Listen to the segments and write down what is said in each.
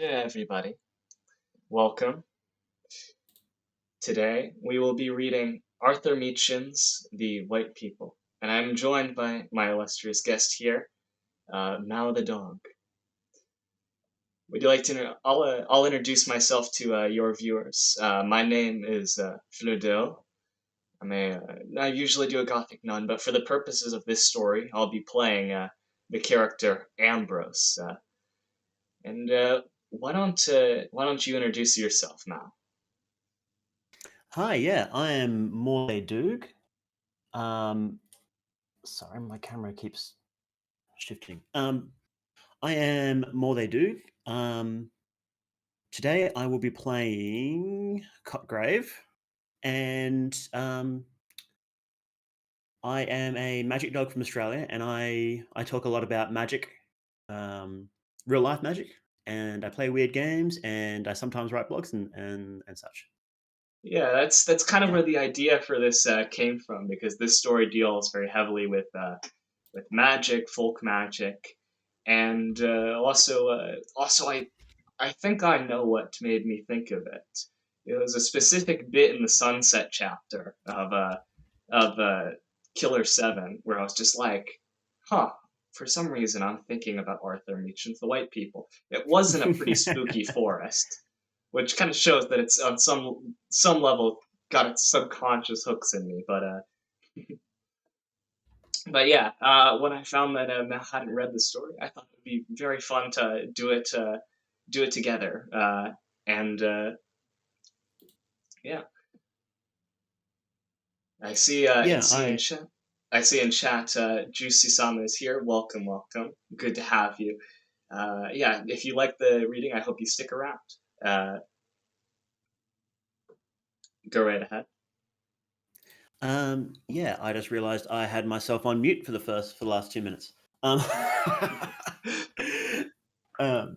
Yeah, everybody, welcome. Today we will be reading Arthur Machen's The White People, and I'm joined by my illustrious guest here, Mao the dog. Would you like to? I'll introduce myself to your viewers. My name is Fludel. I usually do a Gothic nun, but for the purposes of this story, I'll be playing the character Ambrose. And why don't you introduce yourself, Mao? Hi, yeah, I am Morley Doog. Um, sorry, my camera keeps shifting. I am Morley Doog. Today I will be playing Cotgrave, and I am a magic dog from Australia, and I talk a lot about magic, um, real life magic, and I play weird games, and I sometimes write blogs and such. Yeah, that's kind of Yeah. where the idea for this came from, because this story deals very heavily with magic, folk magic, and also I think I know what made me think of it. It was a specific bit in the Sunset chapter of Killer Seven where I was just like, huh. For some reason, I'm thinking about Arthur Machen's The White People. It wasn't a pretty spooky forest, which kind of shows that it's on some level got its subconscious hooks in me. But yeah, when I found that Mel hadn't read the story, I thought it would be very fun to do it together. And Yeah, Yeah, I I see in chat, Juicy Sama is here. Welcome, welcome. Good to have you. Yeah, if you like the reading, I hope you stick around. Uh, Go right ahead. yeah, I just realized I had myself on mute for the last 2 minutes. Um, um,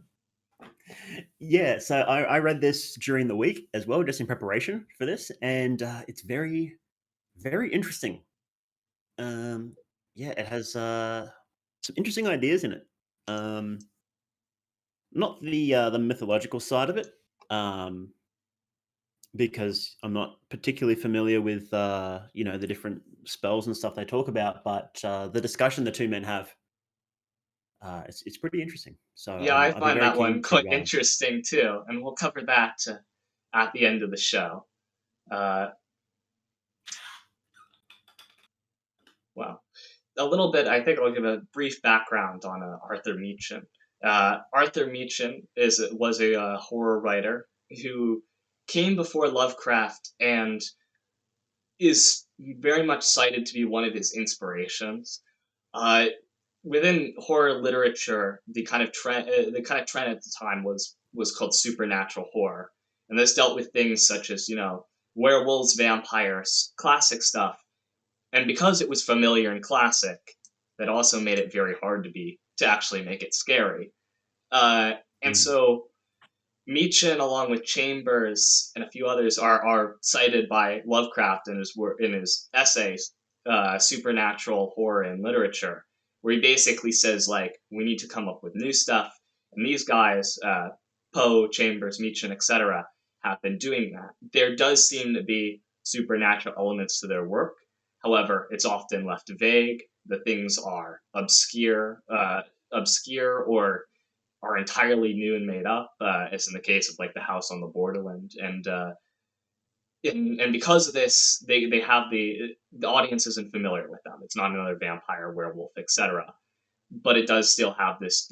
yeah, so I read this during the week as well, just in preparation for this, and it's very interesting. Um, yeah, it has some interesting ideas in it. Um, Not the mythological side of it, um, because I'm not particularly familiar with the different spells and stuff they talk about, but the discussion the two men have, it's pretty interesting. So Yeah, I I'd be find very that one keen quite to. interesting too, and we'll cover that at the end of the show. Uh, well, a little bit. I think I'll give a brief background on Arthur Machen. Arthur Machen was a horror writer who came before Lovecraft and is very much cited to be one of his inspirations. Uh, Within horror literature, the kind of trend at the time was called supernatural horror, and this dealt with things such as werewolves, vampires, classic stuff. And because it was familiar and classic, that also made it very hard to actually make it scary. And Mm, so Meacham, along with Chambers and a few others, are cited by Lovecraft in his essays, supernatural horror and literature, where he basically says like we need to come up with new stuff, and these guys, Poe, Chambers, Meacham, etc., have been doing that. There does seem to be supernatural elements to their work. However, it's often left vague. The things are obscure or are entirely new and made up, as in the case of like the House on the Borderland, and because of this, they have the audience isn't familiar with them. It's not another vampire, werewolf, etc. But it does still have this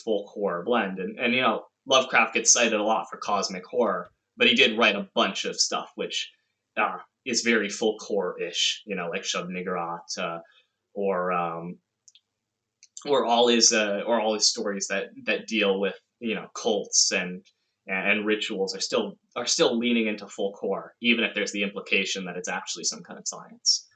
folk horror blend, and Lovecraft gets cited a lot for cosmic horror, but he did write a bunch of stuff which is very folk horror ish, like Shub Niggurath, or or all his stories that deal with cults and rituals are still leaning into folk horror, even if there's the implication that it's actually some kind of science.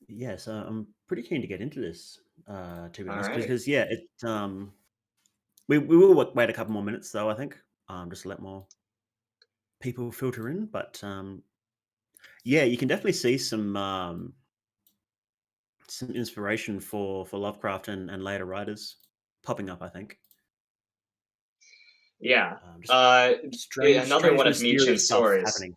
yeah, so I'm pretty keen to get into this, to be All honest, right. because yeah, we will wait a couple more minutes though. I think just to let more people filter in, but yeah, you can definitely see some some inspiration for Lovecraft and later writers popping up. I think Yeah. just Uh, another strange, one of mysterious Meacham's stuff stories. happening.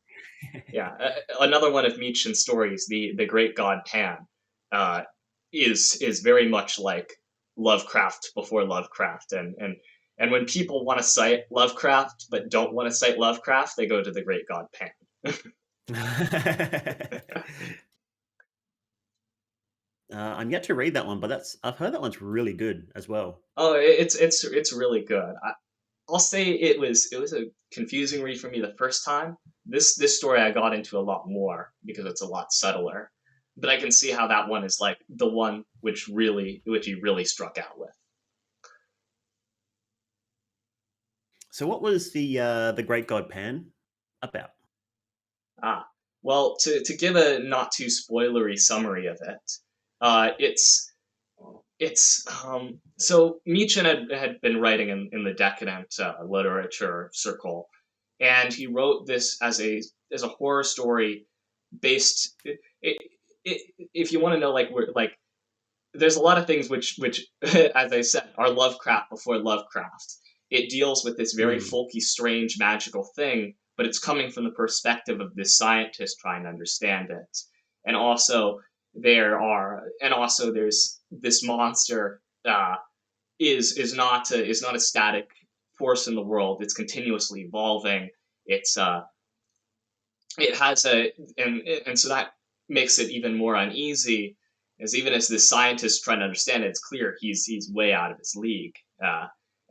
Yeah, another one of Meacham's stories, the great god Pan, uh, is very much like Lovecraft before Lovecraft, and when people want to cite Lovecraft but don't want to cite Lovecraft, they go to the great god Pan. I'm yet to read that one, but that's I've heard that one's really good as well. Oh, it's really good. I'll say it was a confusing read for me the first time. This story I got into a lot more because it's a lot subtler. But I can see how that one is like the one which he really struck out with. So, what was the Great God Pan about? Ah, well, to give a not too spoilery summary of it, it's so Meacham had been writing in the decadent literature circle, and he wrote this as a horror story based. If you want to know, like we're like, there's a lot of things which, as I said, are Lovecraft before Lovecraft. It deals with this very Hmm. folky, strange, magical thing, but it's coming from the perspective of this scientist trying to understand it. And also there's this monster is not a static force in the world. It's continuously evolving. It's it has a and so that makes it even more uneasy as even as the scientist trying to understand it, it's clear he's way out of his league.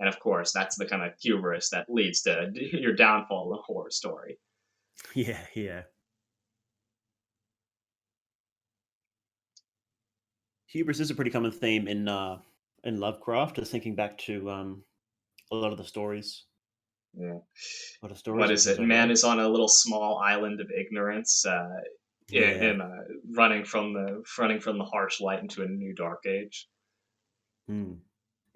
And of course, that's the kind of hubris that leads to your downfall in a horror story. Yeah, yeah. Hubris is a pretty common theme in Lovecraft. Just thinking back to a lot of the stories, Yeah. a lot of What stories and is things it? I've Man read. is on a little small island of ignorance, Yeah. running from the harsh light into a new dark age. Hmm.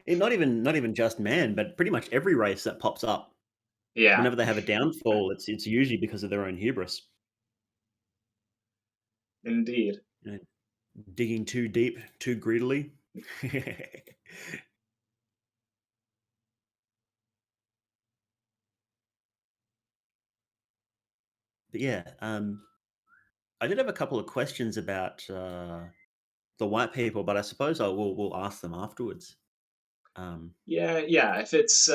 And not even just man, but pretty much every race that pops up Yeah, whenever they have a downfall, it's usually because of their own hubris. indeed. You know, digging too deep, too greedily. But yeah, I did have a couple of questions about the white people, but I suppose I will we'll ask them afterwards. Um, Yeah, yeah. If it's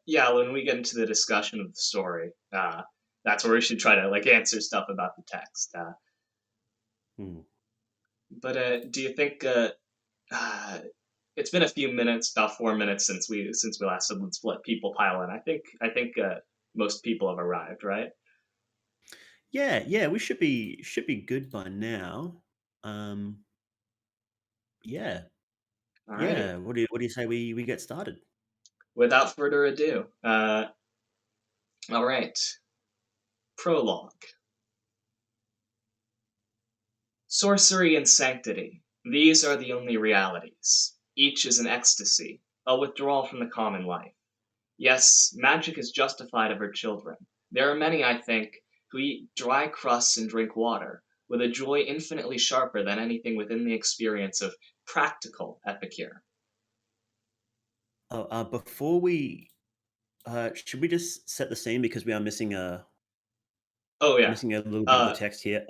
yeah, when we get into the discussion of the story, that's where we should try to like answer stuff about the text. hmm. But do you think uh, it's been a few minutes, about 4 minutes since we last said let's let people pile in. I think most people have arrived, right? Yeah, yeah, we should be good by now. Um, yeah, Alrighty. yeah. What do you say we get started? Without further ado, all right. Prologue. Sorcery and sanctity. These are the only realities. Each is an ecstasy, a withdrawal from the common life. Yes, magic is justified of her children. There are many, I think, who eat dry crusts and drink water, with a joy infinitely sharper than anything within the experience of practical epicure. Oh, before we should we just set the scene because we are Oh yeah. missing a little bit of the Uh, text here.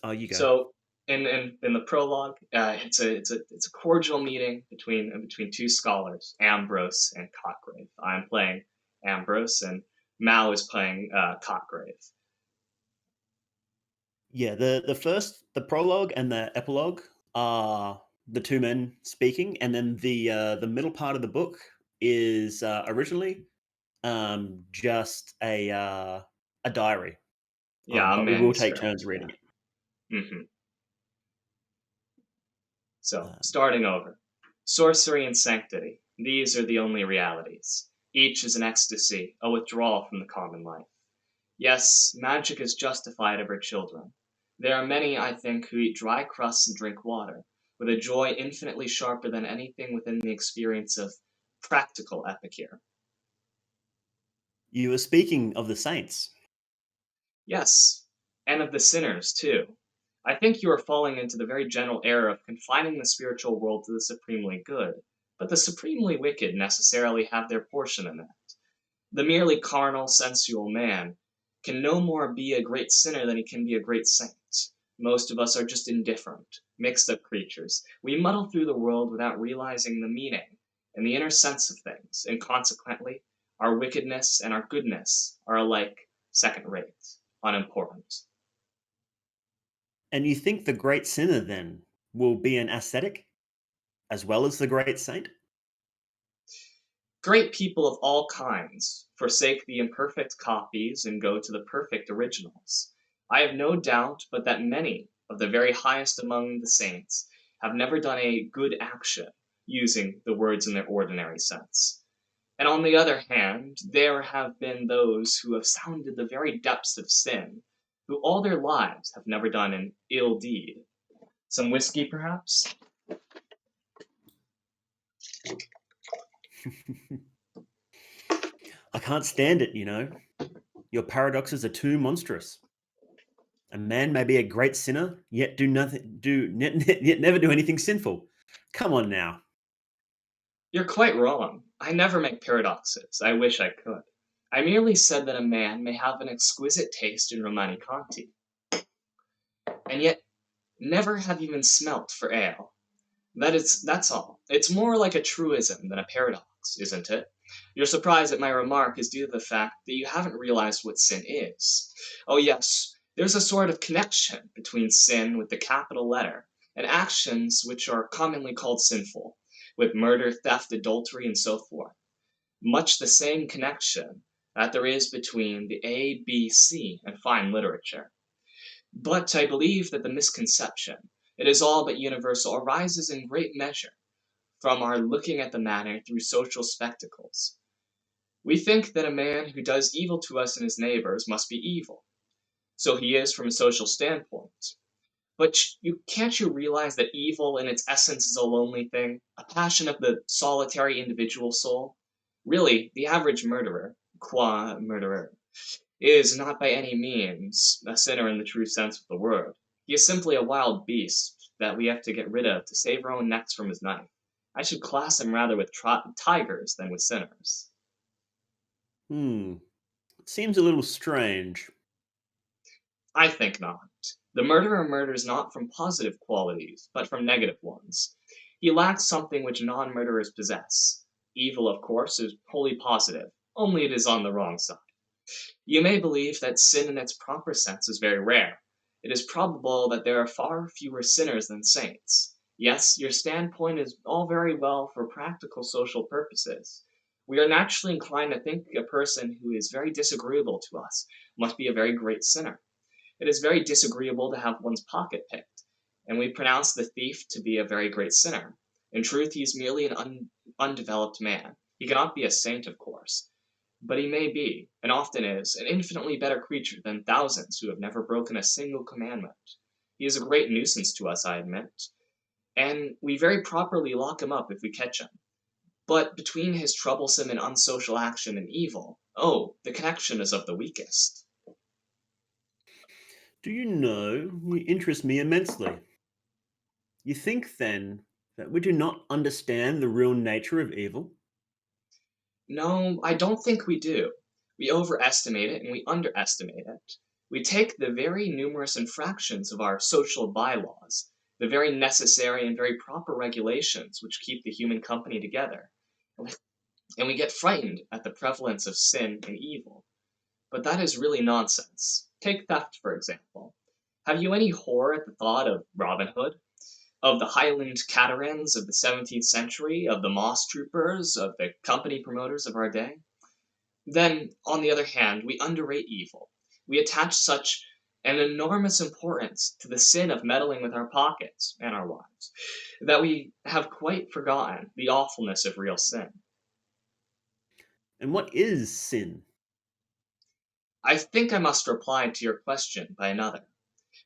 Oh, you go. so in the prologue, it's a cordial meeting between two scholars, Ambrose and Cotgrave. I'm playing Ambrose, and Mao is playing Cotgrave. Yeah, the prologue and the epilogue are the two men speaking, and then the middle part of the book is originally just a diary. Yeah, a But we will take manuscript. turns Yeah. reading it. hmm So, Um, starting over. Sorcery and sanctity. These are the only realities. Each is an ecstasy, a withdrawal from the common life. Yes, magic is justified of her children. There are many, I think, who eat dry crusts and drink water, with a joy infinitely sharper than anything within the experience of practical epicure. you were speaking of the saints. Yes, and of the sinners, too. I think you are falling into the very general error of confining the spiritual world to the supremely good, but the supremely wicked necessarily have their portion in that. The merely carnal, sensual man can no more be a great sinner than he can be a great saint. Most of us are just indifferent, mixed up creatures. We muddle through the world without realizing the meaning and the inner sense of things, and consequently, our wickedness and our goodness are alike second rate, unimportant. And you think the great sinner then will be an ascetic as well as the great saint? Great people of all kinds forsake the imperfect copies and go to the perfect originals. I have no doubt but that many of the very highest among the saints have never done a good action, using the words in their ordinary sense. And on the other hand, there have been those who have sounded the very depths of sin, who all their lives have never done an ill deed. Some whiskey, perhaps? I can't stand it, you know. Your paradoxes are too monstrous. A man may be a great sinner, yet do nothing, yet never do anything sinful. Come on now. You're quite wrong. I never make paradoxes. I wish I could. I merely said that a man may have an exquisite taste in Romani Conti, and yet never have even smelt for ale. That's all. It's more like a truism than a paradox, isn't it? Your surprise at my remark is due to the fact that you haven't realized what sin is. Oh, yes, there's a sort of connection between sin with the capital letter and actions which are commonly called sinful, with murder, theft, adultery, and so forth. Much the same connection that there is between the A, B, C, and fine literature. But I believe that the misconception, it is all but universal, arises in great measure from our looking at the matter through social spectacles. We think that a man who does evil to us and his neighbors must be evil. So he is from a social standpoint. But can't you realize that evil in its essence is a lonely thing, a passion of the solitary individual soul? Really, the average murderer, qua murderer, is not by any means a sinner in the true sense of the word. He is simply a wild beast that we have to get rid of to save our own necks from his knife. I should class him rather with tigers than with sinners. Hmm. Seems a little strange. I think not. The murderer murders not from positive qualities, but from negative ones. He lacks something which non murderers possess. Evil, of course, is wholly positive, only it is on the wrong side. You may believe that sin in its proper sense is very rare. It is probable that there are far fewer sinners than saints. Yes, your standpoint is all very well for practical social purposes. We are naturally inclined to think a person who is very disagreeable to us must be a very great sinner. It is very disagreeable to have one's pocket picked, and we pronounce the thief to be a very great sinner. In truth, he is merely an undeveloped man. He cannot be a saint, of course, but he may be, and often is, an infinitely better creature than thousands who have never broken a single commandment. He is a great nuisance to us, I admit, and we very properly lock him up if we catch him. But between his troublesome and unsocial action and evil, oh, the connection is of the weakest. Do you know, you interest me immensely. You think then that we do not understand the real nature of evil? No, I don't think we do. We overestimate it and we underestimate it. We take the very numerous infractions of our social bylaws, the very necessary and very proper regulations which keep the human company together, and we get frightened at the prevalence of sin and evil. But that is really nonsense. Take theft, for example. Have you any horror at the thought of Robin Hood? Of the Highland Caterans of the 17th century, of the moss troopers, of the company promoters of our day? Then, on the other hand, we underrate evil. We attach such an enormous importance to the sin of meddling with our pockets and our lives that we have quite forgotten the awfulness of real sin. And what is sin? I think I must reply to your question by another.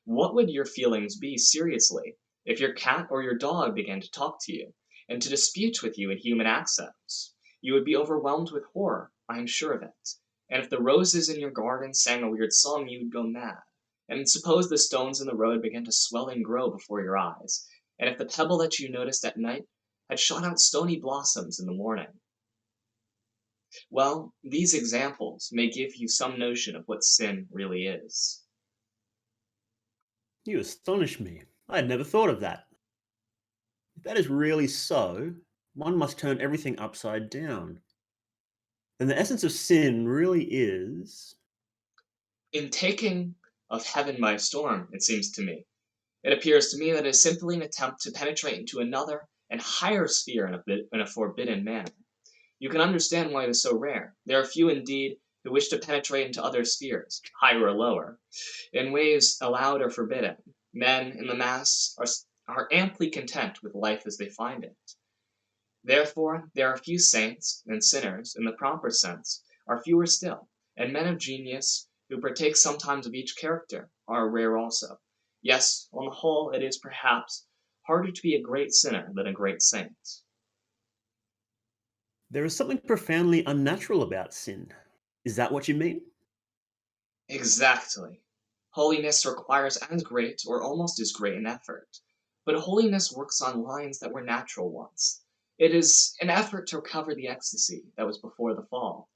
What would your feelings be, seriously, if your cat or your dog began to talk to you, and to dispute with you in human accents? You would be overwhelmed with horror, I am sure of it. And if the roses in your garden sang a weird song, you would go mad. And suppose the stones in the road began to swell and grow before your eyes, and if the pebble that you noticed at night had shot out stony blossoms in the morning. Well, these examples may give you some notion of what sin really is. You astonish me. I had never thought of that. If that is really so, one must turn everything upside down. Then the essence of sin really is. In taking of heaven by storm, it seems to me, it appears to me that it is simply an attempt to penetrate into another and higher sphere in a forbidden manner. You can understand why it is so rare. There are few indeed who wish to penetrate into other spheres, higher or lower, in ways allowed or forbidden. Men, in the mass, are amply content with life as they find it. Therefore, there are few saints, and sinners, in the proper sense, are fewer still, and men of genius, who partake sometimes of each character, are rare also. Yes, on the whole, it is, perhaps, harder to be a great sinner than a great saint. There is something profoundly unnatural about sin. Is that what you mean? Exactly. Holiness requires as great, or almost as great, an effort. But holiness works on lines that were natural ones. It is an effort to recover the ecstasy that was before the fall.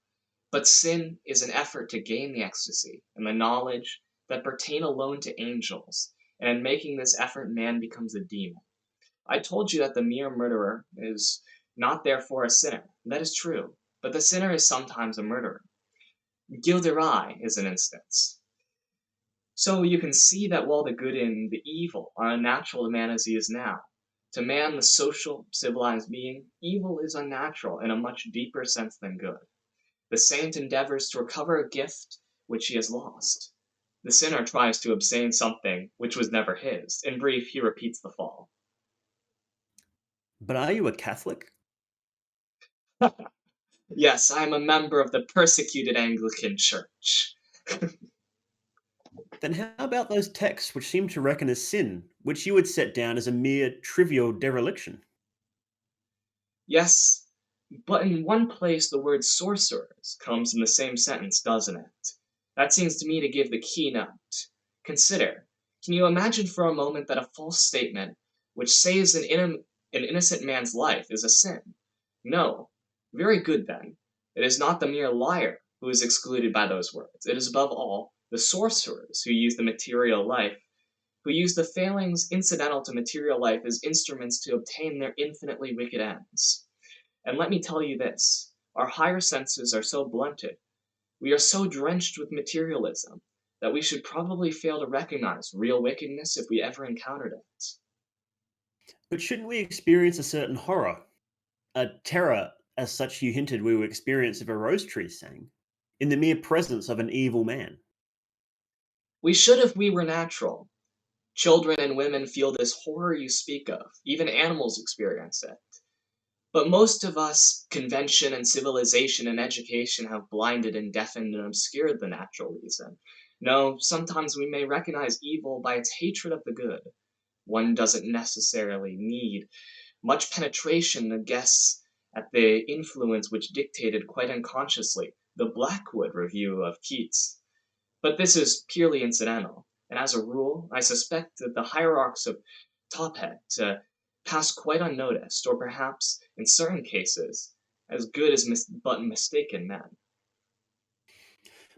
But sin is an effort to gain the ecstasy and the knowledge that pertain alone to angels, and in making this effort man becomes a demon. I told you that the mere murderer is not therefore a sinner. That is true, but the sinner is sometimes a murderer. Gilderoy is an instance. So you can see that while the good and the evil are unnatural to man as he is now, to man, the social, civilized being, evil is unnatural in a much deeper sense than good. The saint endeavors to recover a gift which he has lost. The sinner tries to obtain something which was never his. In brief, he repeats the fall. But are you a Catholic? Yes, I am a member of the persecuted Anglican Church. Then how about those texts which seem to reckon as sin, which you would set down as a mere trivial dereliction? Yes, but in one place the word sorcerers comes in the same sentence, doesn't it? That seems to me to give the keynote. Consider, can you imagine for a moment that a false statement which saves an innocent man's life is a sin? No. Very good then. It is not the mere liar who is excluded by those words. It is above all the sorcerers who use the failings incidental to material life as instruments to obtain their infinitely wicked ends. And let me tell you this, our higher senses are so blunted, we are so drenched with materialism, that we should probably fail to recognize real wickedness if we ever encountered it. But shouldn't we experience a certain horror, a terror, as such you hinted we would experience if a rose tree sang, in the mere presence of an evil man? We should if we were natural. Children and women feel this horror you speak of, even animals experience it. But most of us, convention and civilization and education have blinded and deafened and obscured the natural reason. No, sometimes we may recognize evil by its hatred of the good. One doesn't necessarily need much penetration to guess at the influence which dictated quite unconsciously the Blackwood Review of Keats. But this is purely incidental, and as a rule, I suspect that the hierarchs of Tophet pass quite unnoticed, or perhaps, in certain cases, as good as but mistaken men.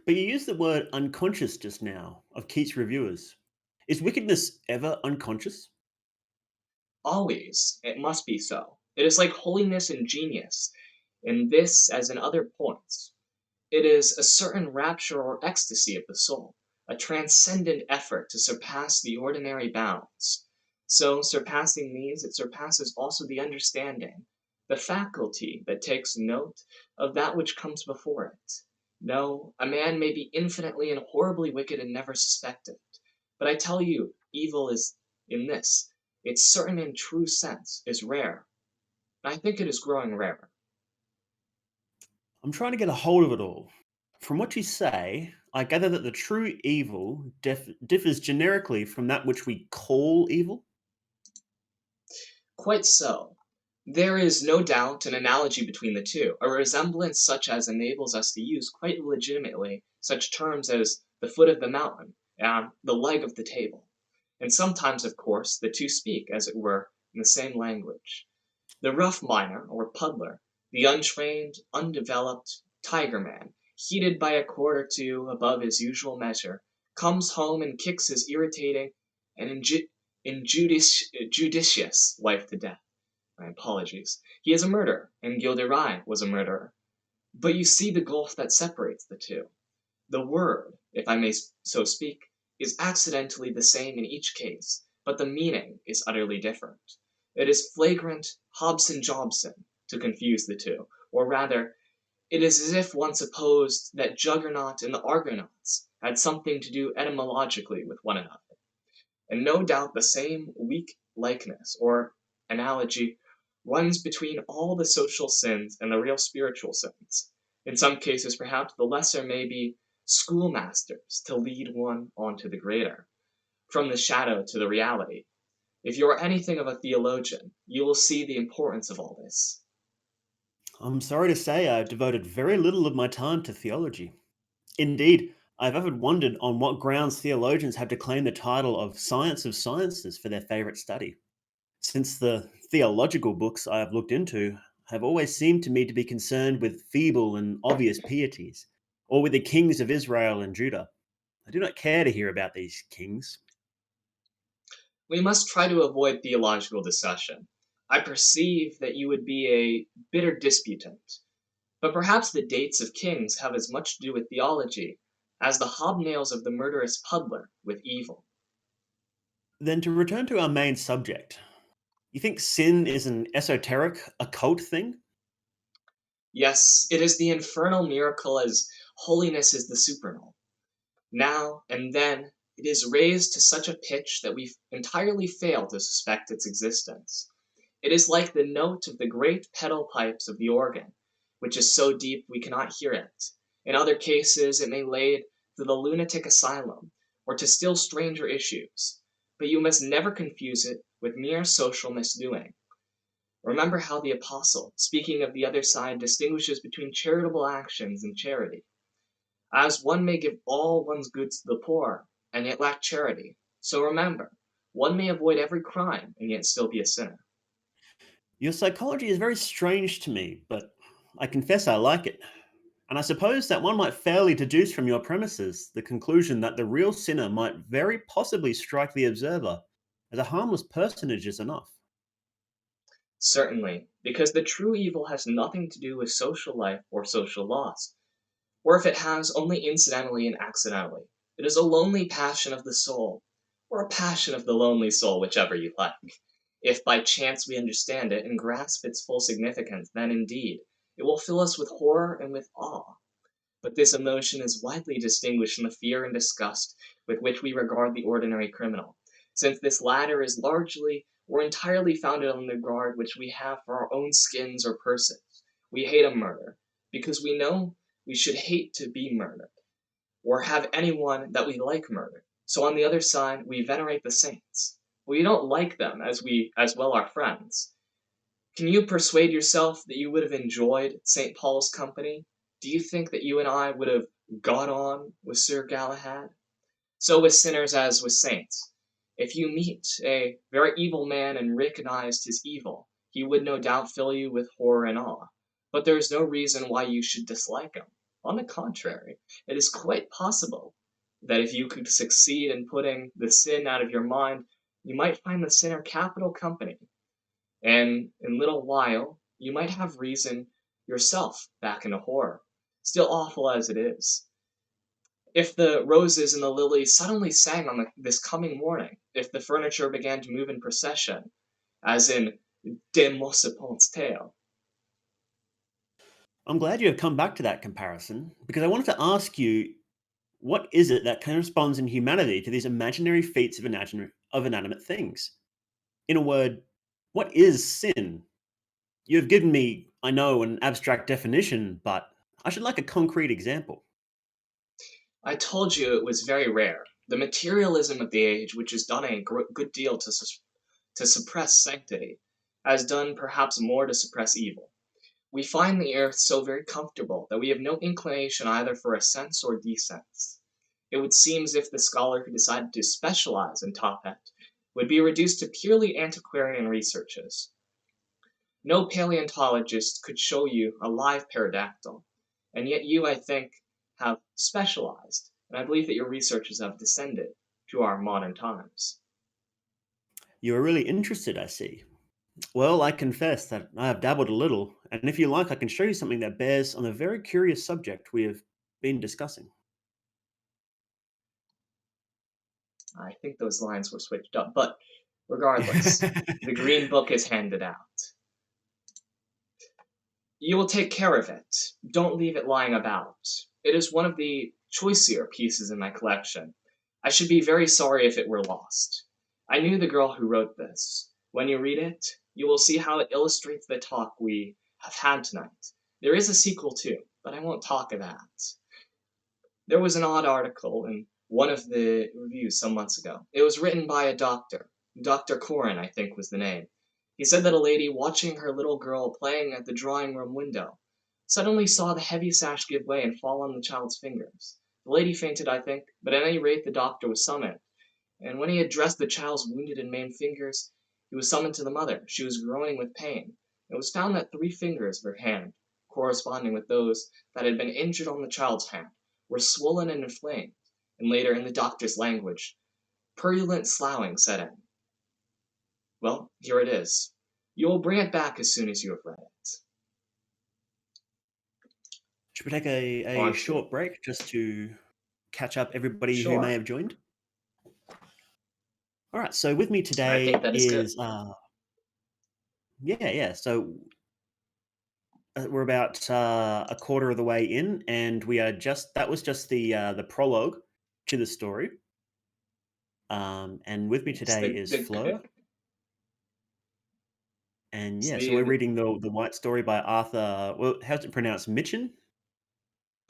But you used the word unconscious just now of Keats' reviewers. Is wickedness ever unconscious? Always, it must be so. It is like holiness and genius, in this as in other points. It is a certain rapture or ecstasy of the soul, a transcendent effort to surpass the ordinary bounds. So, surpassing these, it surpasses also the understanding, the faculty that takes note of that which comes before it. No, a man may be infinitely and horribly wicked and never suspect it. But I tell you, evil is in this. Its certain and true sense is rare. And I think it is growing rarer. I'm trying to get a hold of it all. From what you say, I gather that the true evil differs generically from that which we call evil. Quite so. There is no doubt an analogy between the two, a resemblance such as enables us to use quite legitimately such terms as the foot of the mountain and the leg of the table. And sometimes, of course, the two speak, as it were, in the same language. The rough miner, or puddler, the untrained, undeveloped tiger man, heated by a quart or two above his usual measure, comes home and kicks his irritating and judicious wife to death. My apologies. He is a murderer, and Gilderoy was a murderer. But you see the gulf that separates the two. The word, if I may so speak, is accidentally the same in each case, but the meaning is utterly different. It is flagrant Hobson-Jobson to confuse the two, or rather, it is as if one supposed that Juggernaut and the Argonauts had something to do etymologically with one another. And no doubt the same weak likeness, or analogy, runs between all the social sins and the real spiritual sins. In some cases, perhaps, the lesser may be schoolmasters to lead one on to the greater, from the shadow to the reality. If you are anything of a theologian, you will see the importance of all this. I'm sorry to say I've devoted very little of my time to theology. Indeed, I've often wondered on what grounds theologians have to claim the title of Science of Sciences for their favourite study, since the theological books I have looked into have always seemed to me to be concerned with feeble and obvious pieties, or with the kings of Israel and Judah. I do not care to hear about these kings. We must try to avoid theological discussion. I perceive that you would be a bitter disputant, but perhaps the dates of kings have as much to do with theology as the hobnails of the murderous puddler with evil. Then to return to our main subject, you think sin is an esoteric, occult thing? Yes, it is the infernal miracle as holiness is the supernal. Now and then it is raised to such a pitch that we entirely fail to suspect its existence. It is like the note of the great pedal pipes of the organ, which is so deep we cannot hear it. In other cases it may lead to the lunatic asylum, or to still stranger issues. But you must never confuse it with mere social misdoing. Remember how the apostle, speaking of the other side, distinguishes between charitable actions and charity. As one may give all one's goods to the poor, and yet lack charity, so remember, one may avoid every crime and yet still be a sinner. Your psychology is very strange to me, but I confess I like it. And I suppose that one might fairly deduce from your premises the conclusion that the real sinner might very possibly strike the observer as a harmless personage is enough. Certainly, because the true evil has nothing to do with social life or social laws, or if it has, only incidentally and accidentally. It is a lonely passion of the soul, or a passion of the lonely soul, whichever you like. If by chance we understand it and grasp its full significance, then indeed it will fill us with horror and with awe. But this emotion is widely distinguished from the fear and disgust with which we regard the ordinary criminal, since this latter is largely or entirely founded on the regard which we have for our own skins or persons. We hate a murder, because we know we should hate to be murdered, or have anyone that we like murdered. So on the other side, we venerate the saints. We don't like them as well our friends. Can you persuade yourself that you would have enjoyed St. Paul's company? Do you think that you and I would have got on with Sir Galahad? So with sinners as with saints. If you meet a very evil man and recognized his evil, he would no doubt fill you with horror and awe. But there is no reason why you should dislike him. On the contrary, it is quite possible that if you could succeed in putting the sin out of your mind, you might find the sinner capital company, and in a little while you might have reason yourself back into horror, still awful as it is. If the roses and the lilies suddenly sang on this coming morning, if the furniture began to move in procession, as in De Maupassant's tale. I'm glad you have come back to that comparison because I wanted to ask you what is it that corresponds in humanity to these imaginary feats of inanimate things? In a word, what is sin? You have given me, I know, an abstract definition, but I should like a concrete example. I told you it was very rare. The materialism of the age, which has done a good deal to suppress sanctity, has done perhaps more to suppress evil. We find the earth so very comfortable that we have no inclination either for ascents or descents. It would seem as if the scholar who decided to specialize in top end would be reduced to purely antiquarian researches. No paleontologist could show you a live pterodactyl, and yet you, I think, have specialized, and I believe that your researches have descended to our modern times. You are really interested, I see. Well, I confess that I have dabbled a little, and if you like, I can show you something that bears on a very curious subject we have been discussing. I think those lines were switched up, but regardless, the green book is handed out. You will take care of it. Don't leave it lying about. It is one of the choicier pieces in my collection. I should be very sorry if it were lost. I knew the girl who wrote this. When you read it, you will see how it illustrates the talk we have had tonight. There is a sequel too, but I won't talk of that. There was an odd article in one of the reviews some months ago. It was written by a doctor. Dr. Corin, I think, was the name. He said that a lady watching her little girl playing at the drawing room window suddenly saw the heavy sash give way and fall on the child's fingers. The lady fainted, I think, but at any rate the doctor was summoned, and when he had dressed the child's wounded and maimed fingers, he was summoned to the mother. She was groaning with pain. It was found that 3 fingers of her hand, corresponding with those that had been injured on the child's hand, were swollen and inflamed, and later, in the doctor's language, purulent sloughing set in. Well, here it is. You will bring it back as soon as you have read it. Should we take a On to. short break just to catch up everybody who may Sure. have joined? All right, so with me I think today that is good. is, yeah. So we're about a quarter of the way in, and we are that was just the prologue to the story. And with me Yes, today is Fleur. And yeah, so we're the reading the White Story by Arthur. Well, how's it pronounced? Machen?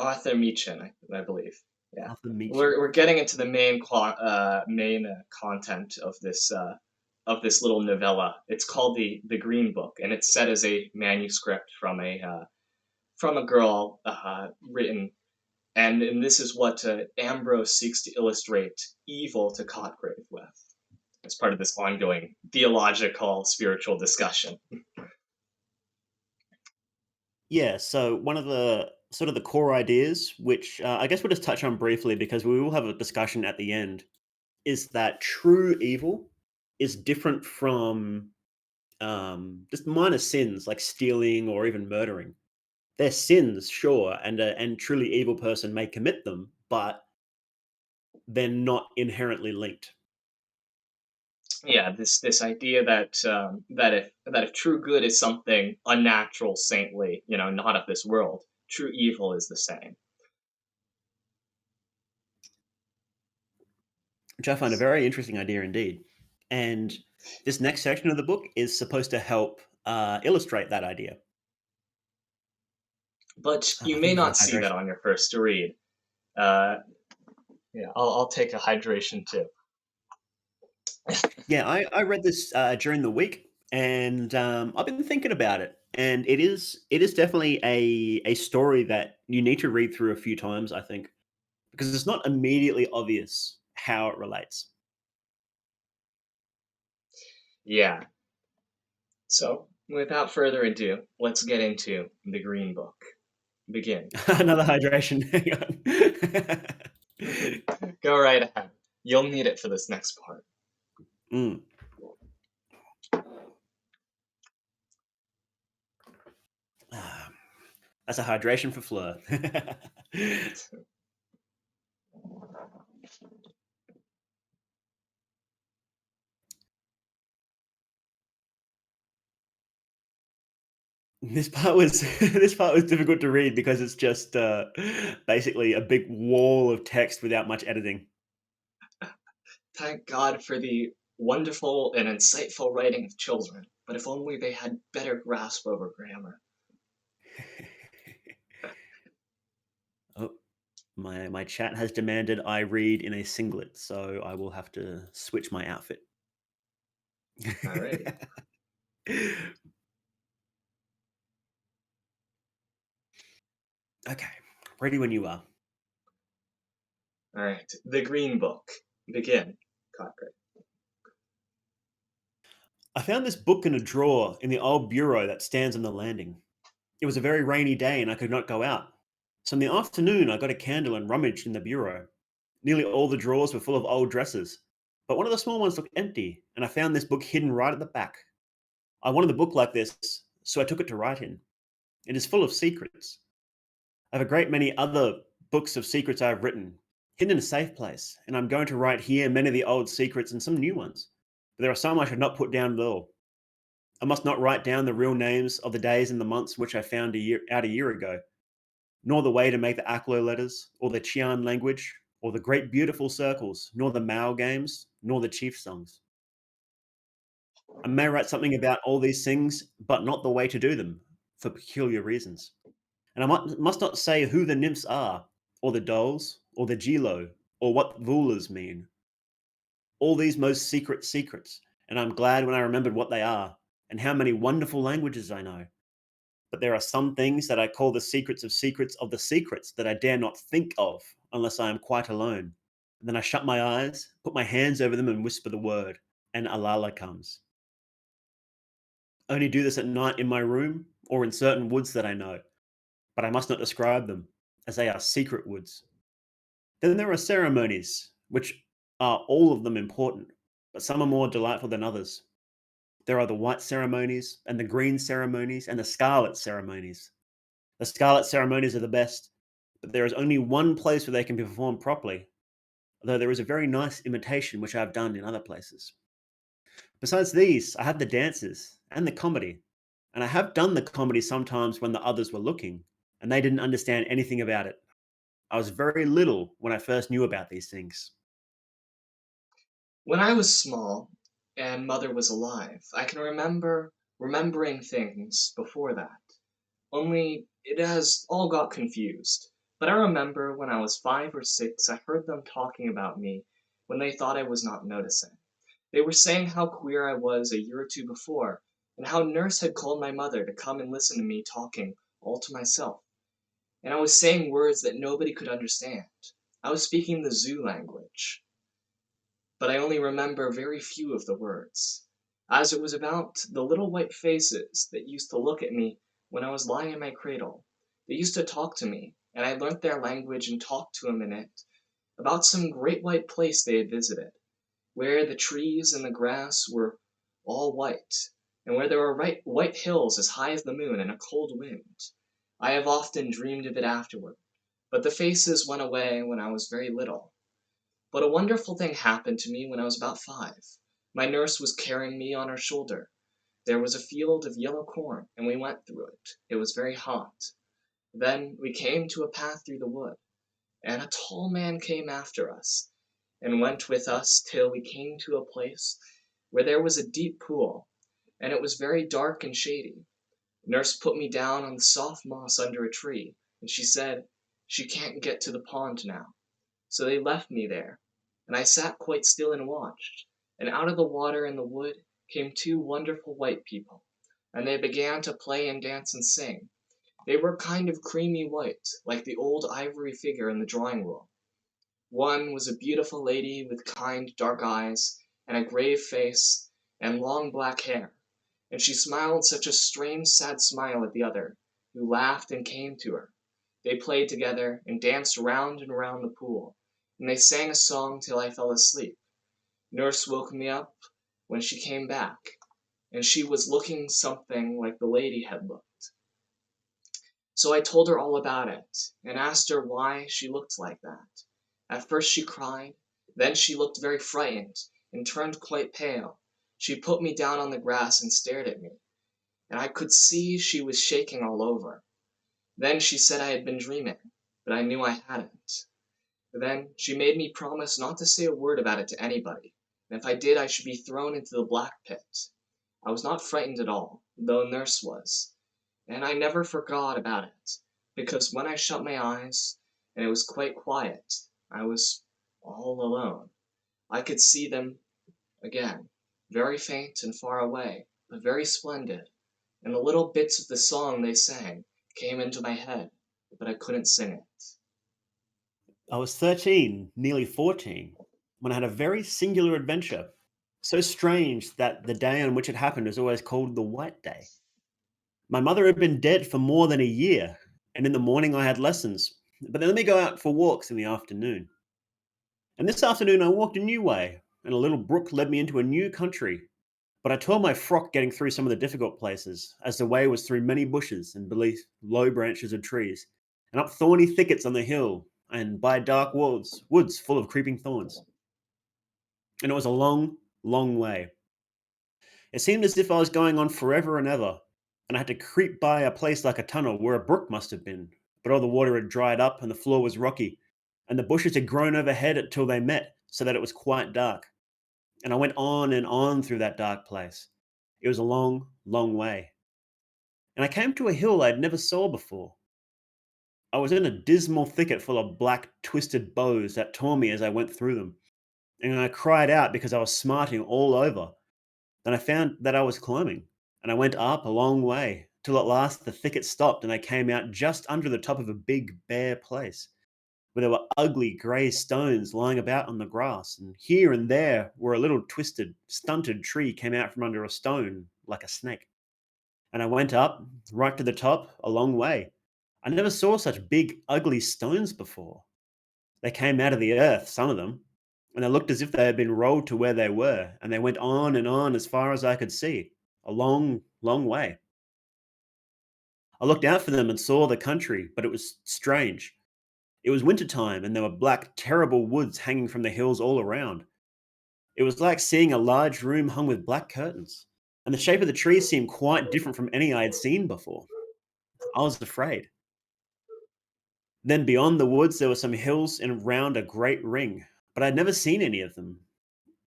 Arthur Machen, I believe. Yeah, Arthur Meacham. we're getting into the main content of this little novella. It's called the Green Book, and it's set as a manuscript from a girl written, and this is what Ambrose seeks to illustrate evil to Cotgrave with as part of this ongoing theological spiritual discussion. Yeah, so one of the sort of the core ideas, which I guess we'll just touch on briefly because we will have a discussion at the end, is that true evil is different from just minor sins like stealing or even murdering. They're sins, sure, and truly evil person may commit them, but they're not inherently linked. Yeah, this idea that that if true good is something unnatural, saintly, not of this world, true evil is the same. Which I find a very interesting idea indeed. And this next section of the book is supposed to help illustrate that idea. But you may Thank you for the not see that hydration. on your first read. Uh, yeah, I'll take a hydration too. Yeah, I read this during the week, and I've been thinking about it. And it is definitely a story that you need to read through a few times, I think, because it's not immediately obvious how it relates. Yeah. So, without further ado, let's get into the Green Book. Begin. Another hydration. Hang Go right ahead. You'll need it for this next part. on. Ah, that's a hydration for Fleur. This part was this part was difficult to read because it's just basically a big wall of text without much editing. Thank God for the wonderful and insightful writing of children, but if only they had better grasp over grammar. Oh, my chat has demanded I read in a singlet, so I will have to switch my outfit. Alrighty. Okay, ready when you are. All right. The Green Book. Begin, Cochran. I found this book in a drawer in the old bureau that stands on the landing. It was a very rainy day and I could not go out. So in the afternoon, I got a candle and rummaged in the bureau. Nearly all the drawers were full of old dresses, but one of the small ones looked empty, and I found this book hidden right at the back. I wanted a book like this, so I took it to write in. It is full of secrets. I have a great many other books of secrets I have written, hidden in a safe place, and I'm going to write here many of the old secrets and some new ones. But there are some I should not put down at all. I must not write down the real names of the days and the months which I found a year ago, nor the way to make the Aklo letters, or the Qian language, or the great beautiful circles, nor the Mao games, nor the chief songs. I may write something about all these things, but not the way to do them, for peculiar reasons. And must not say who the nymphs are, or the dolls, or the Gilo, or what Vulas mean. All these most secret secrets, and I'm glad when I remembered what they are, and how many wonderful languages I know. But there are some things that I call the secrets of the secrets that I dare not think of unless I am quite alone. And then I shut my eyes, put my hands over them, and whisper the word, and Alala comes. I only do this at night in my room or in certain woods that I know, but I must not describe them, as they are secret woods. Then there are ceremonies, which are all of them important, but some are more delightful than others. There are the white ceremonies, and the green ceremonies, and the scarlet ceremonies. The scarlet ceremonies are the best, but there is only one place where they can be performed properly, although there is a very nice imitation which I have done in other places. Besides these, I have the dances and the comedy, and I have done the comedy sometimes when the others were looking, and they didn't understand anything about it. I was very little when I first knew about these things. When I was small and mother was alive, I can remember remembering things before that. Only it has all got confused. But I remember when I was 5 or 6, I heard them talking about me when they thought I was not noticing. They were saying how queer I was a year or two before, and how nurse had called my mother to come and listen to me talking all to myself. And I was saying words that nobody could understand. I was speaking the Zoo language, but I only remember very few of the words, as it was about the little white faces that used to look at me when I was lying in my cradle. They used to talk to me, and I learnt their language and talked to them in it, about some great white place they had visited, where the trees and the grass were all white, and where there were white hills as high as the moon and a cold wind. I have often dreamed of it afterward, but the faces went away when I was very little. But a wonderful thing happened to me when I was about 5. My nurse was carrying me on her shoulder. There was a field of yellow corn, and we went through it. It was very hot. Then we came to a path through the wood, and a tall man came after us, and went with us till we came to a place where there was a deep pool, and it was very dark and shady. Nurse put me down on the soft moss under a tree, and she said, "She can't get to the pond now." So they left me there, and I sat quite still and watched, and out of the water in the wood came 2 wonderful white people, and they began to play and dance and sing. They were kind of creamy white, like the old ivory figure in the drawing room. One was a beautiful lady with kind dark eyes, and a grave face, and long black hair, and she smiled such a strange sad smile at the other, who laughed and came to her. They played together, and danced round and round the pool, and they sang a song till I fell asleep. Nurse woke me up when she came back, and she was looking something like the lady had looked. So I told her all about it, and asked her why she looked like that. At first she cried, then she looked very frightened, and turned quite pale. She put me down on the grass and stared at me, and I could see she was shaking all over. Then she said I had been dreaming, but I knew I hadn't. Then she made me promise not to say a word about it to anybody, and if I did I should be thrown into the black pit. I was not frightened at all, though nurse was, and I never forgot about it, because when I shut my eyes, and it was quite quiet, I was all alone. I could see them again, very faint and far away, but very splendid, and the little bits of the song they sang came into my head, but I couldn't sing it. I was 13, nearly 14, when I had a very singular adventure. So strange that the day on which it happened is always called the White Day. My mother had been dead for more than a year, and in the morning I had lessons, but they let me go out for walks in the afternoon. And this afternoon I walked a new way, and a little brook led me into a new country. But I tore my frock getting through some of the difficult places, as the way was through many bushes and beneath low branches of trees, and up thorny thickets on the hill, and by dark woods full of creeping thorns. And it was a long, long way. It seemed as if I was going on forever and ever, and I had to creep by a place like a tunnel where a brook must have been, but all the water had dried up and the floor was rocky, and the bushes had grown overhead till they met, so that it was quite dark. And I went on and on through that dark place. It was a long, long way. And I came to a hill I'd never saw before. I was in a dismal thicket full of black, twisted boughs that tore me as I went through them, and I cried out because I was smarting all over. Then I found that I was climbing, and I went up a long way, till at last the thicket stopped and I came out just under the top of a big, bare place, where there were ugly grey stones lying about on the grass, and here and there where a little twisted, stunted tree came out from under a stone like a snake. And I went up, right to the top, a long way. I never saw such big, ugly stones before. They came out of the earth, some of them, and they looked as if they had been rolled to where they were, and they went on and on as far as I could see, a long, long way. I looked out for them and saw the country, but it was strange. It was winter time, and there were black, terrible woods hanging from the hills all around. It was like seeing a large room hung with black curtains, and the shape of the trees seemed quite different from any I had seen before. I was afraid. Then beyond the woods, there were some hills and round a great ring, but I'd never seen any of them.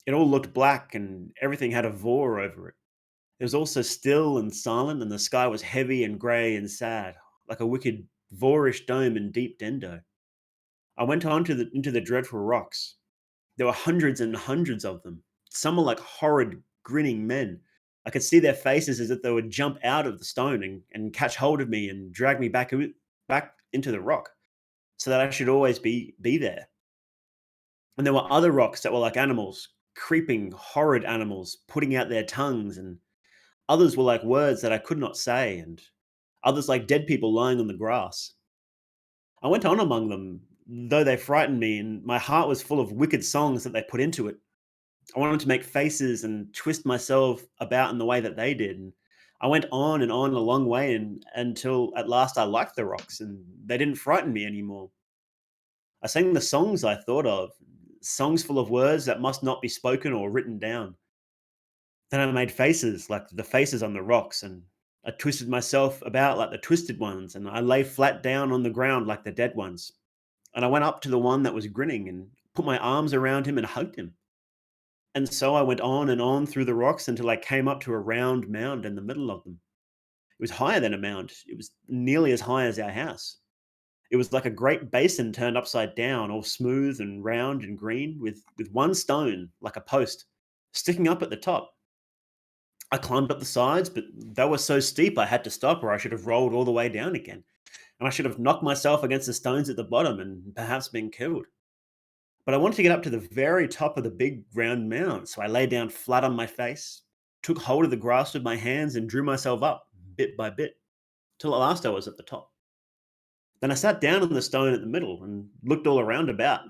It all looked black, and everything had a vor over it. It was also still and silent, and the sky was heavy and grey and sad, like a wicked vorish dome in deep Dendo. I went on into the dreadful rocks. There were hundreds and hundreds of them. Some were like horrid, grinning men. I could see their faces as if they would jump out of the stone and catch hold of me and drag me back into the rock, so that I should always be there. And there were other rocks that were like animals, creeping, horrid animals, putting out their tongues, and others were like words that I could not say, and others like dead people lying on the grass. I went on among them, though they frightened me, and my heart was full of wicked songs that they put into it. I wanted to make faces and twist myself about in the way that they did. And I went on and on a long way until at last I liked the rocks and they didn't frighten me anymore. I sang the songs I thought of, songs full of words that must not be spoken or written down. Then I made faces like the faces on the rocks, and I twisted myself about like the twisted ones, and I lay flat down on the ground like the dead ones. And I went up to the one that was grinning and put my arms around him and hugged him. And so I went on and on through the rocks until I came up to a round mound in the middle of them. It was higher than a mound. It was nearly as high as our house. It was like a great basin turned upside down, all smooth and round and green, with one stone, like a post, sticking up at the top. I climbed up the sides, but they were so steep I had to stop, or I should have rolled all the way down again. And I should have knocked myself against the stones at the bottom and perhaps been killed. But I wanted to get up to the very top of the big round mound, so I lay down flat on my face, took hold of the grass with my hands, and drew myself up bit by bit, till at last I was at the top. Then I sat down on the stone at the middle and looked all around about.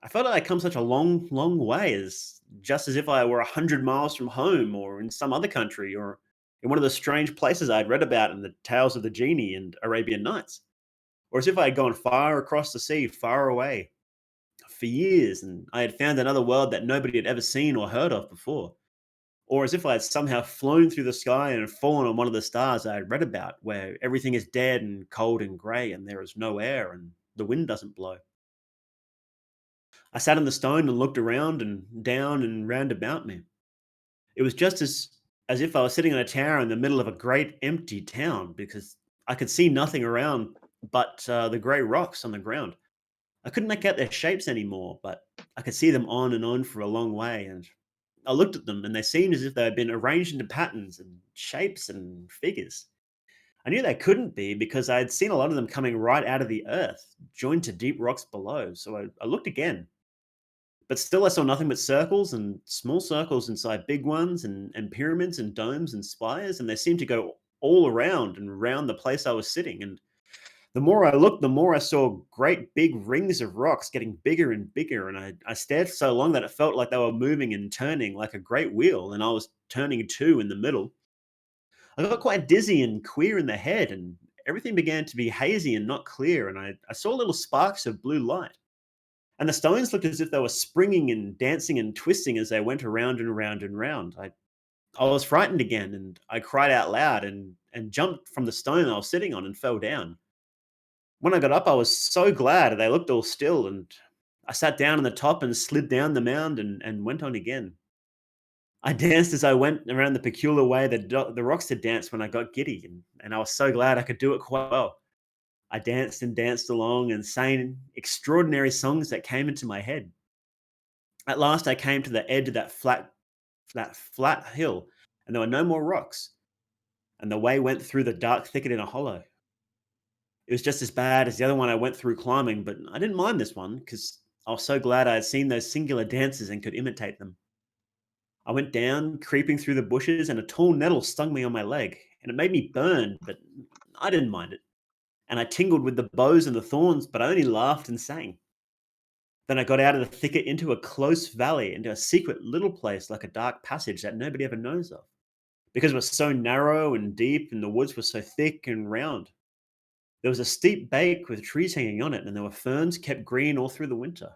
I felt like I'd come such a long, long way, as just as if I were 100 miles from home, or in some other country, or in one of the strange places I'd read about in the Tales of the Genie and Arabian Nights, or as if I had gone far across the sea, far away, for years, and I had found another world that nobody had ever seen or heard of before, or as if I had somehow flown through the sky and fallen on one of the stars I had read about, where everything is dead and cold and grey, and there is no air, and the wind doesn't blow. I sat on the stone and looked around and down and round about me. It was just as if I was sitting on a tower in the middle of a great empty town, because I could see nothing around but the grey rocks on the ground. I couldn't make out their shapes anymore, but I could see them on and on for a long way, and I looked at them and they seemed as if they had been arranged into patterns and shapes and figures. I knew they couldn't be because I had seen a lot of them coming right out of the earth, joined to deep rocks below. So I looked again. But still, I saw nothing but circles and small circles inside big ones and pyramids and domes and spires. And they seemed to go all around and around the place I was sitting. And the more I looked, the more I saw great big rings of rocks getting bigger and bigger. And I stared for so long that it felt like they were moving and turning like a great wheel. And I was turning too in the middle. I got quite dizzy and queer in the head. And everything began to be hazy and not clear. And I saw little sparks of blue light. And the stones looked as if they were springing and dancing and twisting as they went around and around and round. I was frightened again and I cried out loud and jumped from the stone I was sitting on and fell down. When I got up, I was so glad they looked all still, and I sat down on the top and slid down the mound and went on again. I danced as I went around the peculiar way that the rocks had danced when I got giddy, and I was so glad I could do it quite well. I danced and danced along and sang extraordinary songs that came into my head. At last, I came to the edge of that flat hill, and there were no more rocks, and the way went through the dark thicket in a hollow. It was just as bad as the other one I went through climbing, but I didn't mind this one because I was so glad I had seen those singular dances and could imitate them. I went down, creeping through the bushes, and a tall nettle stung me on my leg, and it made me burn, but I didn't mind it. And I tingled with the bows and the thorns, but I only laughed and sang. Then I got out of the thicket into a close valley, into a secret little place like a dark passage that nobody ever knows of, because it was so narrow and deep, and the woods were so thick and round. There was a steep bank with trees hanging on it, and there were ferns kept green all through the winter,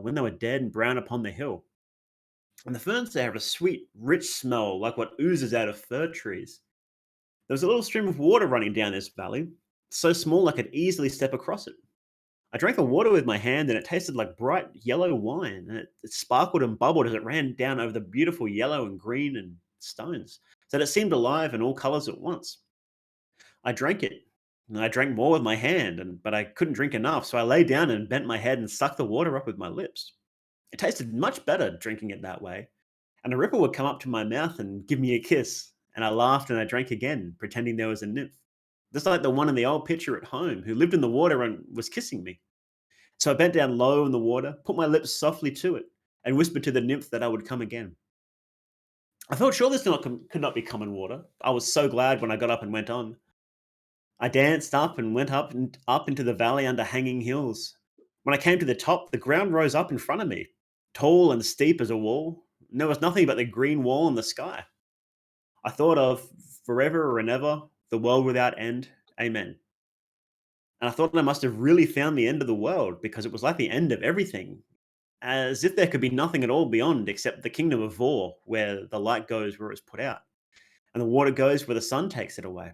when they were dead and brown upon the hill. And the ferns there have a sweet, rich smell like what oozes out of fir trees. There was a little stream of water running down this valley, so small I could easily step across it. I drank the water with my hand, and it tasted like bright yellow wine, and it sparkled and bubbled as it ran down over the beautiful yellow and green and stones, so that it seemed alive in all colors at once. I drank it, and I drank more with my hand, but I couldn't drink enough, so I lay down and bent my head and sucked the water up with my lips. It tasted much better drinking it that way, and a ripple would come up to my mouth and give me a kiss, and I laughed and I drank again, pretending there was a nymph, just like the one in the old picture at home who lived in the water and was kissing me. So I bent down low in the water, put my lips softly to it, and whispered to the nymph that I would come again. I felt sure this could not be common water. I was so glad when I got up and went on. I danced up and went up and up into the valley under hanging hills. When I came to the top, the ground rose up in front of me, tall and steep as a wall. And there was nothing but the green wall and the sky. I thought of forever and ever, the world without end. Amen. And I thought I must have really found the end of the world because it was like the end of everything, as if there could be nothing at all beyond except the kingdom of Vor, where the light goes where it's put out, and the water goes where the sun takes it away.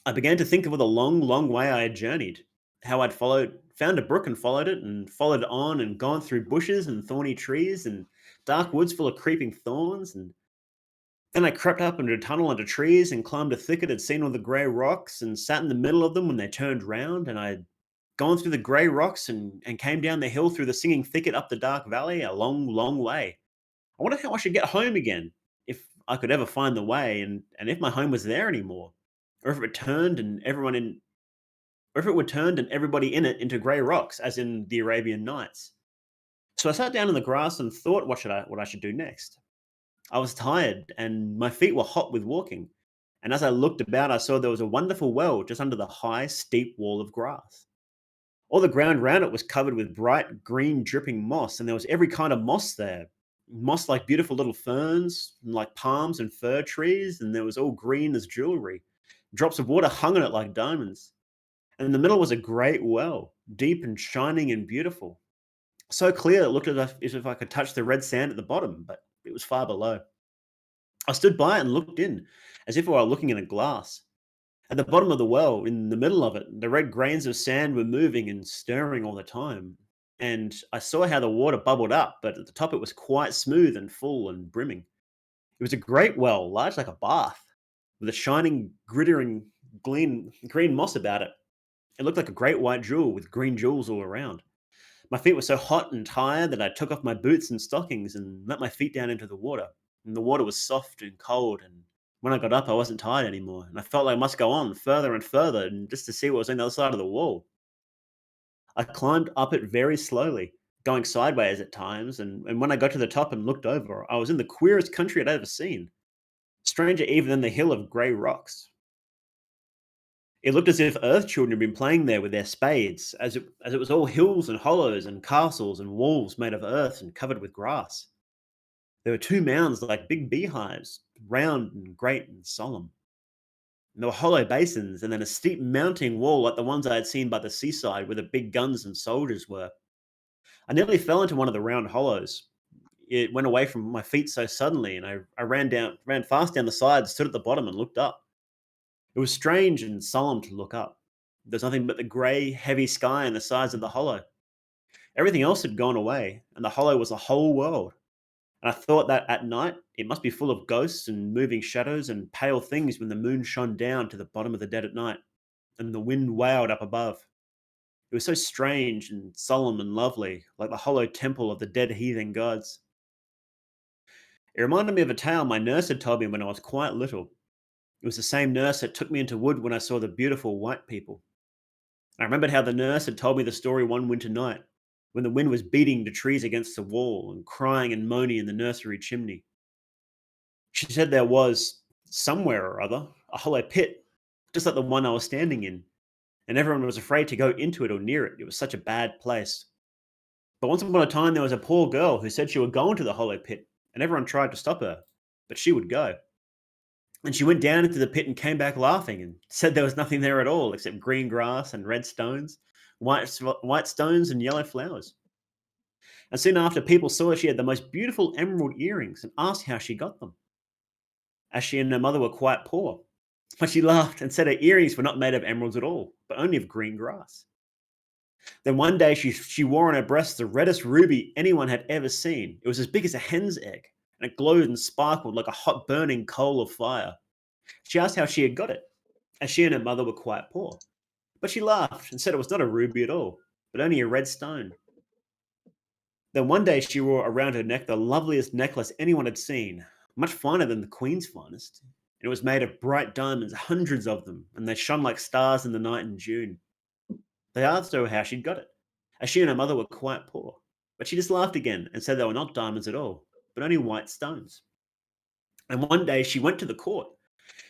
I began to think of the long, long way I had journeyed, how I'd found a brook and followed it on and gone through bushes and thorny trees and dark woods full of creeping thorns. And then I crept up into a tunnel under trees and climbed a thicket, had seen all the grey rocks and sat in the middle of them when they turned round. And I'd gone through the grey rocks and came down the hill through the singing thicket up the dark valley a long, long way. I wondered how I should get home again, if I could ever find the way, and if my home was there anymore, or if it turned and or if it were turned and everybody in it into grey rocks, as in the Arabian Nights. So I sat down in the grass and thought what I should do next. I was tired and my feet were hot with walking. And as I looked about, I saw there was a wonderful well just under the high, steep wall of grass. All the ground round it was covered with bright green dripping moss, and there was every kind of moss there. Moss like beautiful little ferns, and like palms and fir trees, and there was all green as jewelry. Drops of water hung on it like diamonds. And in the middle was a great well, deep and shining and beautiful. So clear it looked as if I could touch the red sand at the bottom, but it was far below. I stood by it and looked in, as if I were looking in a glass. At the bottom of the well, in the middle of it, the red grains of sand were moving and stirring all the time. And I saw how the water bubbled up, but at the top it was quite smooth and full and brimming. It was a great well, large like a bath, with a shining, glittering green moss about it. It looked like a great white jewel with green jewels all around. My feet were so hot and tired that I took off my boots and stockings and let my feet down into the water. And the water was soft and cold. And When I got up, I wasn't tired anymore, and I felt like I must go on further and further and just to see what was on the other side of the wall. I climbed up it very slowly, going sideways at times, and when I got to the top and looked over, I was in the queerest country I'd ever seen, stranger even than the hill of grey rocks. It looked as if Earth children had been playing there with their spades, as it was all hills and hollows and castles and walls made of earth and covered with grass. There were two mounds like big beehives, round and great and solemn. And there were hollow basins, and then a steep mounting wall like the ones I had seen by the seaside where the big guns and soldiers were. I nearly fell into one of the round hollows. It went away from my feet so suddenly, and I ran fast down the side, stood at the bottom, and looked up. It was strange and solemn to look up. There's nothing but the grey, heavy sky and the sides of the hollow. Everything else had gone away, and the hollow was a whole world. And I thought that at night it must be full of ghosts and moving shadows and pale things when the moon shone down to the bottom of the dead at night, and the wind wailed up above. It was so strange and solemn and lovely, like the hollow temple of the dead heathen gods. It reminded me of a tale my nurse had told me when I was quite little. It was the same nurse that took me into wood when I saw the beautiful white people. I remembered how the nurse had told me the story one winter night, when the wind was beating the trees against the wall and crying and moaning in the nursery chimney. She said there was, somewhere or other, a hollow pit, just like the one I was standing in, and everyone was afraid to go into it or near it. It was such a bad place. But once upon a time, there was a poor girl who said she would go into the hollow pit, and everyone tried to stop her, but she would go. And she went down into the pit and came back laughing and said there was nothing there at all except green grass and red stones, white stones and yellow flowers. And soon after, people saw she had the most beautiful emerald earrings and asked how she got them, as she and her mother were quite poor. But she laughed and said her earrings were not made of emeralds at all, but only of green grass. Then one day she wore on her breast the reddest ruby anyone had ever seen. It was as big as a hen's egg, and it glowed and sparkled like a hot burning coal of fire. She asked how she had got it, as she and her mother were quite poor. But she laughed and said it was not a ruby at all, but only a red stone. Then one day she wore around her neck the loveliest necklace anyone had seen, much finer than the Queen's finest. And it was made of bright diamonds, hundreds of them, and they shone like stars in the night in June. They asked her how she'd got it, as she and her mother were quite poor. But she just laughed again and said they were not diamonds at all, but only white stones. And one day she went to the court,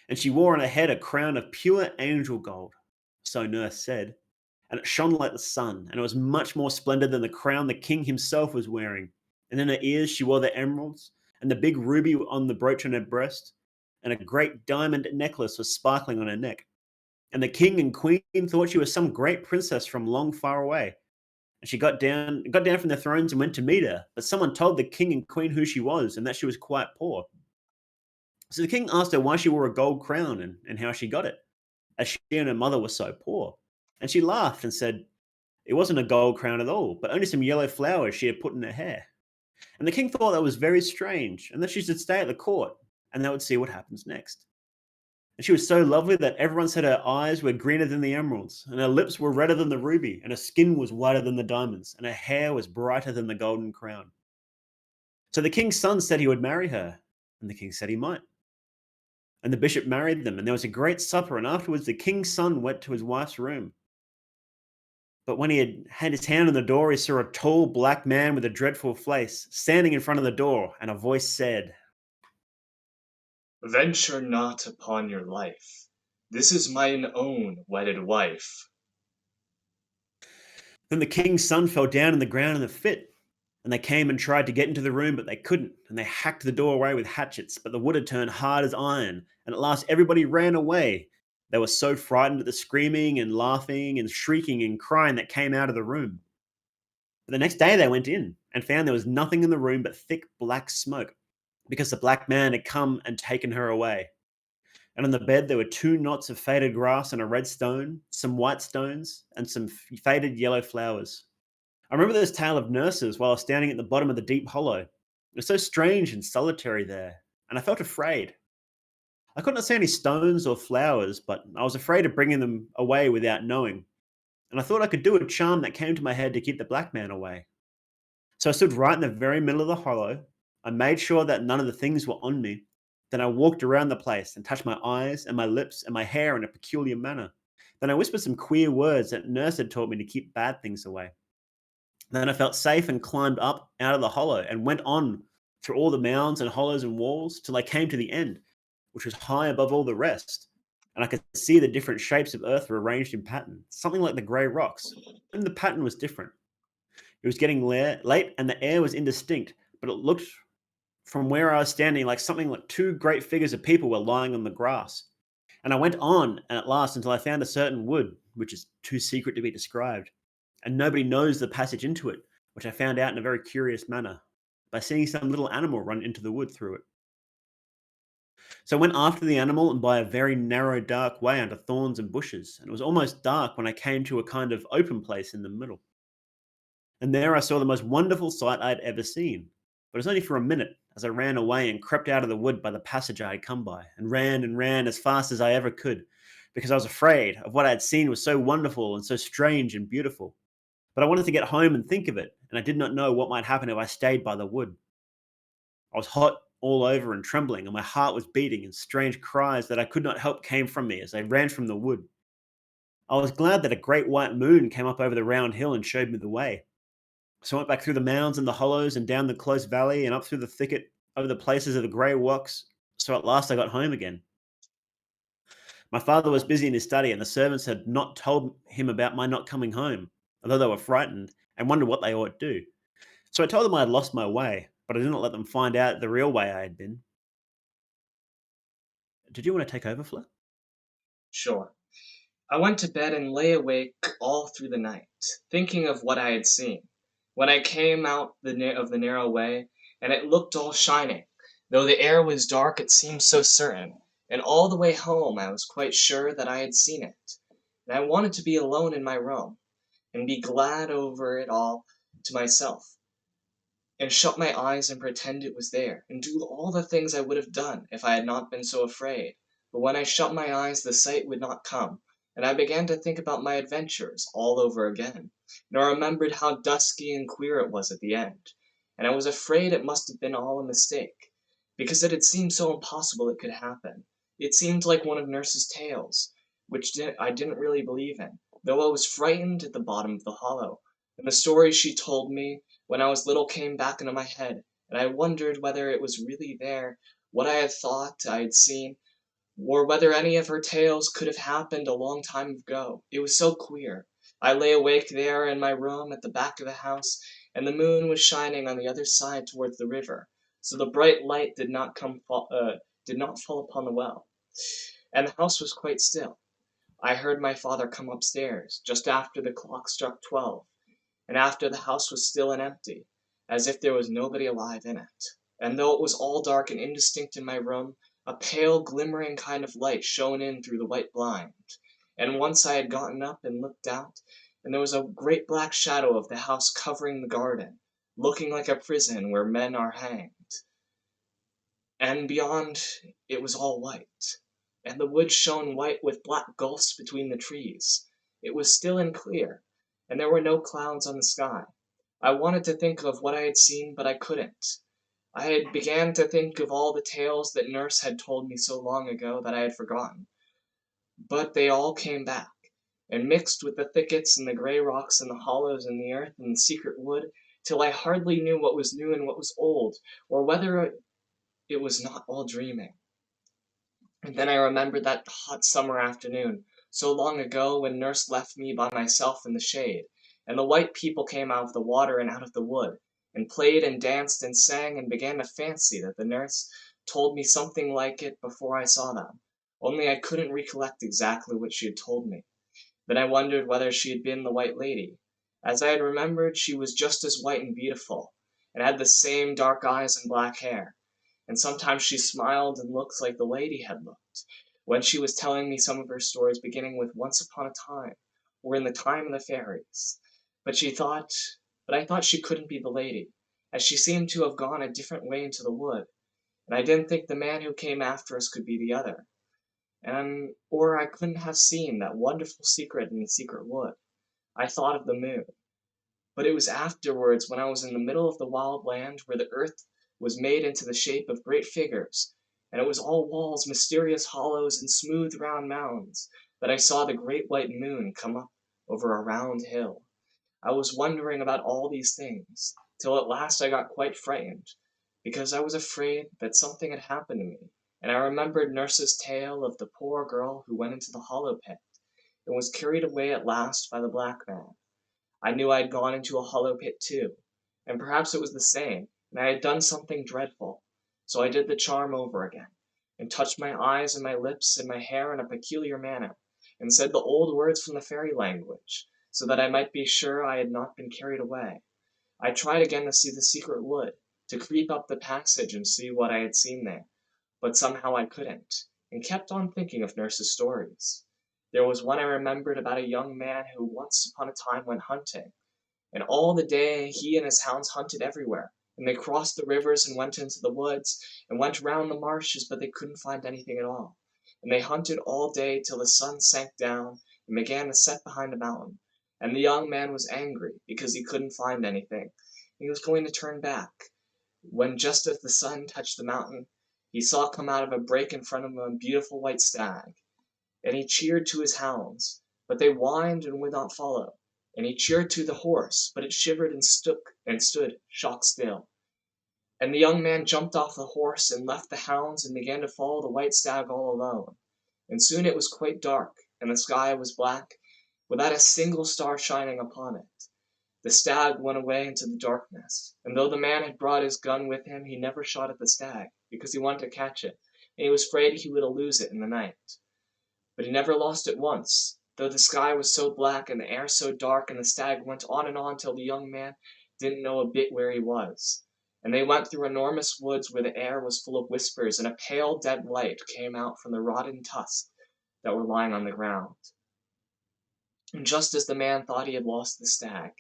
and she wore on her head a crown of pure angel gold, so nurse said, and it shone like the sun, and it was much more splendid than the crown the king himself was wearing. And in her ears she wore the emeralds, and the big ruby on the brooch on her breast, and a great diamond necklace was sparkling on her neck. And the king and queen thought she was some great princess from long far away. And she got down from their thrones and went to meet her, but someone told the king and queen who she was and that she was quite poor. So the king asked her why she wore a gold crown and how she got it, as she and her mother were so poor. And she laughed and said it wasn't a gold crown at all, but only some yellow flowers she had put in her hair. And the king thought that was very strange, and that she should stay at the court, and they would see what happens next. And she was so lovely that everyone said her eyes were greener than the emeralds, and her lips were redder than the ruby, and her skin was whiter than the diamonds, and her hair was brighter than the golden crown. So the king's son said he would marry her, and the king said he might. And the bishop married them, and there was a great supper, and afterwards the king's son went to his wife's room. But when he had his hand on the door, he saw a tall black man with a dreadful face standing in front of the door, and a voice said, Venture not upon your life. This is mine own wedded wife. Then the king's son fell down on the ground in a fit, and they came and tried to get into the room, but they couldn't, and they hacked the door away with hatchets, but the wood had turned hard as iron, and at last everybody ran away. They were so frightened at the screaming and laughing and shrieking and crying that came out of the room. But the next day they went in and found there was nothing in the room but thick black smoke, because the black man had come and taken her away. And on the bed there were two knots of faded grass and a red stone, some white stones, and some faded yellow flowers. I remember this tale of nurses while I was standing at the bottom of the deep hollow. It was so strange and solitary there, and I felt afraid. I could not see any stones or flowers, but I was afraid of bringing them away without knowing, and I thought I could do a charm that came to my head to keep the black man away. So I stood right in the very middle of the hollow. I made sure that none of the things were on me. Then I walked around the place and touched my eyes and my lips and my hair in a peculiar manner. Then I whispered some queer words that Nurse had taught me to keep bad things away. Then I felt safe and climbed up out of the hollow and went on through all the mounds and hollows and walls till I came to the end, which was high above all the rest. And I could see the different shapes of earth were arranged in pattern, something like the grey rocks. And the pattern was different. It was getting late and the air was indistinct, but it looked from where I was standing like something like two great figures of people were lying on the grass. And I went on and at last until I found a certain wood, which is too secret to be described. And nobody knows the passage into it, which I found out in a very curious manner by seeing some little animal run into the wood through it. So I went after the animal and by a very narrow, dark way under thorns and bushes, and it was almost dark when I came to a kind of open place in the middle. And there I saw the most wonderful sight I had ever seen. But it was only for a minute, as I ran away and crept out of the wood by the passage I had come by, and ran as fast as I ever could, because I was afraid of what I had seen was so wonderful and so strange and beautiful. But I wanted to get home and think of it, and I did not know what might happen if I stayed by the wood. I was hot all over and trembling, and my heart was beating, and strange cries that I could not help came from me as I ran from the wood. I was glad that a great white moon came up over the round hill and showed me the way. So I went back through the mounds and the hollows and down the close valley and up through the thicket over the places of the grey rocks. So at last I got home again. My father was busy in his study, and the servants had not told him about my not coming home, although they were frightened and wondered what they ought to do. So I told them I had lost my way, but I did not let them find out the real way I had been. Did you want to take over, Fleur? Sure. I went to bed and lay awake all through the night, thinking of what I had seen. When I came out of the narrow way, and it looked all shining, though the air was dark it seemed so certain, and all the way home I was quite sure that I had seen it. And I wanted to be alone in my room, and be glad over it all to myself, and shut my eyes and pretend it was there, and do all the things I would have done if I had not been so afraid. But when I shut my eyes the sight would not come, and I began to think about my adventures all over again, and I remembered how dusky and queer it was at the end, and I was afraid it must have been all a mistake, because it had seemed so impossible it could happen. It seemed like one of Nurse's tales, which I didn't really believe in, though I was frightened at the bottom of the hollow, and the stories she told me when I was little came back into my head, and I wondered whether it was really there, what I had thought I had seen, or whether any of her tales could have happened a long time ago. It was so queer. I lay awake there in my room at the back of the house, and the moon was shining on the other side towards the river, so the bright light did not fall upon the well, and the house was quite still. I heard my father come upstairs just after the clock struck 12, and after the house was still and empty, as if there was nobody alive in it. And though it was all dark and indistinct in my room, a pale, glimmering kind of light shone in through the white blind. And once I had gotten up and looked out, and there was a great black shadow of the house covering the garden, looking like a prison where men are hanged. And beyond it was all white, and the wood shone white with black gulfs between the trees. It was still and clear, and there were no clouds on the sky. I wanted to think of what I had seen, but I couldn't. I had began to think of all the tales that Nurse had told me so long ago that I had forgotten, but they all came back, and mixed with the thickets and the grey rocks and the hollows and the earth and the secret wood, till I hardly knew what was new and what was old, or whether it was not all dreaming. And then I remembered that hot summer afternoon, so long ago, when Nurse left me by myself in the shade, and the white people came out of the water and out of the wood, and played and danced and sang, and began to fancy that the Nurse told me something like it before I saw them, only I couldn't recollect exactly what she had told me. Then I wondered whether she had been the White Lady. As I had remembered, she was just as white and beautiful, and had the same dark eyes and black hair, and sometimes she smiled and looked like the lady had looked, when she was telling me some of her stories beginning with Once upon a time, or in the time of the fairies. But I thought she couldn't be the lady, as she seemed to have gone a different way into the wood, and I didn't think the man who came after us could be the other, or I couldn't have seen that wonderful secret in the secret wood. I thought of the moon. But it was afterwards, when I was in the middle of the wild land, where the earth was made into the shape of great figures, and it was all walls, mysterious hollows, and smooth round mounds, that I saw the great white moon come up over a round hill. I was wondering about all these things, till at last I got quite frightened, because I was afraid that something had happened to me, and I remembered nurse's tale of the poor girl who went into the hollow pit, and was carried away at last by the black man. I knew I had gone into a hollow pit too, and perhaps it was the same, and I had done something dreadful. So I did the charm over again, and touched my eyes and my lips and my hair in a peculiar manner, and said the old words from the fairy language, so that I might be sure I had not been carried away. I tried again to see the secret wood, to creep up the passage and see what I had seen there, but somehow I couldn't, and kept on thinking of nurse's stories. There was one I remembered about a young man who once upon a time went hunting, and all the day he and his hounds hunted everywhere, and they crossed the rivers and went into the woods, and went round the marshes, but they couldn't find anything at all. And they hunted all day till the sun sank down and began to set behind a mountain. And the young man was angry because he couldn't find anything, and he was going to turn back, when just as the sun touched the mountain, he saw come out of a break in front of him a beautiful white stag. And he cheered to his hounds, but they whined and would not follow. And he cheered to the horse, but it shivered and stood shock still. And the young man jumped off the horse and left the hounds and began to follow the white stag all alone. And soon it was quite dark, and the sky was black, without a single star shining upon it. The stag went away into the darkness, and though the man had brought his gun with him, he never shot at the stag, because he wanted to catch it, and he was afraid he would lose it in the night. But he never lost it once, though the sky was so black and the air so dark, and the stag went on till the young man didn't know a bit where he was. And they went through enormous woods where the air was full of whispers, and a pale dead light came out from the rotten tusks that were lying on the ground. And just as the man thought he had lost the stag,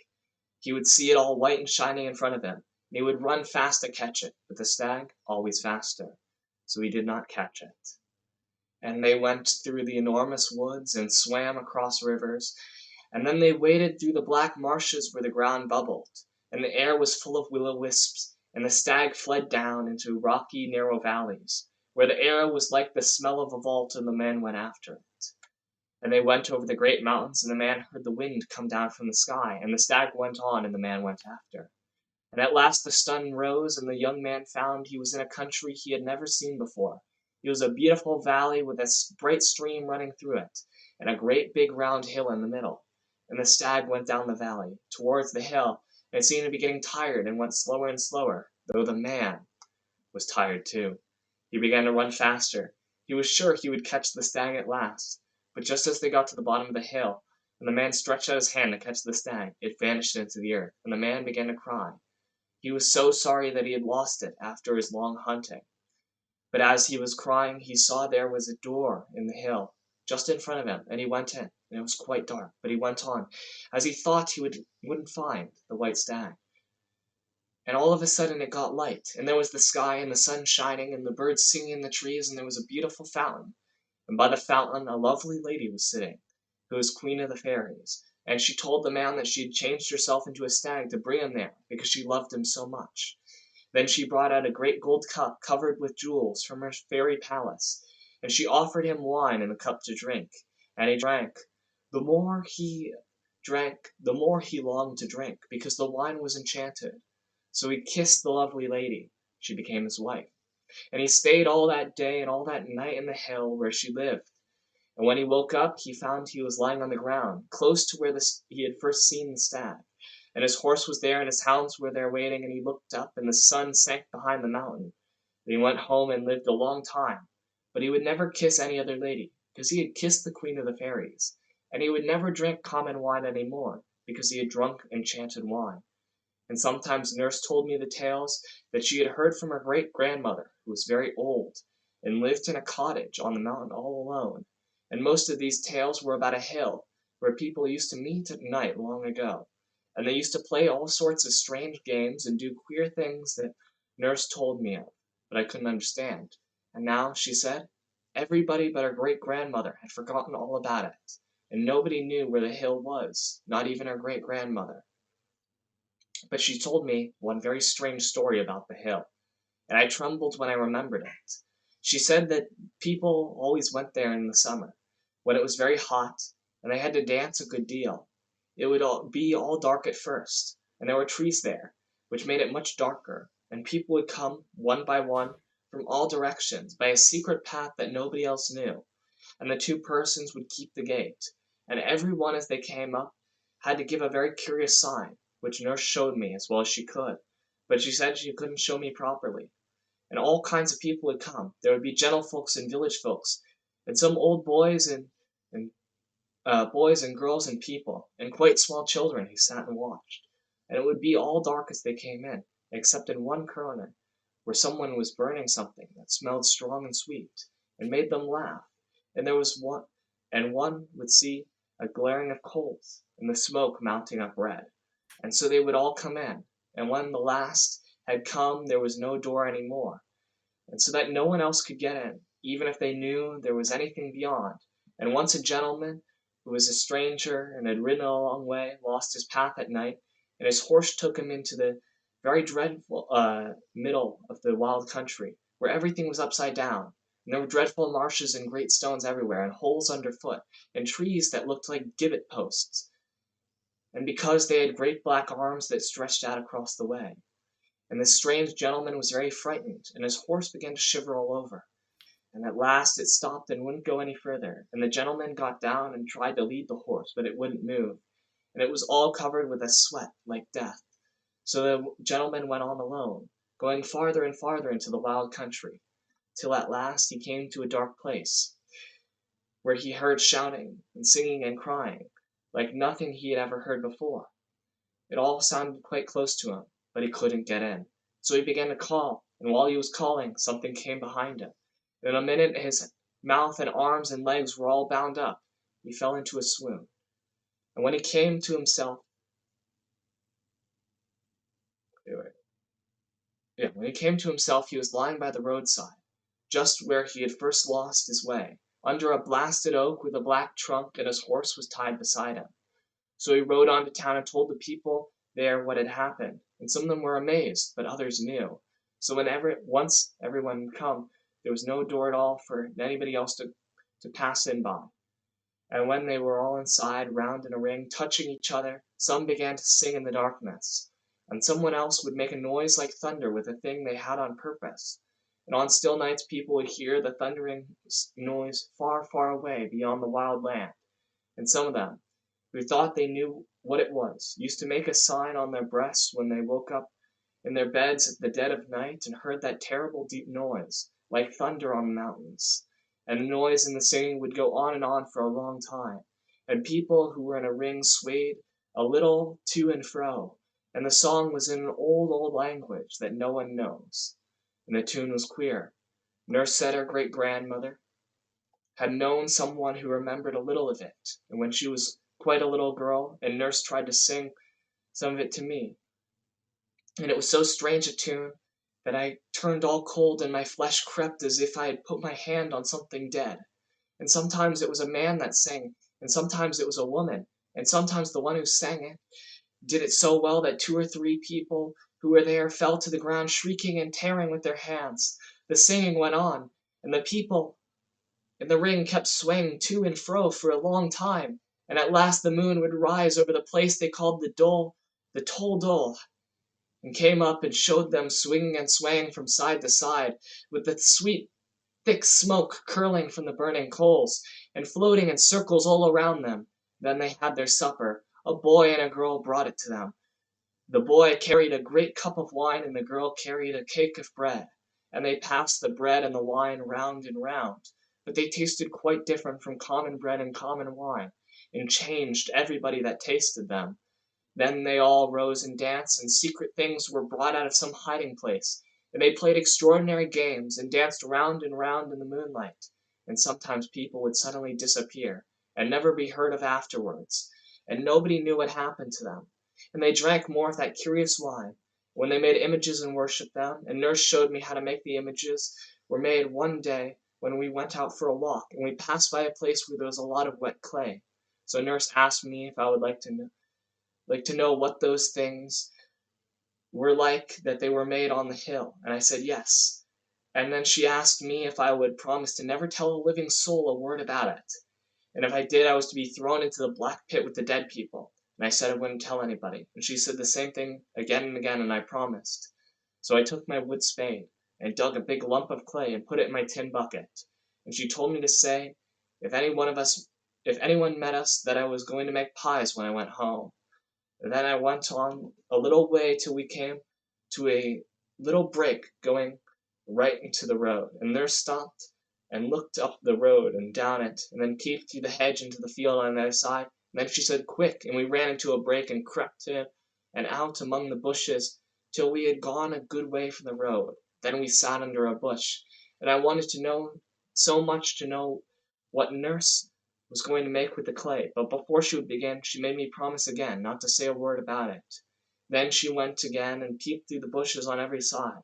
he would see it all white and shining in front of him, and he would run fast to catch it, but the stag always faster, so he did not catch it. And they went through the enormous woods and swam across rivers, and then they waded through the black marshes where the ground bubbled, and the air was full of will-o'-wisps, and the stag fled down into rocky, narrow valleys, where the air was like the smell of a vault, and the man went after it. And they went over the great mountains, and the man heard the wind come down from the sky, and the stag went on, and the man went after. And at last the sun rose, and the young man found he was in a country he had never seen before. It was a beautiful valley with a bright stream running through it, and a great big round hill in the middle. And the stag went down the valley, towards the hill, and it seemed to be getting tired, and went slower and slower, though the man was tired too. He began to run faster. He was sure he would catch the stag at last. But just as they got to the bottom of the hill, and the man stretched out his hand to catch the stag, it vanished into the earth, and the man began to cry. He was so sorry that he had lost it after his long hunting. But as he was crying, he saw there was a door in the hill, just in front of him, and he went in, and it was quite dark, but he went on, as he thought he wouldn't find the white stag. And all of a sudden it got light, and there was the sky, and the sun shining, and the birds singing in the trees, and there was a beautiful fountain. And by the fountain a lovely lady was sitting, who was queen of the fairies, and she told the man that she had changed herself into a stag to bring him there, because she loved him so much. Then she brought out a great gold cup covered with jewels from her fairy palace, and she offered him wine in the cup to drink, and he drank. The more he drank, the more he longed to drink, because the wine was enchanted. So he kissed the lovely lady. She became his wife. And he stayed all that day and all that night in the hill where she lived. And when he woke up, he found he was lying on the ground, close to where he had first seen the stag. And his horse was there, and his hounds were there waiting, and he looked up, and the sun sank behind the mountain. And he went home and lived a long time. But he would never kiss any other lady, because he had kissed the queen of the fairies. And he would never drink common wine any more, because he had drunk enchanted wine. And sometimes nurse told me the tales that she had heard from her great-grandmother, who was very old, and lived in a cottage on the mountain all alone. And most of these tales were about a hill, where people used to meet at night long ago. And they used to play all sorts of strange games and do queer things that nurse told me of, but I couldn't understand. And now, she said, everybody but her great-grandmother had forgotten all about it, and nobody knew where the hill was, not even her great-grandmother. But she told me one very strange story about the hill, and I trembled when I remembered it. She said that people always went there in the summer, when it was very hot, and they had to dance a good deal. It would be all dark at first, and there were trees there, which made it much darker, and people would come, one by one, from all directions, by a secret path that nobody else knew, and the two persons would keep the gate, and every one as they came up had to give a very curious sign, which nurse showed me as well as she could, but she said she couldn't show me properly. And all kinds of people would come. There would be gentlefolks and village folks, and some old and boys and girls and people, and quite small children who sat and watched. And it would be all dark as they came in, except in one corner, where someone was burning something that smelled strong and sweet, and made them laugh. And there was one, and one would see a glaring of coals, and the smoke mounting up red. And so they would all come in, and when the last had come there was no door any more, and so that no one else could get in, even if they knew there was anything beyond. And once a gentleman, who was a stranger and had ridden a long way, lost his path at night, and his horse took him into the very dreadful middle of the wild country, where everything was upside down, and there were dreadful marshes and great stones everywhere, and holes underfoot, and trees that looked like gibbet posts, and because they had great black arms that stretched out across the way. And this strange gentleman was very frightened, and his horse began to shiver all over. And at last it stopped and wouldn't go any further, and the gentleman got down and tried to lead the horse, but it wouldn't move, and it was all covered with a sweat like death. So the gentleman went on alone, going farther and farther into the wild country, till at last he came to a dark place, where he heard shouting and singing and crying, like nothing he had ever heard before. It all sounded quite close to him, but he couldn't get in. So he began to call, and while he was calling, something came behind him. In a minute his mouth and arms and legs were all bound up. He fell into a swoon. And when he came to himself, he was lying by the roadside, just where he had first lost his way, under a blasted oak with a black trunk, and his horse was tied beside him. So he rode on to town and told the people there what had happened, and some of them were amazed, but others knew. So once everyone had come, there was no door at all for anybody else to pass in by. And when they were all inside, round in a ring, touching each other, some began to sing in the darkness, and someone else would make a noise like thunder with a thing they had on purpose. And on still nights people would hear the thundering noise far, far away beyond the wild land. And some of them, who thought they knew what it was, used to make a sign on their breasts when they woke up in their beds at the dead of night and heard that terrible deep noise, like thunder on the mountains. And the noise and the singing would go on and on for a long time, and people who were in a ring swayed a little to and fro, and the song was in an old, old language that no one knows, and the tune was queer. Nurse said her great-grandmother had known someone who remembered a little of it, and when she was quite a little girl, and nurse tried to sing some of it to me, and it was so strange a tune that I turned all cold and my flesh crept as if I had put my hand on something dead. And sometimes it was a man that sang, and sometimes it was a woman, and sometimes the one who sang it did it so well that 2 or 3 people who were there fell to the ground shrieking and tearing with their hands. The singing went on, and the people in the ring kept swaying to and fro for a long time, and at last the moon would rise over the place they called the Tol Dol, and came up and showed them swinging and swaying from side to side, with the sweet thick smoke curling from the burning coals, and floating in circles all around them. Then they had their supper. A boy and a girl brought it to them. The boy carried a great cup of wine, and the girl carried a cake of bread, and they passed the bread and the wine round and round, but they tasted quite different from common bread and common wine, and changed everybody that tasted them. Then they all rose and danced, and secret things were brought out of some hiding place, and they played extraordinary games, and danced round and round in the moonlight, and sometimes people would suddenly disappear, and never be heard of afterwards, and nobody knew what happened to them. And they drank more of that curious wine, when they made images and worshipped them, and nurse showed me how to make the images, were made one day when we went out for a walk, and we passed by a place where there was a lot of wet clay. So nurse asked me if I would like to know what those things were like that they were made on the hill, and I said yes. And then she asked me if I would promise to never tell a living soul a word about it. And if I did, I was to be thrown into the black pit with the dead people. And I said I wouldn't tell anybody. And she said the same thing again and again, and I promised. So I took my wood spade and dug a big lump of clay and put it in my tin bucket. And she told me to say, if anyone met us, that I was going to make pies when I went home. And then I went on a little way till we came to a little break going right into the road. And there stopped and looked up the road and down it, and then peeped through the hedge into the field on the other side. And then she said, quick, and we ran into a break and crept in and out among the bushes till we had gone a good way from the road. Then we sat under a bush, and I wanted to know so much to know what nurse was going to make with the clay, but before she would begin, she made me promise again not to say a word about it. Then she went again and peeped through the bushes on every side,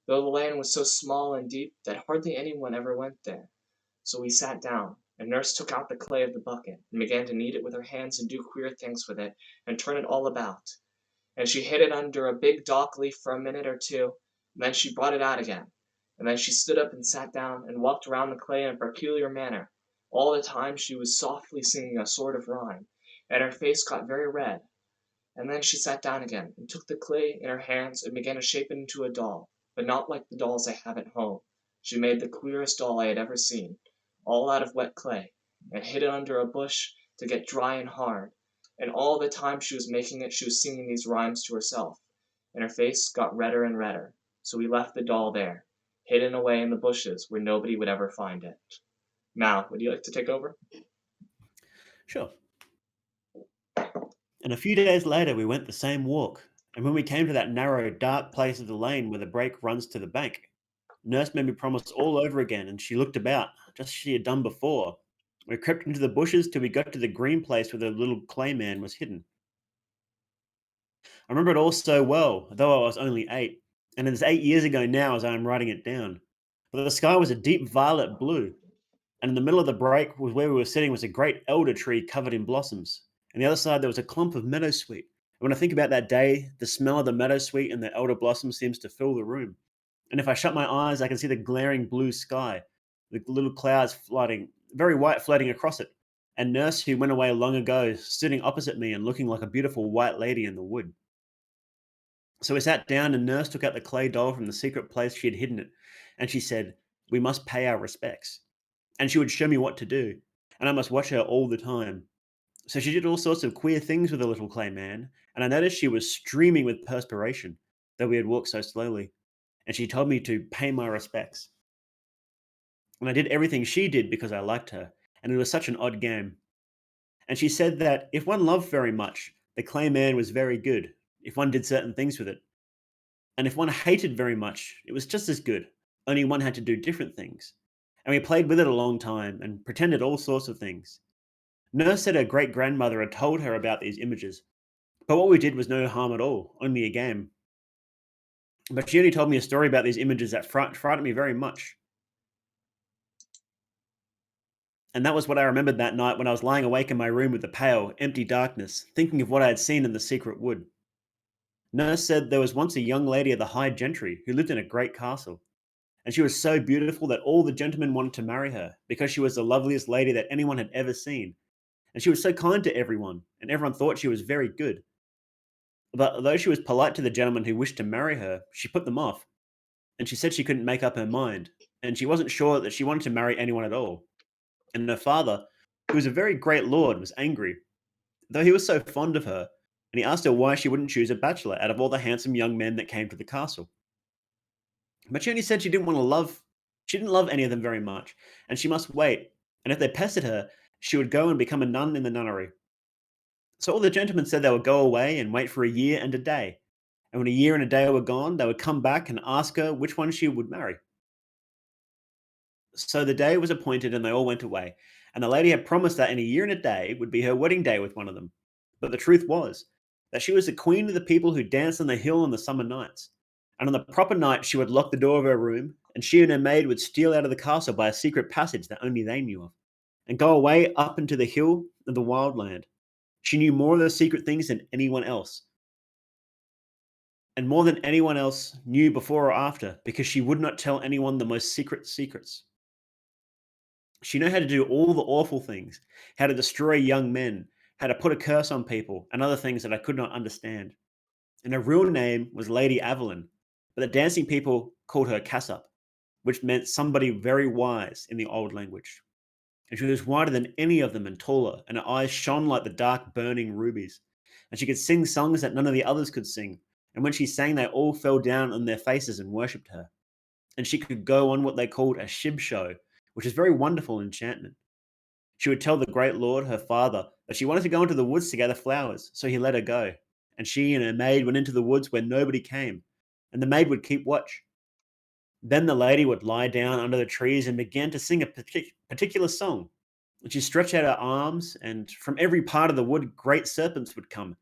though the lane was so small and deep that hardly anyone ever went there. So we sat down, and nurse took out the clay of the bucket, and began to knead it with her hands and do queer things with it, and turn it all about. And she hid it under a big dock leaf for a minute or two, and then she brought it out again. And then she stood up and sat down, and walked around the clay in a peculiar manner. All the time she was softly singing a sort of rhyme, and her face got very red. And then she sat down again, and took the clay in her hands, and began to shape it into a doll, but not like the dolls I have at home. She made the queerest doll I had ever seen, all out of wet clay, and hid it under a bush to get dry and hard. And all the time she was making it, she was singing these rhymes to herself, and her face got redder and redder. So we left the doll there, hidden away in the bushes where nobody would ever find it. Mal, would you like to take over? Sure. And a few days later, we went the same walk. And when we came to that narrow, dark place of the lane where the break runs to the bank, Nurse made me promise all over again, and she looked about, just as she had done before. We crept into the bushes till we got to the green place where the little clay man was hidden. I remember it all so well, though I was only 8, and it is 8 years ago now as I am writing it down. But the sky was a deep violet blue, and in the middle of the break was where we were sitting was a great elder tree covered in blossoms. And the other side there was a clump of meadowsweet. And when I think about that day, the smell of the meadowsweet and the elder blossom seems to fill the room. And if I shut my eyes, I can see the glaring blue sky, the little clouds floating, very white floating across it, and Nurse, who went away long ago, sitting opposite me and looking like a beautiful white lady in the wood. So we sat down, and Nurse took out the clay doll from the secret place she had hidden it, and she said, "We must pay our respects." And she would show me what to do, and I must watch her all the time. So she did all sorts of queer things with the little clay man, and I noticed she was streaming with perspiration, though we had walked so slowly, and she told me to pay my respects. And I did everything she did because I liked her, and it was such an odd game. And she said that if one loved very much, the clay man was very good, if one did certain things with it. And if one hated very much, it was just as good, only one had to do different things. And we played with it a long time and pretended all sorts of things. Nurse said her great grandmother had told her about these images, but what we did was no harm at all, only a game. But she only told me a story about these images that frightened me very much. And that was what I remembered that night when I was lying awake in my room with the pale, empty darkness, thinking of what I had seen in the secret wood. Nurse said there was once a young lady of the high gentry who lived in a great castle, and she was so beautiful that all the gentlemen wanted to marry her because she was the loveliest lady that anyone had ever seen. And she was so kind to everyone, and everyone thought she was very good. But though she was polite to the gentlemen who wished to marry her, she put them off, and she said she couldn't make up her mind, and she wasn't sure that she wanted to marry anyone at all. And her father, who was a very great lord, was angry, though he was so fond of her, and he asked her why she wouldn't choose a bachelor out of all the handsome young men that came to the castle. But she only said she didn't love any of them very much, and she must wait, and if they pestered her, she would go and become a nun in the nunnery. So all the gentlemen said they would go away and wait for a year and a day, and when a year and a day were gone, they would come back and ask her which one she would marry. So the day was appointed and they all went away, and the lady had promised that in a year and a day would be her wedding day with one of them. But the truth was that she was the queen of the people who danced on the hill on the summer nights. And on the proper night, she would lock the door of her room, and she and her maid would steal out of the castle by a secret passage that only they knew of, and go away up into the hill of the wild land. She knew more of those secret things than anyone else. and more than anyone else knew before or after, because she would not tell anyone the most secret secrets. She knew how to do all the awful things, how to destroy young men, how to put a curse on people, and other things that I could not understand. And her real name was Lady Evelyn, but the dancing people called her Cassup, which meant somebody very wise in the old language. And she was wider than any of them and taller, and her eyes shone like the dark burning rubies. And she could sing songs that none of the others could sing. And when she sang, they all fell down on their faces and worshipped her. And she could go on what they called a shib show, which is very wonderful enchantment. She would tell the great lord, her father, that she wanted to go into the woods to gather flowers, so he let her go. And she and her maid went into the woods where nobody came, and the maid would keep watch. Then the lady would lie down under the trees and began to sing a particular song. And she stretched out her arms, and from every part of the wood, great serpents would come,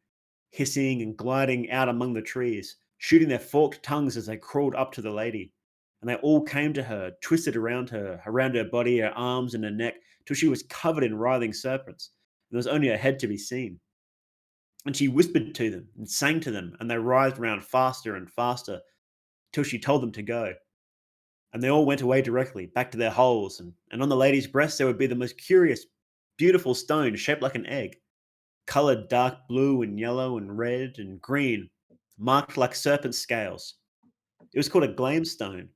hissing and gliding out among the trees, shooting their forked tongues as they crawled up to the lady. And they all came to her, twisted around her body, her arms, and her neck, till she was covered in writhing serpents, and there was only her head to be seen. And she whispered to them and sang to them, and they writhed around faster and faster, till she told them to go. And they all went away directly, back to their holes, and on the lady's breast there would be the most curious, beautiful stone shaped like an egg, coloured dark blue and yellow and red and green, marked like serpent scales. It was called a glamestone,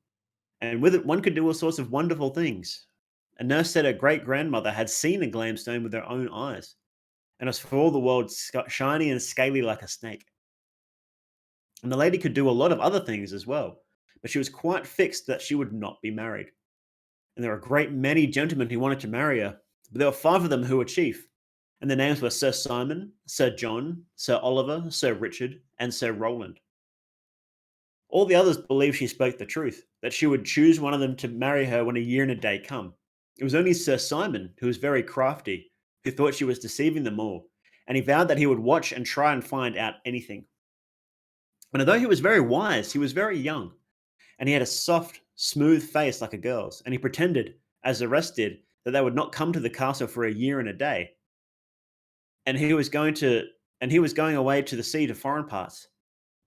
and with it one could do all sorts of wonderful things. A nurse said her great grandmother had seen a glamestone with her own eyes, and it was for all the world shiny and scaly like a snake. And the lady could do a lot of other things as well, but she was quite fixed that she would not be married. And there were a great many gentlemen who wanted to marry her, but there were 5 of them who were chief, and their names were Sir Simon, Sir John, Sir Oliver, Sir Richard, and Sir Roland. All the others believed she spoke the truth, that she would choose one of them to marry her when a year and a day come. It was only Sir Simon, who was very crafty, who thought she was deceiving them all, and he vowed that he would watch and try and find out anything. And although he was very wise, he was very young, and he had a soft, smooth face like a girl's, and he pretended, as the rest did, that they would not come to the castle for a year and a day. And he was going away to the sea to foreign parts.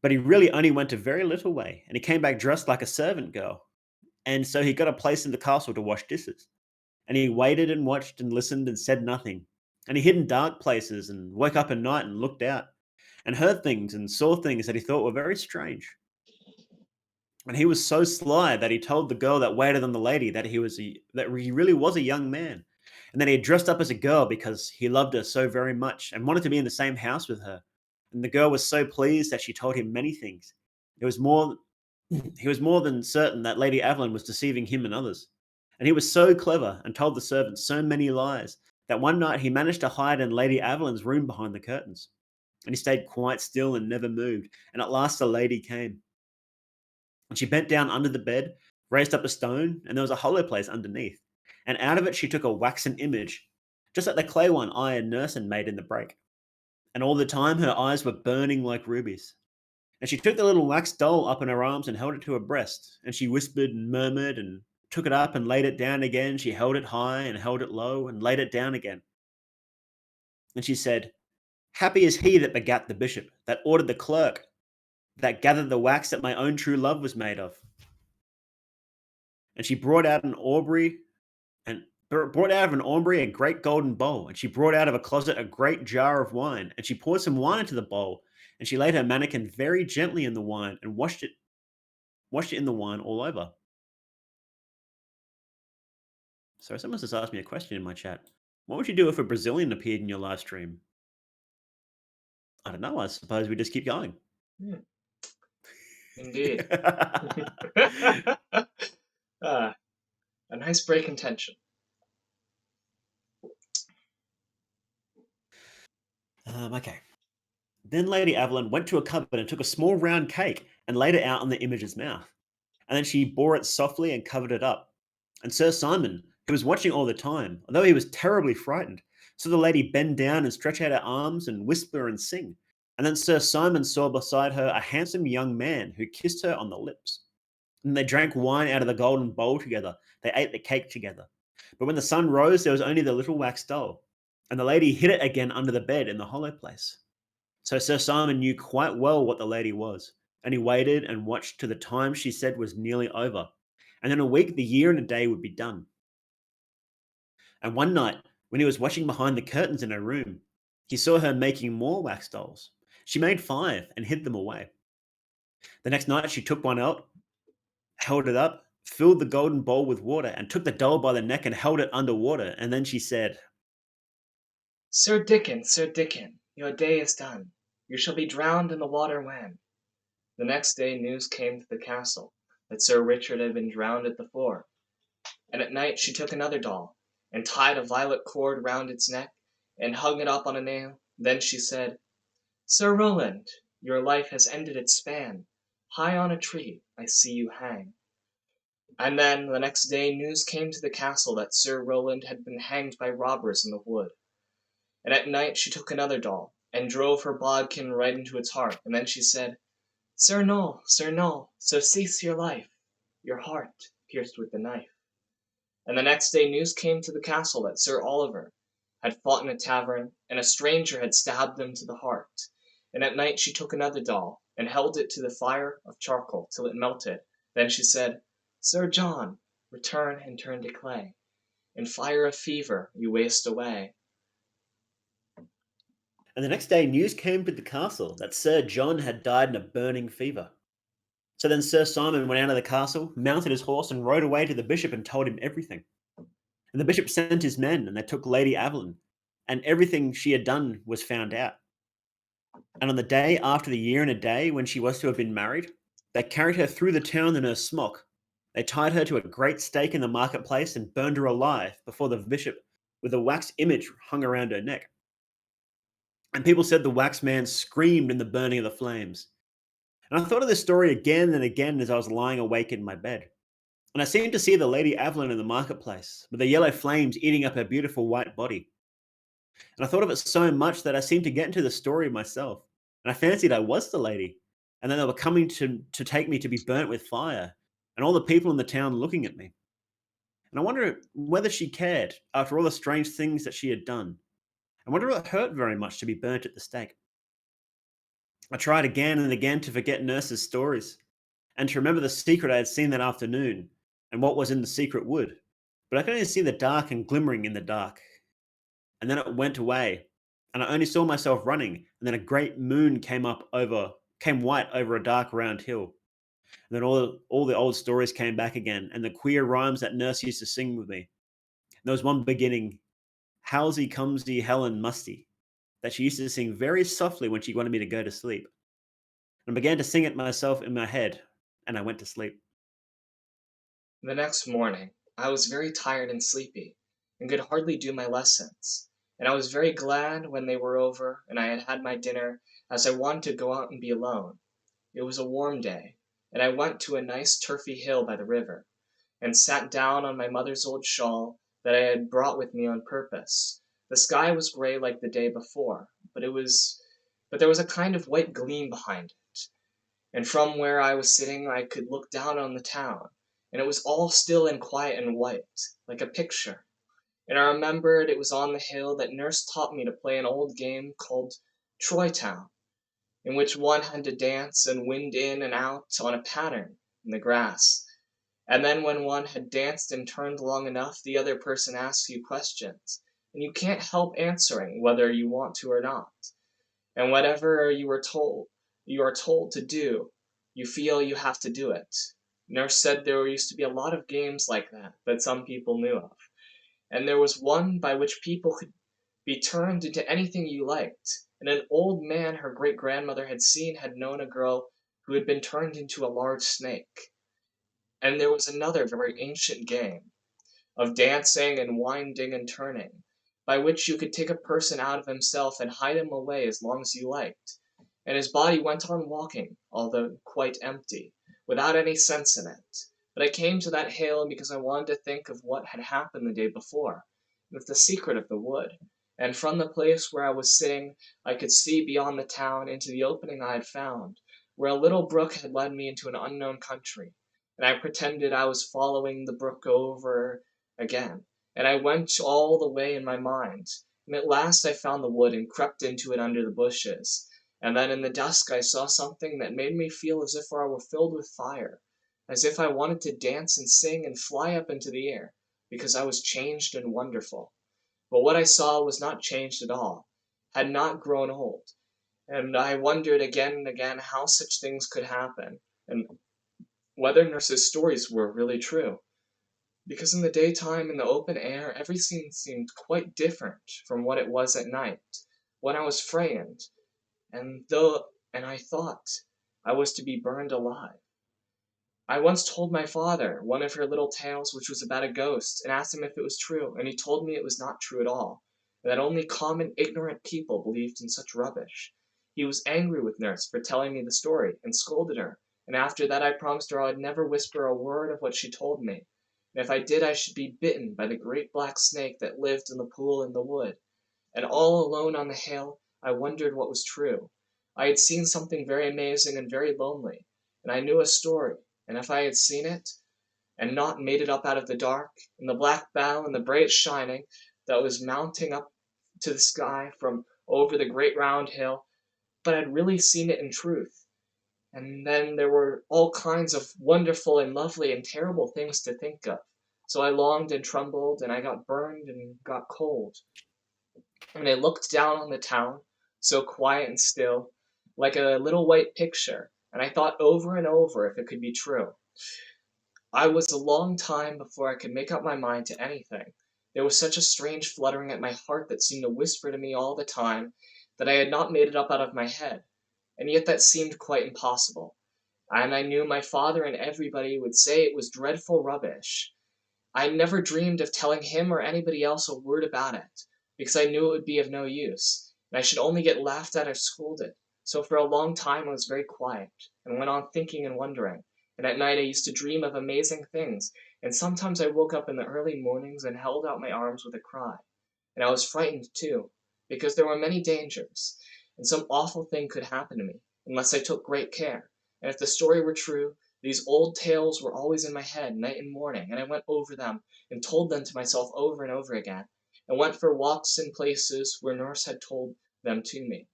But he really only went a very little way, and he came back dressed like a servant girl. And so he got a place in the castle to wash dishes. And he waited and watched and listened and said nothing. And he hid in dark places and woke up at night and looked out and heard things and saw things that he thought were very strange. And he was so sly that he told the girl that waited on the lady that he really was a young man, and that he had dressed up as a girl because he loved her so very much and wanted to be in the same house with her. And the girl was so pleased that she told him many things. It was more he was more than certain that Lady Evelyn was deceiving him and others. And he was so clever and told the servants so many lies that one night he managed to hide in Lady Evelyn's room behind the curtains. And he stayed quite still and never moved. And at last the lady came. And she bent down under the bed, raised up a stone, and there was a hollow place underneath. And out of it she took a waxen image, just like the clay one I and nurse had made in the break. And all the time her eyes were burning like rubies. And she took the little wax doll up in her arms and held it to her breast. And she whispered and murmured and took it up and laid it down again. She held it high and held it low and laid it down again. And she said, "Happy is he that begat the bishop, that ordered the clerk, that gathered the wax that my own true love was made of." And she brought out an aubrey and brought out of an aubrey a great golden bowl, and she brought out of a closet a great jar of wine, and she poured some wine into the bowl, and she laid her mannikin very gently in the wine and washed it in the wine all over. So someone just asked me a question in my chat. What would you do if a Brazilian appeared in your live stream? I don't know. I suppose we just keep going. Hmm, indeed. A nice break in tension. Okay. Then Lady Evelyn went to a cupboard and took a small round cake and laid it out on the image's mouth. And then she bore it softly and covered it up. And Sir Simon, who was watching all the time, although he was terribly frightened, saw the lady bend down and stretch out her arms and whisper and sing. And then Sir Simon saw beside her a handsome young man who kissed her on the lips. And they drank wine out of the golden bowl together. They ate the cake together. But when the sun rose, there was only the little wax doll. And the lady hid it again under the bed in the hollow place. So Sir Simon knew quite well what the lady was, and he waited and watched till the time she said was nearly over, and in a week the year and a day would be done. And one night, when he was watching behind the curtains in her room, he saw her making more wax dolls. She made 5 and hid them away. The next night, she took one out, held it up, filled the golden bowl with water, and took the doll by the neck and held it under water. And then she said, Sir Dickon, your day is done. You shall be drowned in the water when. The next day news came to the castle that Sir Richard had been drowned at the ford. And at night she took another doll, and tied a violet cord round its neck, and hung it up on a nail. Then she said, Sir Rowland, your life has ended its span. High on a tree I see you hang. And then the next day news came to the castle that Sir Rowland had been hanged by robbers in the wood. And at night she took another doll, and drove her bodkin right into its heart. And then she said, Sir Noel, so cease your life, your heart pierced with the knife. And the next day news came to the castle that Sir Oliver had fought in a tavern, and a stranger had stabbed him to the heart. And at night she took another doll, and held it to the fire of charcoal till it melted. Then she said, Sir John, return and turn to clay. In fire of fever you waste away. and the next day news came to the castle that Sir John had died in a burning fever. So then Sir Simon went out of the castle, mounted his horse, and rode away to the bishop and told him everything. And the bishop sent his men, and they took Lady Evelyn, and everything she had done was found out. And on the day after the year and a day when she was to have been married, they carried her through the town in her smock. They tied her to a great stake in the marketplace and burned her alive before the bishop with a wax image hung around her neck. And people said the wax man screamed in the burning of the flames. And I thought of this story again and again as I was lying awake in my bed. And I seemed to see the Lady Evelyn in the marketplace, with the yellow flames eating up her beautiful white body. And I thought of it so much that I seemed to get into the story myself. And I fancied I was the lady. And then they were coming to take me to be burnt with fire, and all the people in the town looking at me. And I wonder whether she cared after all the strange things that she had done. I wonder if it hurt very much to be burnt at the stake. I tried again and again to forget Nurse's stories, and to remember the secret I had seen that afternoon, and what was in the secret wood. But I could only see the dark and glimmering in the dark. And then it went away, and I only saw myself running, and then a great moon came white over a dark round hill. And then all the old stories came back again, and the queer rhymes that Nurse used to sing with me. And there was one beginning, Howsy Cumsy Helen Musty, that she used to sing very softly when she wanted me to go to sleep. And I began to sing it myself in my head, and I went to sleep. The next morning I was very tired and sleepy, and could hardly do my lessons, and I was very glad when they were over and I had had my dinner, as I wanted to go out and be alone. It was a warm day, and I went to a nice turfy hill by the river, and sat down on my mother's old shawl that I had brought with me on purpose. The sky was grey like the day before, but there was a kind of white gleam behind it, and from where I was sitting I could look down on the town, and it was all still and quiet and white, like a picture. And I remembered it was on the hill that Nurse taught me to play an old game called Troy Town, in which one had to dance and wind in and out on a pattern in the grass. And then when one had danced and turned long enough, the other person asks you questions, and you can't help answering whether you want to or not. And whatever you are told to do, you feel you have to do it. Nurse said there used to be a lot of games like that some people knew of. And there was one by which people could be turned into anything you liked. And an old man her great grandmother had seen had known a girl who had been turned into a large snake. And there was another very ancient game of dancing and winding and turning, by which you could take a person out of himself and hide him away as long as you liked, and his body went on walking, although quite empty, without any sense in it. But I came to that hill because I wanted to think of what had happened the day before, and of the secret of the wood, and from the place where I was sitting I could see beyond the town into the opening I had found, where a little brook had led me into an unknown country, and I pretended I was following the brook over again, and I went all the way in my mind, and at last I found the wood and crept into it under the bushes, And then in the dusk I saw something that made me feel as if I were filled with fire, as if I wanted to dance and sing and fly up into the air, because I was changed and wonderful. But what I saw was not changed at all, had not grown old, and I wondered again and again how such things could happen, and whether Nurse's stories were really true. Because in the daytime, in the open air, everything seemed quite different from what it was at night, when I was frightened, and I thought I was to be burned alive. I once told my father one of her little tales which was about a ghost, and asked him if it was true, and he told me it was not true at all, and that only common ignorant people believed in such rubbish. He was angry with Nurse for telling me the story, and scolded her, and after that I promised her I would never whisper a word of what she told me, and if I did I should be bitten by the great black snake that lived in the pool in the wood. And all alone on the hill I wondered what was true. I had seen something very amazing and very lonely, and I knew a story, and if I had seen it, and not made it up out of the dark, and the black bough and the bright shining that was mounting up to the sky from over the great round hill, but had really seen it in truth, and then there were all kinds of wonderful and lovely and terrible things to think of. So I longed and trembled, and I got burned and got cold. And I looked down on the town, so quiet and still, like a little white picture, and I thought over and over if it could be true. I was a long time before I could make up my mind to anything. There was such a strange fluttering at my heart that seemed to whisper to me all the time that I had not made it up out of my head, and yet that seemed quite impossible. And I knew my father and everybody would say it was dreadful rubbish. I never dreamed of telling him or anybody else a word about it, because I knew it would be of no use, and I should only get laughed at or scolded. So for a long time I was very quiet, and went on thinking and wondering, and at night I used to dream of amazing things, and sometimes I woke up in the early mornings and held out my arms with a cry. And I was frightened too, because there were many dangers, and some awful thing could happen to me, unless I took great care. And if the story were true, these old tales were always in my head night and morning, and I went over them and told them to myself over and over again, and went for walks in places where Nurse had told them to me.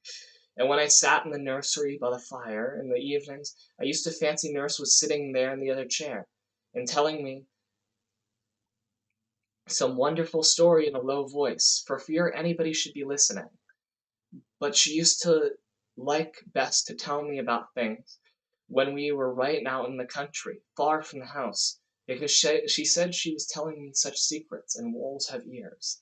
And when I sat in the nursery by the fire in the evenings, I used to fancy Nurse was sitting there in the other chair, and telling me some wonderful story in a low voice, for fear anybody should be listening. But she used to like best to tell me about things when we were right out in the country, far from the house, because she said she was telling me such secrets, and wolves have ears.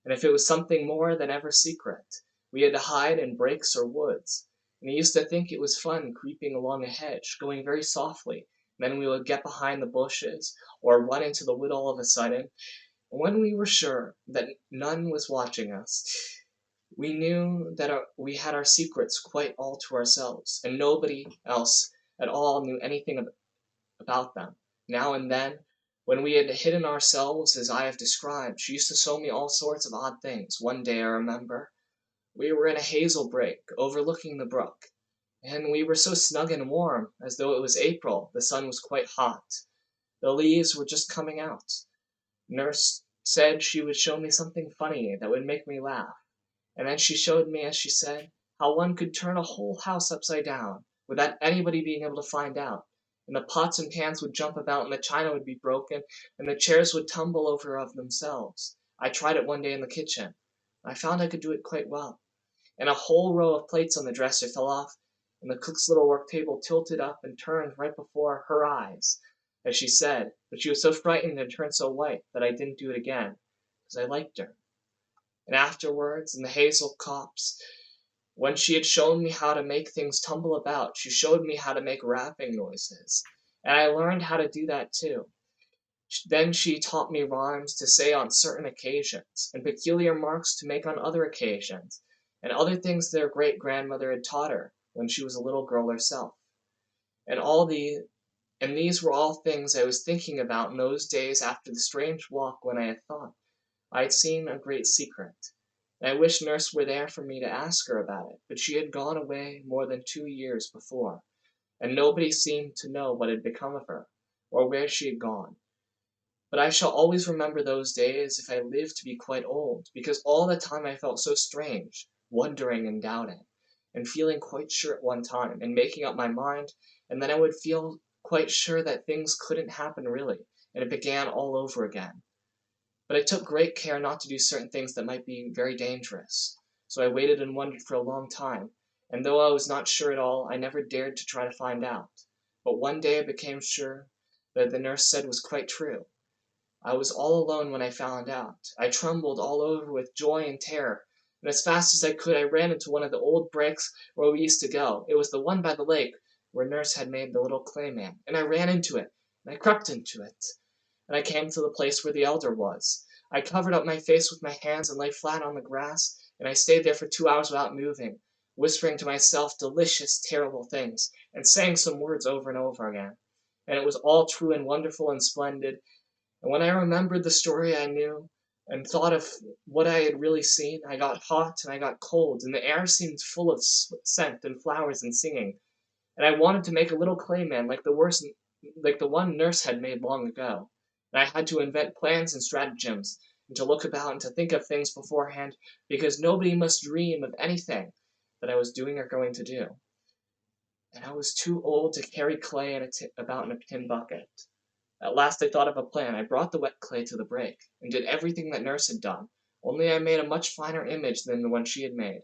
And if it was something more than ever secret, we had to hide in brakes or woods. And I used to think it was fun creeping along a hedge, going very softly. And then we would get behind the bushes, or run into the wood all of a sudden. And when we were sure that none was watching us, we knew that we had our secrets quite all to ourselves, and nobody else at all knew anything about them. Now and then, when we had hidden ourselves as I have described, she used to show me all sorts of odd things. One day, I remember, we were in a hazel brake overlooking the brook, and we were so snug and warm, as though it was April. The sun was quite hot. The leaves were just coming out. Nurse said she would show me something funny that would make me laugh. And then she showed me, as she said, how one could turn a whole house upside down, without anybody being able to find out. And the pots and pans would jump about, and the china would be broken, and the chairs would tumble over of themselves. I tried it one day in the kitchen. I found I could do it quite well. And a whole row of plates on the dresser fell off, and the cook's little work table tilted up and turned right before her eyes, as she said, but she was so frightened and turned so white that I didn't do it again, because I liked her. And afterwards, in the hazel copse, when she had shown me how to make things tumble about, she showed me how to make rapping noises, and I learned how to do that too. Then she taught me rhymes to say on certain occasions, and peculiar marks to make on other occasions, and other things their great-grandmother had taught her when she was a little girl herself. And these were all things I was thinking about in those days after the strange walk, when I had thought I had seen a great secret. And I wished Nurse were there for me to ask her about it, but she had gone away more than 2 years before, and nobody seemed to know what had become of her, or where she had gone. But I shall always remember those days if I live to be quite old, because all the time I felt so strange, wondering and doubting. and feeling quite sure at one time, and making up my mind, and then I would feel quite sure that things couldn't happen really, and it began all over again. But I took great care not to do certain things that might be very dangerous. So I waited and wondered for a long time, and though I was not sure at all, I never dared to try to find out. But one day I became sure that the nurse said was quite true. I was all alone when I found out. I trembled all over with joy and terror, and as fast as I could I ran into one of the old breaks where we used to go. It was the one by the lake where nurse had made the little clay man, and I ran into it, and I crept into it, and I came to the place where the elder was. I covered up my face with my hands and lay flat on the grass, and I stayed there for 2 hours without moving, whispering to myself delicious, terrible things, and saying some words over and over again. And it was all true and wonderful and splendid, and when I remembered the story I knew, and thought of what I had really seen, I got hot and I got cold, and the air seemed full of scent and flowers and singing, and I wanted to make a little clay man like the one nurse had made long ago. And I had to invent plans and stratagems, and to look about and to think of things beforehand, because nobody must dream of anything that I was doing or going to do. And I was too old to carry clay about in a tin bucket. At last I thought of a plan. I brought the wet clay to the break, and did everything that nurse had done, only I made a much finer image than the one she had made.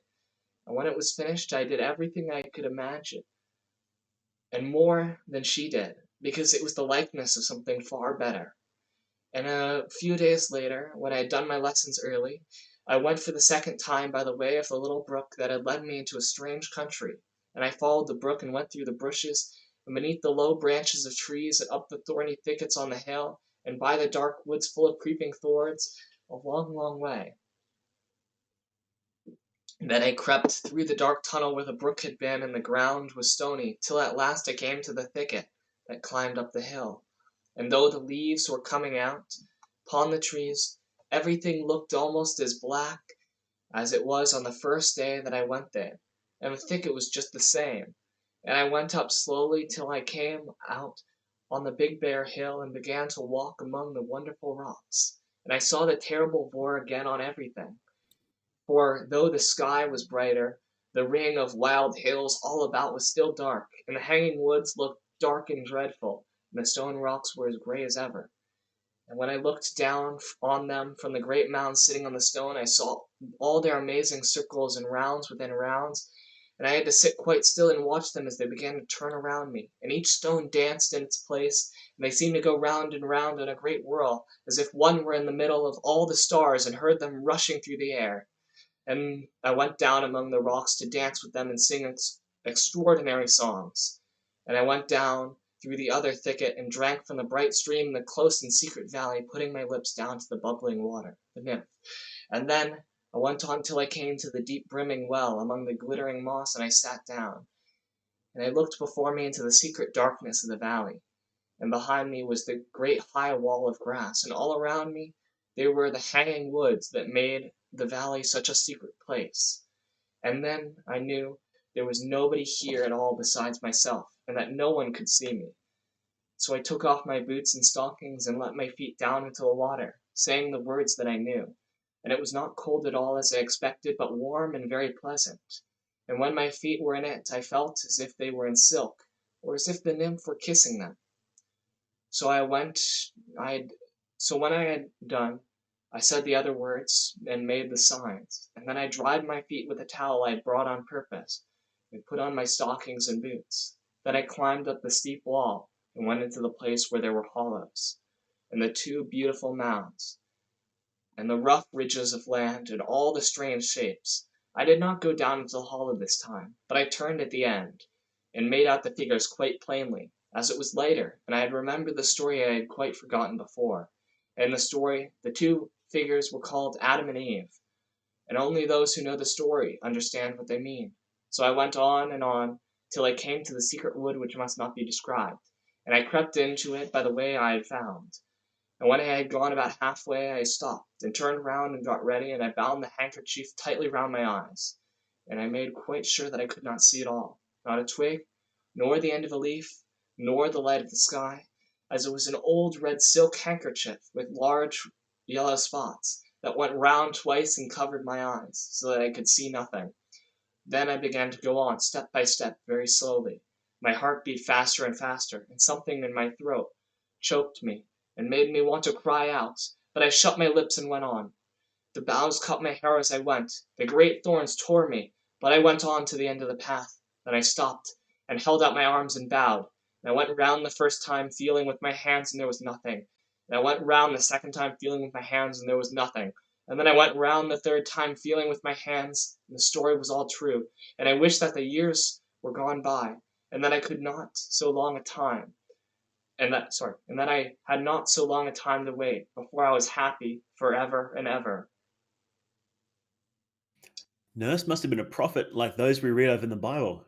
And when it was finished, I did everything I could imagine, and more than she did, because it was the likeness of something far better. And a few days later, when I had done my lessons early, I went for the second time by the way of the little brook that had led me into a strange country, and I followed the brook and went through the bushes, and beneath the low branches of trees, and up the thorny thickets on the hill, and by the dark woods full of creeping thorns, a long, long way. And then I crept through the dark tunnel where the brook had been, and the ground was stony, till at last I came to the thicket that climbed up the hill. And though the leaves were coming out upon the trees, everything looked almost as black as it was on the first day that I went there, and the thicket was just the same. And I went up slowly till I came out on the big bare hill and began to walk among the wonderful rocks, and I saw the terrible war again on everything. For though the sky was brighter, the ring of wild hills all about was still dark, and the hanging woods looked dark and dreadful, and the stone rocks were as grey as ever. And when I looked down on them from the great mound sitting on the stone, I saw all their amazing circles and rounds within rounds, and I had to sit quite still and watch them as they began to turn around me, and each stone danced in its place, and they seemed to go round and round in a great whirl, as if one were in the middle of all the stars and heard them rushing through the air. And I went down among the rocks to dance with them and sing extraordinary songs. And I went down through the other thicket and drank from the bright stream in the close and secret valley, putting my lips down to the bubbling water, the nymph. And then I went on till I came to the deep brimming well among the glittering moss, and I sat down. And I looked before me into the secret darkness of the valley, and behind me was the great high wall of grass, and all around me there were the hanging woods that made the valley such a secret place. And then I knew there was nobody here at all besides myself, and that no one could see me. So I took off my boots and stockings and let my feet down into the water, saying the words that I knew. And it was not cold at all as I expected, but warm and very pleasant. And when my feet were in it, I felt as if they were in silk, or as if the nymph were kissing them. So when I had done, I said the other words and made the signs, and then I dried my feet with a towel I had brought on purpose, and put on my stockings and boots. Then I climbed up the steep wall and went into the place where there were hollows, and the two beautiful mounds, and the rough ridges of land, and all the strange shapes. I did not go down into the hollow this time, but I turned at the end, and made out the figures quite plainly, as it was later, and I had remembered the story I had quite forgotten before. And in the story, the two figures were called Adam and Eve, and only those who know the story understand what they mean. So I went on, till I came to the secret wood which must not be described, and I crept into it by the way I had found. And when I had gone about halfway, I stopped, and turned round and got ready, and I bound the handkerchief tightly round my eyes, and I made quite sure that I could not see at all, not a twig, nor the end of a leaf, nor the light of the sky, as it was an old red silk handkerchief with large yellow spots, that went round twice and covered my eyes, so that I could see nothing. Then I began to go on, step by step, very slowly. My heart beat faster and faster, and something in my throat choked me and made me want to cry out, but I shut my lips and went on. The boughs cut my hair as I went, the great thorns tore me, but I went on to the end of the path. Then I stopped, and held out my arms and bowed, and I went round the first time, feeling with my hands, and there was nothing. And I went round the second time, feeling with my hands, and there was nothing. And then I went round the third time, feeling with my hands, and the story was all true. And I wished that the years were gone by, and that I could not so long a time, and that I had not so long a time to wait before I was happy forever and ever. Nurse must have been a prophet like those we read of in the Bible.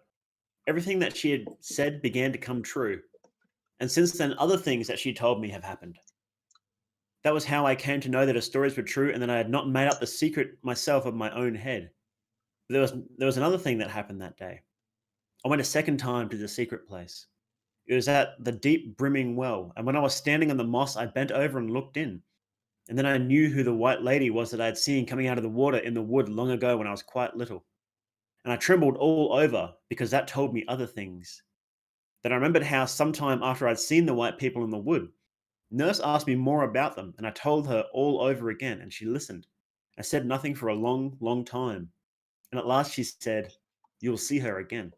Everything that she had said began to come true. And since then, other things that she told me have happened. That was how I came to know that her stories were true and that I had not made up the secret myself of my own head. There was another thing that happened that day. I went a second time to the secret place. It was at the deep brimming well, and when I was standing on the moss, I bent over and looked in. And then I knew who the white lady was that I had seen coming out of the water in the wood long ago when I was quite little. And I trembled all over because that told me other things. Then I remembered how sometime after I'd seen the white people in the wood, Nurse asked me more about them, and I told her all over again, and she listened. I said nothing for a long, long time, and at last she said, "You'll see her again."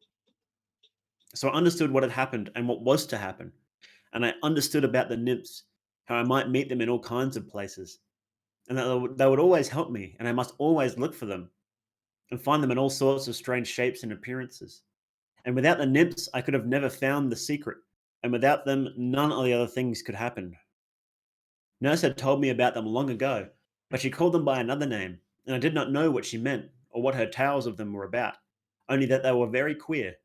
So I understood what had happened and what was to happen, and I understood about the nymphs, how I might meet them in all kinds of places, and that they would always help me, and I must always look for them, and find them in all sorts of strange shapes and appearances. And without the nymphs, I could have never found the secret, and without them, none of the other things could happen. Nurse had told me about them long ago, but she called them by another name, and I did not know what she meant or what her tales of them were about, only that they were very queer.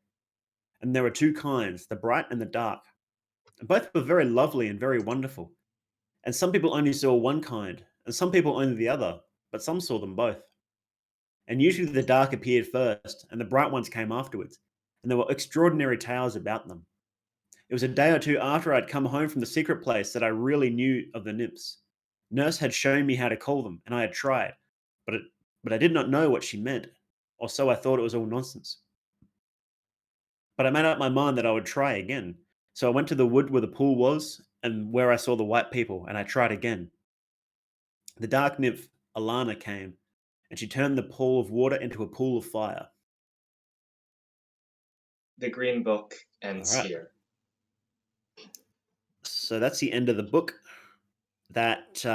And there were two kinds, the bright and the dark. And both were very lovely and very wonderful. And some people only saw one kind, and some people only the other, but some saw them both. And usually the dark appeared first, and the bright ones came afterwards, and there were extraordinary tales about them. It was a day or two after I'd come home from the secret place that I really knew of the nymphs. Nurse had shown me how to call them, and I had tried, but I did not know what she meant, or so I thought it was all nonsense. But I made up my mind that I would try again. So I went to the wood where the pool was, and where I saw the white people, and I tried again. The dark nymph, Alana, came, and she turned the pool of water into a pool of fire. The Green Book All ends right. here. So that's the end of the book that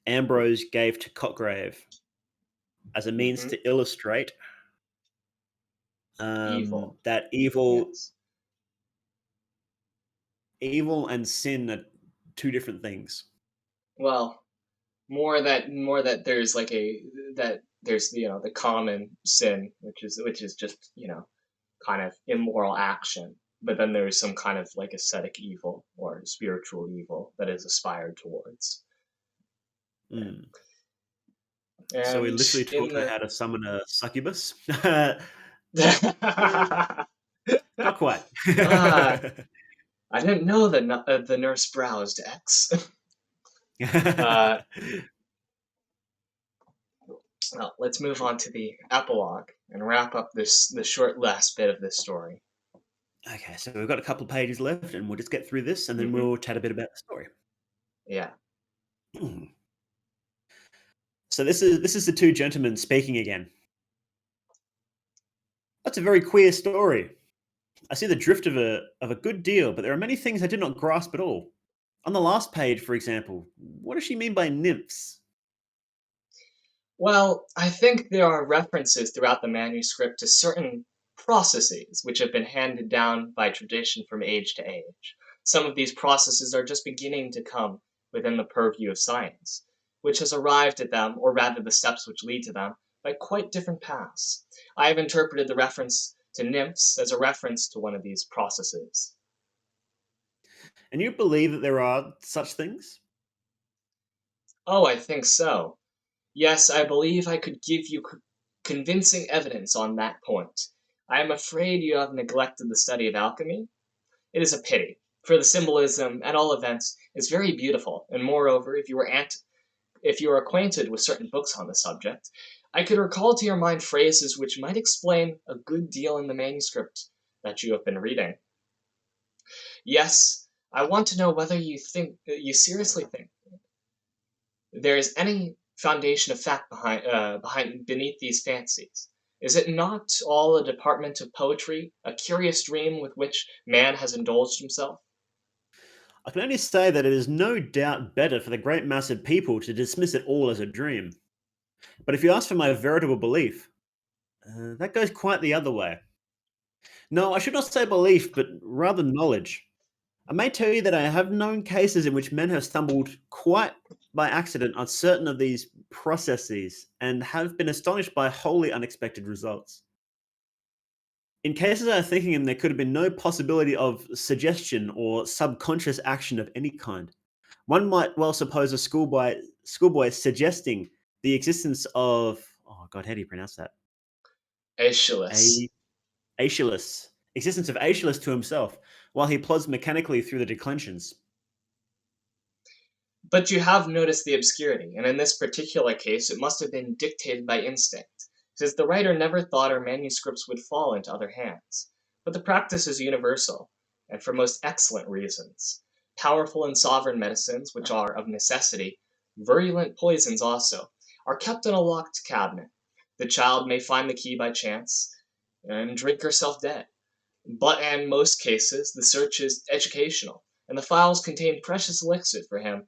Ambrose gave to Cotgrave as a means Mm-hmm. to illustrate Evil. that evil, Yes. evil and sin are two different things. Well, more that there's like that there's the common sin, which is just kind of immoral action, but then there's some kind of like ascetic evil or spiritual evil that is aspired towards. Mm. So we And literally in taught her the how to summon a succubus. ah, Not quite. I didn't know that the nurse browsed X. uh, well, let's move on to the epilogue and wrap up the short last bit of this story. Okay, so we've got a couple of pages left, and we'll just get through this, and then Mm-hmm. we'll chat a bit about the story. Yeah. So this is the two gentlemen speaking again. That's a very queer story. I see the drift of a good deal, but there are many things I did not grasp at all. On the last page, for example, what does she mean by nymphs? Well, I think there are references throughout the manuscript to certain processes which have been handed down by tradition from age to age. Some of these processes are just beginning to come within the purview of science, which has arrived at them, or rather the steps which lead to them, by quite different paths. I have interpreted the reference to nymphs as a reference to one of these processes. And you believe that there are such things? Oh, I think so. Yes, I believe I could give you convincing evidence on that point. I am afraid you have neglected the study of alchemy. It is a pity, for the symbolism, at all events, is very beautiful, and moreover, if you were acquainted with certain books on the subject, I could recall to your mind phrases which might explain a good deal in the manuscript that you have been reading. Yes, I want to know whether you seriously think there is any foundation of fact beneath these fancies. Is it not all a department of poetry, a curious dream with which man has indulged himself? I can only say that it is no doubt better for the great mass of people to dismiss it all as a dream. But if you ask for my veritable belief, that goes quite the other way. No, I should not say belief, but rather knowledge. I may tell you that I have known cases in which men have stumbled quite by accident on certain of these processes and have been astonished by wholly unexpected results. In cases I am thinking in, there could have been no possibility of suggestion or subconscious action of any kind. One might well suppose a schoolboy suggesting the existence of, oh god, how do you pronounce that? Aeschylus. A Aeschylus, existence of Aeschylus to himself, while he plods mechanically through the declensions. But you have noticed the obscurity, and in this particular case it must have been dictated by instinct, since the writer never thought her manuscripts would fall into other hands. But the practice is universal, and for most excellent reasons. Powerful and sovereign medicines, which are, of necessity, virulent poisons also, are kept in a locked cabinet. The child may find the key by chance, and drink herself dead. But in most cases the search is educational, and the files contain precious elixir for him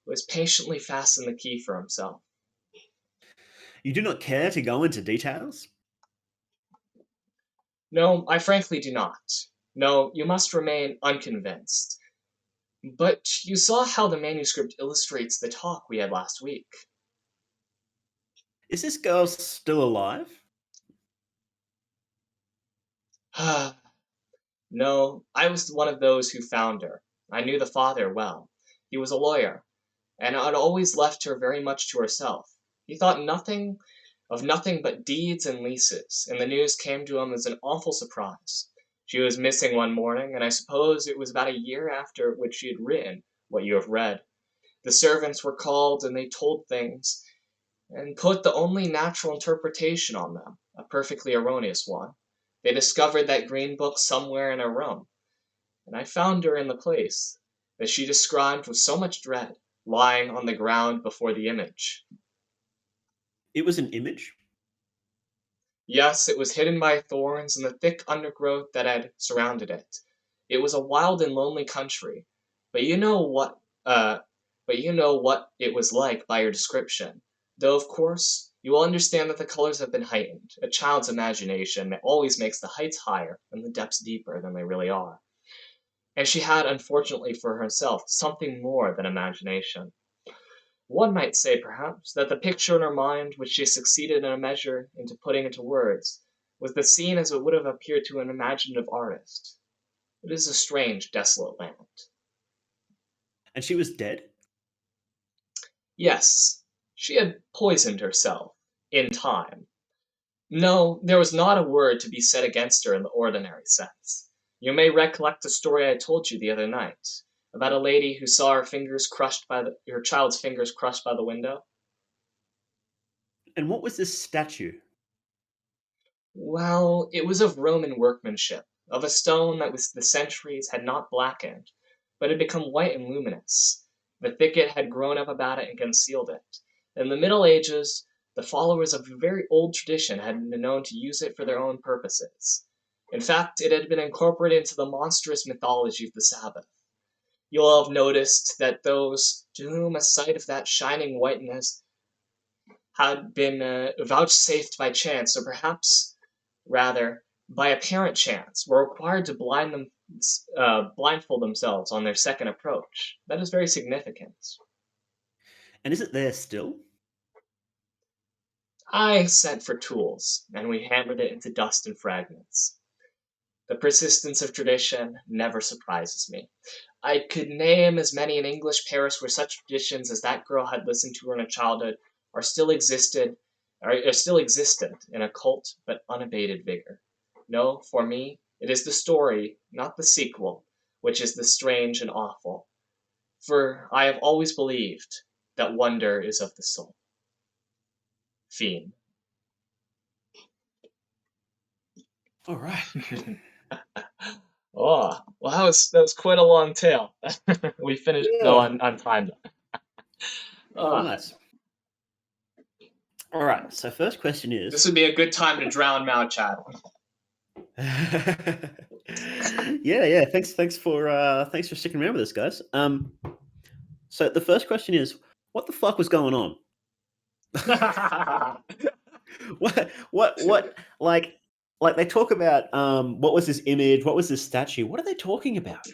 who has patiently fastened the key for himself. You do not care to go into details? No, I frankly do not. No, you must remain unconvinced. But you saw how the manuscript illustrates the talk we had last week. Is this girl still alive? No, I was one of those who found her. I knew the father well. He was a lawyer, and had always left her very much to herself. He thought nothing but deeds and leases, and the news came to him as an awful surprise. She was missing one morning, and I suppose it was about a year after which she had written what you have read. The servants were called, and they told things, and put the only natural interpretation on them, a perfectly erroneous one. They discovered that green book somewhere in her room, and I found her in the place that she described with so much dread, lying on the ground before the image. It was an image? Yes, it was hidden by thorns and the thick undergrowth that had surrounded it. It was a wild and lonely country, but you know what uh but you know what it was like by your description. Though of course you will understand that the colors have been heightened. A child's imagination always makes the heights higher and the depths deeper than they really are. And she had, unfortunately for herself, something more than imagination. One might say, perhaps, that the picture in her mind, which she succeeded in a measure into putting into words, was the scene as it would have appeared to an imaginative artist. It is a strange, desolate land. And she was dead? Yes, she had poisoned herself, in time. No, there was not a word to be said against her in the ordinary sense. You may recollect the story I told you the other night, about a lady who saw her child's fingers crushed by the window. And what was this statue? Well, it was of Roman workmanship, of a stone that the centuries had not blackened, but had become white and luminous. The thicket had grown up about it and concealed it. In the Middle Ages, the followers of a very old tradition had been known to use it for their own purposes. In fact, it had been incorporated into the monstrous mythology of the Sabbath. You'll have noticed that those to whom a sight of that shining whiteness had been vouchsafed by chance, or perhaps rather by apparent chance, were required to blindfold themselves on their second approach. That is very significant. And is it there still? I sent for tools, and we hammered it into dust and fragments. The persistence of tradition never surprises me. I could name as many in English Paris where such traditions as that girl had listened to in her childhood are still are still existent in occult but unabated vigor. No, for me, it is the story, not the sequel, which is the strange and awful. For I have always believed that wonder is of the soul. Fiend. All right. Oh, well, that was quite a long tale. We finished though Yeah. on time. Ah, Nice. All right. So first question this is. would be a good time to drown Machen'S. Yeah. Thanks for sticking around with us, guys. So the first question is, what the fuck was going on? What like they talk about what was this image, what was this statue, what are they talking about?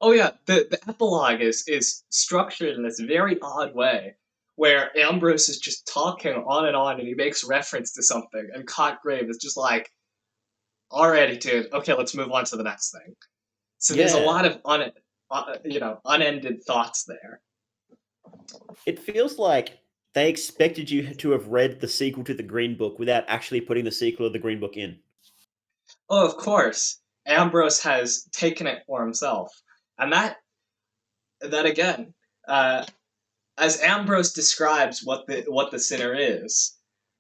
Oh yeah, the epilogue is structured in this very odd way, where Ambrose is just talking on, and he makes reference to something, and Cotgrave is just like, "Alrighty, dude. Okay, let's move on to the next thing." So there's a Yeah, lot of unended thoughts there. it feels like they expected you to have read the sequel to the Green Book without actually putting the sequel of the Green Book in. Oh, of course, Ambrose has taken it for himself, and that again, uh, as Ambrose describes what the sinner is,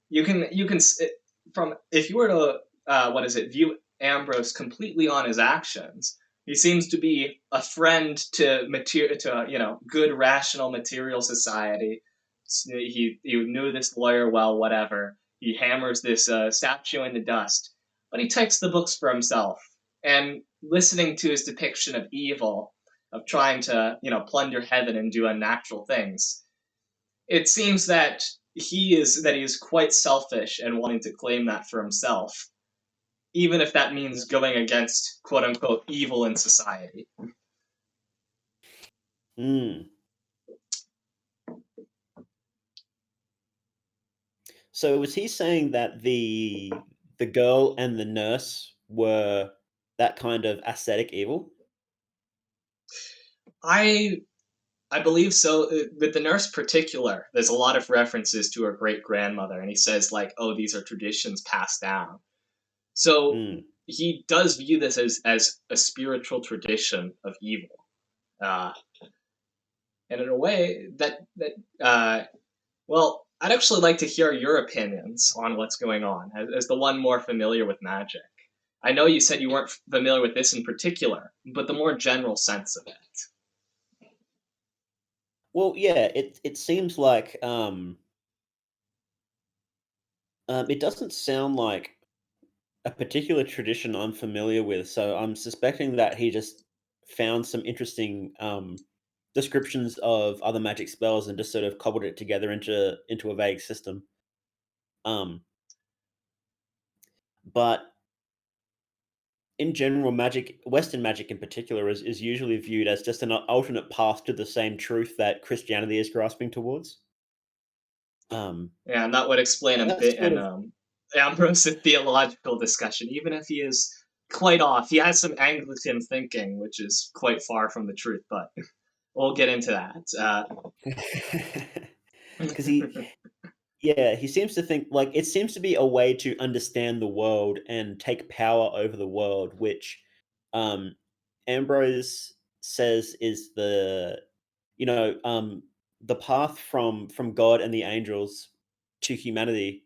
you can from if you were to view Ambrose completely on his actions, he seems to be a friend to good rational material society. He knew this lawyer well, whatever. He hammers this statue in the dust, but he takes the books for himself. And listening to his depiction of evil, of trying to plunder heaven and do unnatural things, it seems that he is quite selfish and wanting to claim that for himself, even if that means going against quote unquote evil in society. Mm. So was he saying that the girl and the nurse were that kind of ascetic evil? I I believe so. With the nurse particular, there's a lot of references to her great grandmother, and he says like, "Oh, these are traditions passed down." So Mm. he does view this as a spiritual tradition of evil, uh, and in a way well, I'd actually like to hear your opinions on what's going on, as the one more familiar with magic. I know you said you weren't familiar with this in particular, but the more general sense of it. Well, yeah, it seems like it doesn't sound like a particular tradition I'm familiar with, so I'm suspecting that he just found some interesting descriptions of other magic spells and just sort of cobbled it together into a vague system. Um, but in general, magic, Western magic in particular, is usually viewed as just an alternate path to the same truth that Christianity is grasping towards. Um, Yeah, and that would explain and a that's bit sort in of Ambrose's theological discussion, even if he is quite off. He has some Anglican thinking, which is quite far from the truth, but we'll get into that. because he seems to think like it seems to be a way to understand the world and take power over the world, which um, Ambrose says is you know um, the path from God and the angels to humanity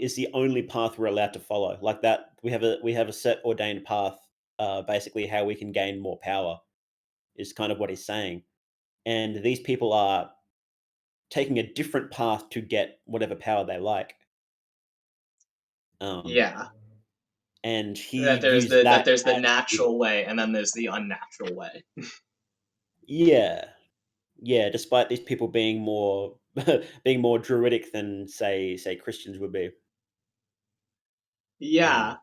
is the only path we're allowed to follow. Like that, we have a set ordained path. Basically, how we can gain more power is kind of what he's saying, and these people are taking a different path to get whatever power they like. Um, Yeah, and he that there's views the that that there's the as evil. natural way, and then there's the unnatural way. Yeah, yeah. Despite these people being more being more druidic than say Christians would be. Yeah,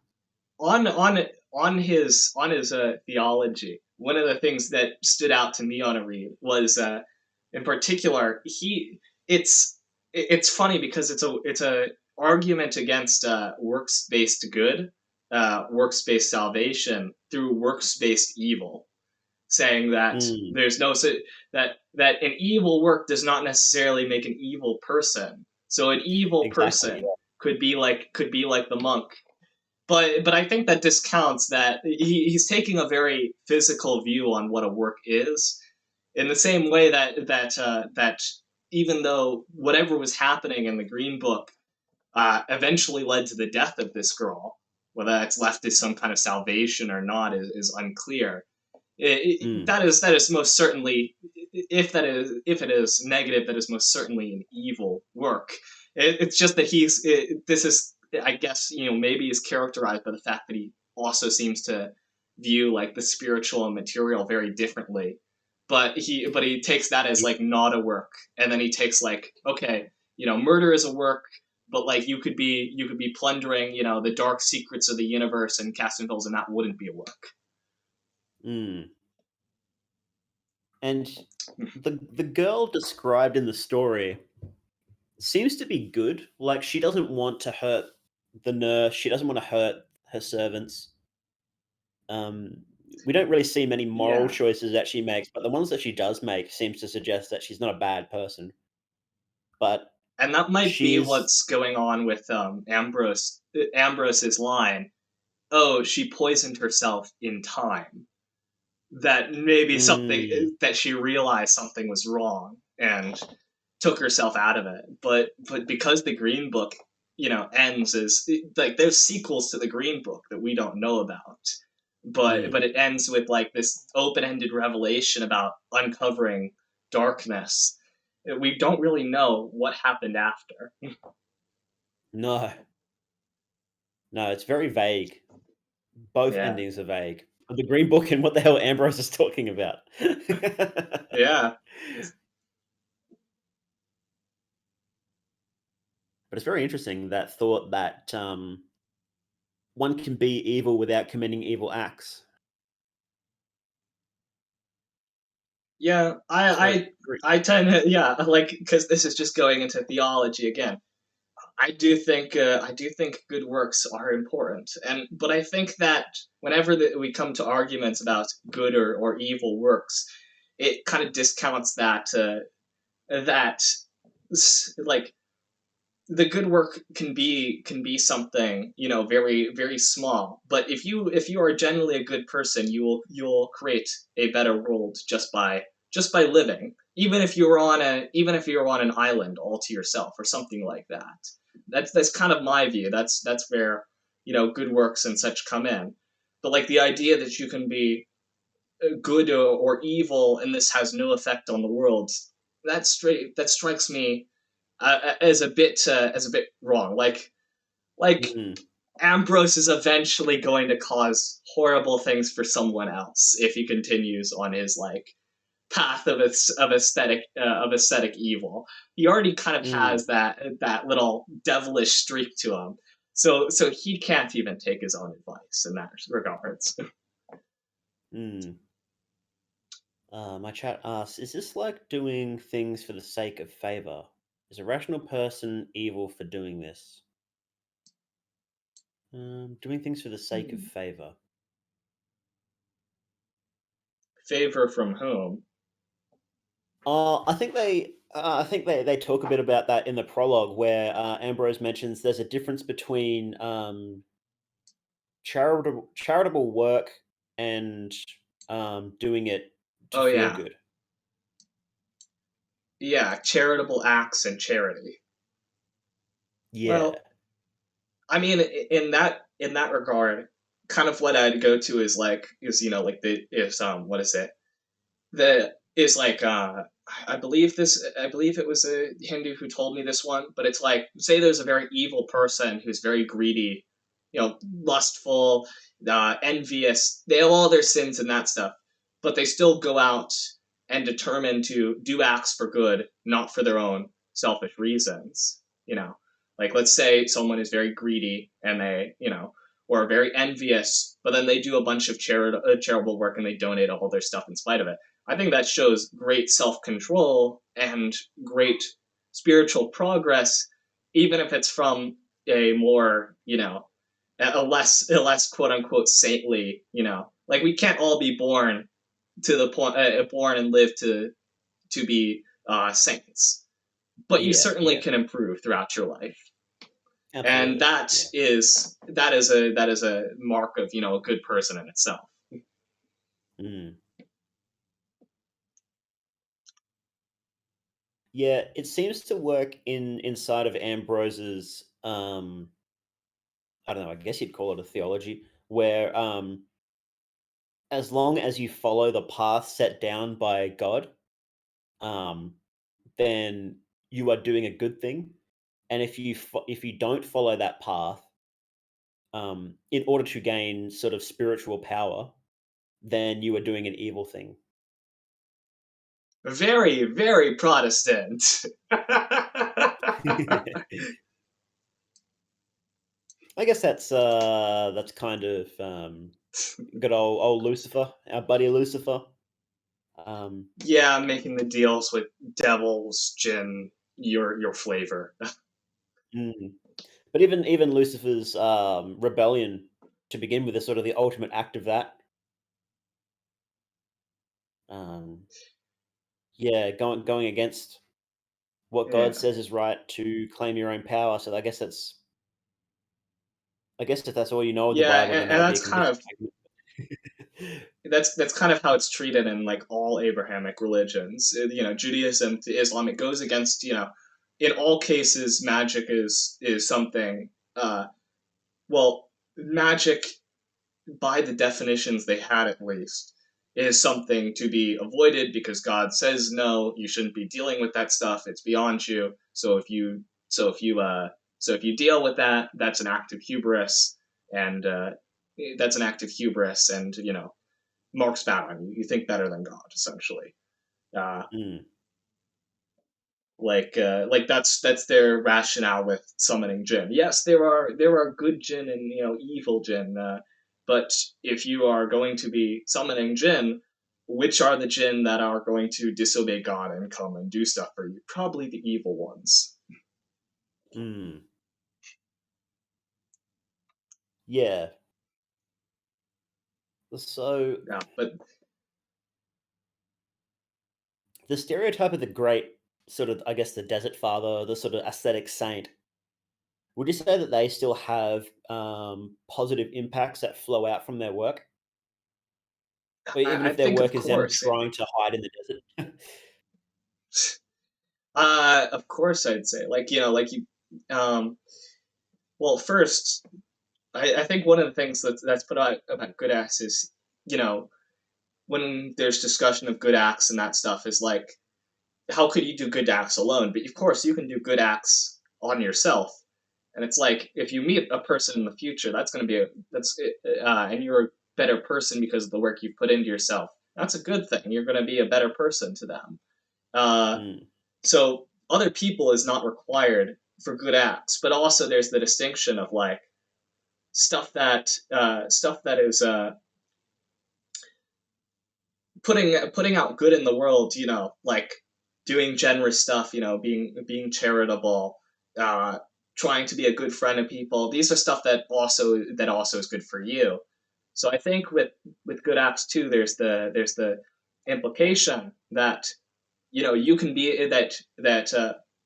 Um, on his theology, one of the things that stood out to me on a read was, in particular, it's funny because it's a argument against works based good, works based salvation through works based evil, saying that mm, there's no that an evil work does not necessarily make an evil person. So an evil exactly. person could be like the monk, but I think that discounts that he's taking a very physical view on what a work is, in the same way that even though whatever was happening in the Green Book eventually led to the death of this girl, whether that's left as some kind of salvation or not is unclear. Mm. That is most certainly, if it is negative, that is most certainly an evil work. It's just that this is, I guess, maybe is characterized by the fact that he also seems to view like the spiritual and material very differently. But he takes that as Y- like not a work, and then he takes like, okay, murder is a work, but like you could be plundering, the dark secrets of the universe and casting spells, and that wouldn't be a work. Mm. And the girl described in the story seems to be good. Like she doesn't want to hurt the nurse. She doesn't want to hurt her servants. Um, we don't really see many moral Yeah, choices that she makes, but the ones that she does make seems to suggest that she's not a bad person. But and that might be she's what's going on with Ambrose's line. Oh, she poisoned herself in time. That maybe something mm, that she realized something was wrong and took herself out of it. But because the Green Book, ends as like there's sequels to the Green Book that we don't know about. mm, But it ends with like this open-ended revelation about uncovering darkness. We don't really know what happened after. no, no, it's very vague. Both Yeah. endings are vague. The Green Book and what the hell Ambrose is talking about. But Yeah. it's very interesting that thought that one can be evil without committing evil acts. Yeah, It's very, very I tend to, yeah, like, because this is just going into theology again. I do think good works are important, and but I think that whenever we come to arguments about good or evil works, it kind of discounts that like the good work can be something, very very small, but if you are generally a good person, you'll create a better world just by living, even if you're on an island all to yourself or something like that. That's kind of my view. That's where, good works and such come in. But like the idea that you can be good or evil and this has no effect on the world, that strikes me as a bit wrong. Like mm, Ambrose is eventually going to cause horrible things for someone else if he continues on his like path of aesthetic evil. He already kind of mm, has that little devilish streak to him. So he can't even take his own advice in that regards. mm. My chat asks, is this like doing things for the sake of favor? Is a rational person evil for doing this? Doing things for the sake of favor. Favor from whom? I think they talk a bit about that in the prologue, where Ambrose mentions there's a difference between charitable work and doing it to Oh feel yeah, good. yeah, charitable acts and charity. Yeah. Well, I mean, in that regard, kind of what I'd go to is like like the is what is it? The is like I believe it was a Hindu who told me this one, but it's like, say there's a very evil person who's very greedy, lustful, envious. They have all their sins and that stuff, but they still go out and determine to do acts for good, not for their own selfish reasons. Like let's say someone is very greedy and they, or very envious, but then they do a bunch of charitable work and they donate all their stuff in spite of it. I think that shows great self control and great spiritual progress, even if it's from a more, a less quote unquote saintly, like we can't all be born to the point, born and live to be saints, but you Yeah. certainly Yeah. can improve throughout your life, and Absolutely. Yeah. that is a mark of, a good person in itself. Mm. Yeah. It seems to work inside of Ambrose's I don't know, I guess you'd call it a theology, where as long as you follow the path set down by God, um, then you are doing a good thing. And if you don't follow that path, in order to gain sort of spiritual power, then you are doing an evil thing. Very, very Protestant. I guess that's kind of good old Lucifer, our buddy Lucifer. Yeah, making the deals with devils, gin, your flavor. mm. But even Lucifer's rebellion to begin with is sort of the ultimate act of that. Um, yeah, going against what God Yeah. says is right to claim your own power. So I guess if that's all you know of the Yeah, Bible, then that and would be a that's kind convincing of argument. that's kind of how it's treated in like all Abrahamic religions. Judaism to Islam, it goes against, in all cases, magic is something. Well, magic, by the definitions they had at least, is something to be avoided because God says no, you shouldn't be dealing with that stuff. It's beyond you. So if you deal with that, that's an act of hubris, and marks bad on you. You think better than God, essentially. Uh, Mm, like that's their rationale with summoning jinn. Yes, there are good jinn and evil jinn, but if you are going to be summoning jinn, which are the jinn that are going to disobey God and come and do stuff for you? Probably the evil ones. mm. Yeah. So Yeah, but the stereotype of the great sort of, I guess, the desert father, the sort of ascetic saint, would you say that they still have positive impacts that flow out from their work? Or even I if their think of work is them course, trying to hide in the desert? of course, I'd say like you. Well, first, I think one of the things that's put out about good acts is, you know, when there's discussion of good acts and that stuff is like, how could you do good acts alone? But of course, you can do good acts on yourself. And it's like if you meet a person in the future, that's going to be and you're a better person because of the work you put into yourself. That's a good thing. You're going to be a better person to them. Uh, Mm, so other people is not required for good acts, but also there's the distinction of like stuff that is putting out good in the world, like doing generous stuff, being charitable, uh, trying to be a good friend of people. These are stuff that also is good for you. So I think with good acts too, there's the implication that you can be that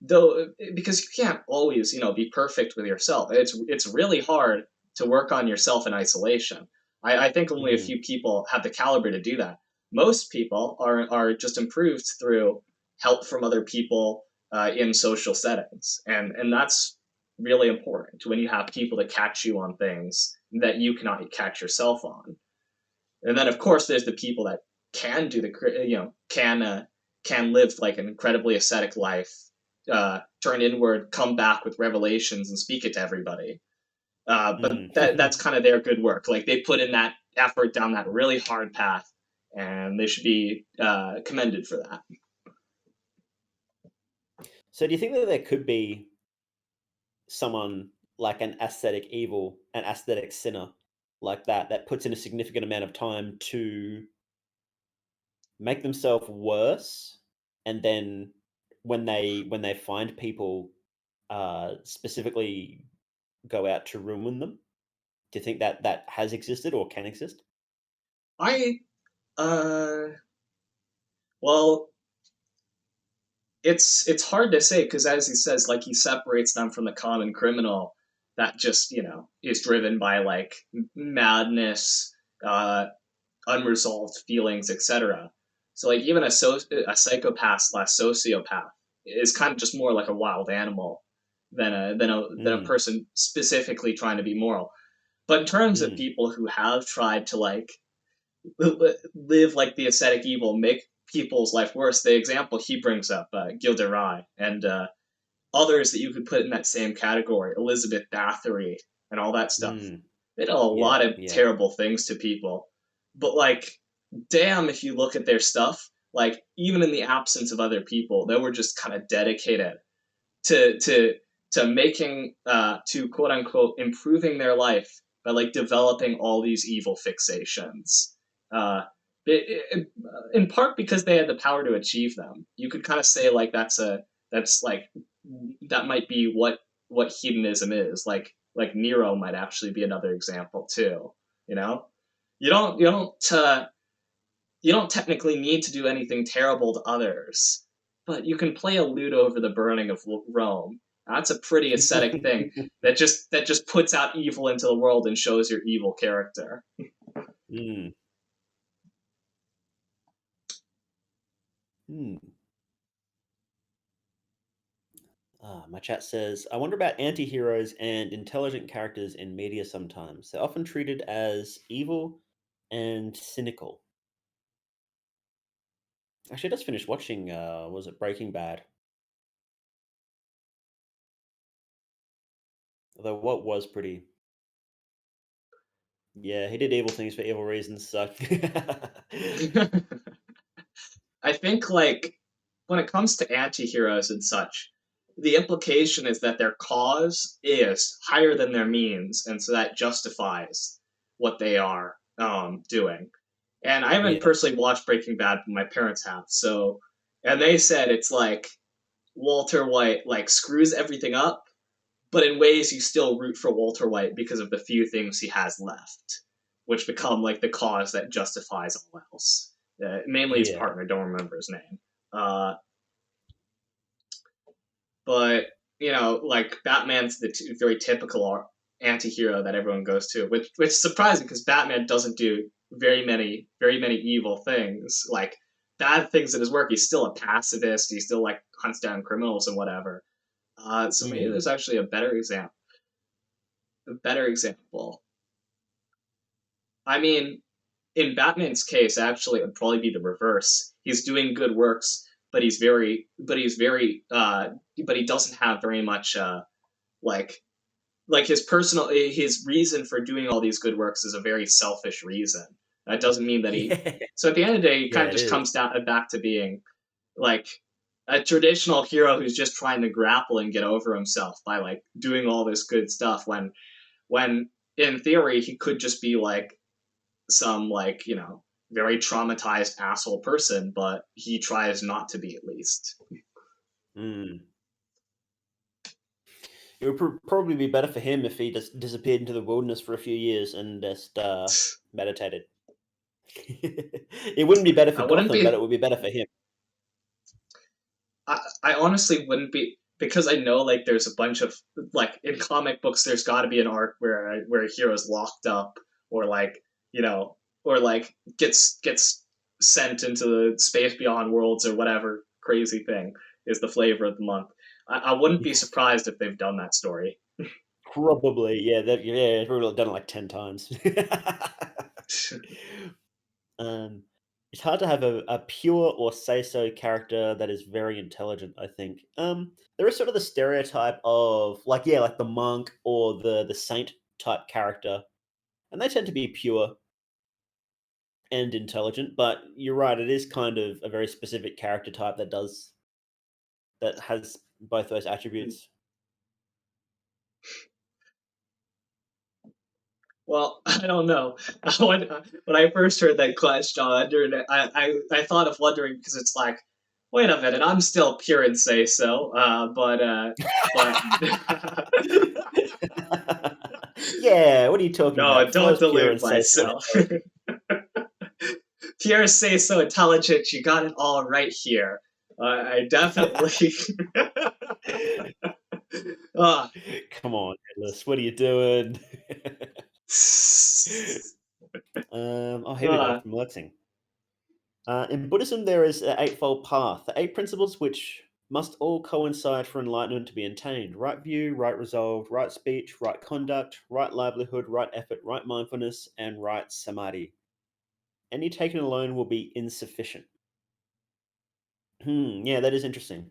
though, because you can't always be perfect with yourself. It's really hard to work on yourself in isolation. I think only a mm, few people have the caliber to do that. Most people are just improved through help from other people in social settings, and that's really important when you have people to catch you on things that you cannot catch yourself on. And then of course there's the people that can do the can live like an incredibly ascetic life, turn inward, come back with revelations and speak it to everybody. But that's mm. kind of their good work. Like they put in that effort down that really hard path, and they should be commended for that. So do you think that there could be someone like an aesthetic evil, an aesthetic sinner like that puts in a significant amount of time to make themselves worse, and then when they find people specifically go out to ruin them? Do you think that that has existed or can exist? I uh well, it's hard to say because as he says, like he separates them from the common criminal that just is driven by like madness, uh, unresolved feelings, etc. So like even a psychopath slash sociopath is kind of just more like a wild animal. than a Mm, person specifically trying to be moral. But in terms of mm, people who have tried to like live like the ascetic evil, make people's life worse, the example he brings up, Gilderoy, and others that you could put in that same category, Elizabeth Bathory and all that stuff. mm. They did a Yeah, lot of yeah. terrible things to people. But like, damn, if you look at their stuff, like even in the absence of other people, they were just kind of dedicated to to to making to quote unquote improving their life by like developing all these evil fixations. Uh, in part because they had the power to achieve them. You could kind of say like that's like that might be what hedonism is. Like Nero might actually be another example too. You know, you don't technically need to do anything terrible to others, but you can play a lute over the burning of Rome. That's a pretty ascetic thing that just puts out evil into the world and shows your evil character. Mm, mm. My chat says, I wonder about anti heroes and intelligent characters in media sometimes. They're often treated as evil and cynical. Actually, I just finished watching, was it Breaking Bad? Although what was pretty. Yeah, he did evil things for evil reasons, so. I think like when it comes to anti-heroes and such, the implication is that their cause is higher than their means, and so that justifies what they are doing. And I haven't Yeah. personally watched Breaking Bad, but my parents have. So, and they said it's like Walter White like screws everything up, but in ways you still root for Walter White because of the few things he has left, which become like the cause that justifies all else. Mainly his Yeah. partner, don't remember his name. Uh, but like Batman's the very typical anti-hero that everyone goes to, which is surprising because Batman doesn't do very many evil things, like bad things in his work. He's still a pacifist. He still like hunts down criminals and whatever. So maybe Mm. there's actually a better example. A better example. I mean, in Batman's case, actually, it would probably be the reverse. He's doing good works, but he doesn't have very much like his reason for doing all these good works is a very selfish reason. That doesn't mean that he. Yeah. So at the end of the day, he kind Yeah, of it just is. comes down back to being like a traditional hero who's just trying to grapple and get over himself by like doing all this good stuff when in theory he could just be like some like very traumatized asshole person, but he tries not to be at least. Mm. It would probably be better for him if he just disappeared into the wilderness for a few years and just meditated. It wouldn't be better for I wouldn't Gotham, but be. it would be better for him. I honestly wouldn't be because I know like there's a bunch of like in comic books there's got to be an arc where a hero's locked up or like you know or like gets sent into the space beyond worlds or whatever crazy thing is the flavor of the month. I wouldn't be surprised if they've done that story. Probably, yeah. Yeah, probably done it like 10 times. um, it's hard to have a pure or say so character that is very intelligent. I think there is sort of the stereotype of like yeah, like the monk or the saint type character, and they tend to be pure and intelligent. But you're right; it is kind of a very specific character type that has both those attributes. Well, I don't know. When I first heard that question, I thought of wondering because it's like, wait a minute, I'm still pure and say so, but Yeah, what are you talking no, about? don't Flow's pure delude and safe and myself. intelligent. Pure say so intelligent, you got it all right here. I definitely. Ah. Come on, Atlas, what are you doing? Oh, here we go Ah. from Lexing. In Buddhism, there is an eightfold path, the eight principles which must all coincide for enlightenment to be attained. Right view, right resolve, right speech, right conduct, right livelihood, right effort, right mindfulness, and right samadhi. Any taken alone will be insufficient. Yeah, that is interesting.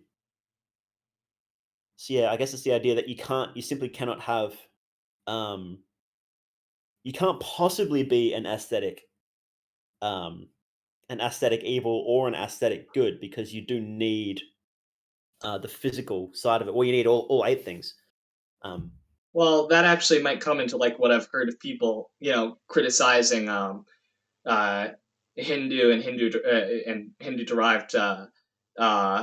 So yeah, I guess it's the idea that you simply cannot have, um, you can't possibly be um, an aesthetic evil or an aesthetic good because you do need the physical side of it, or you need all eight things. Um, Well, that actually might come into like what I've heard of people, criticizing uh, Hindu and Hindu derived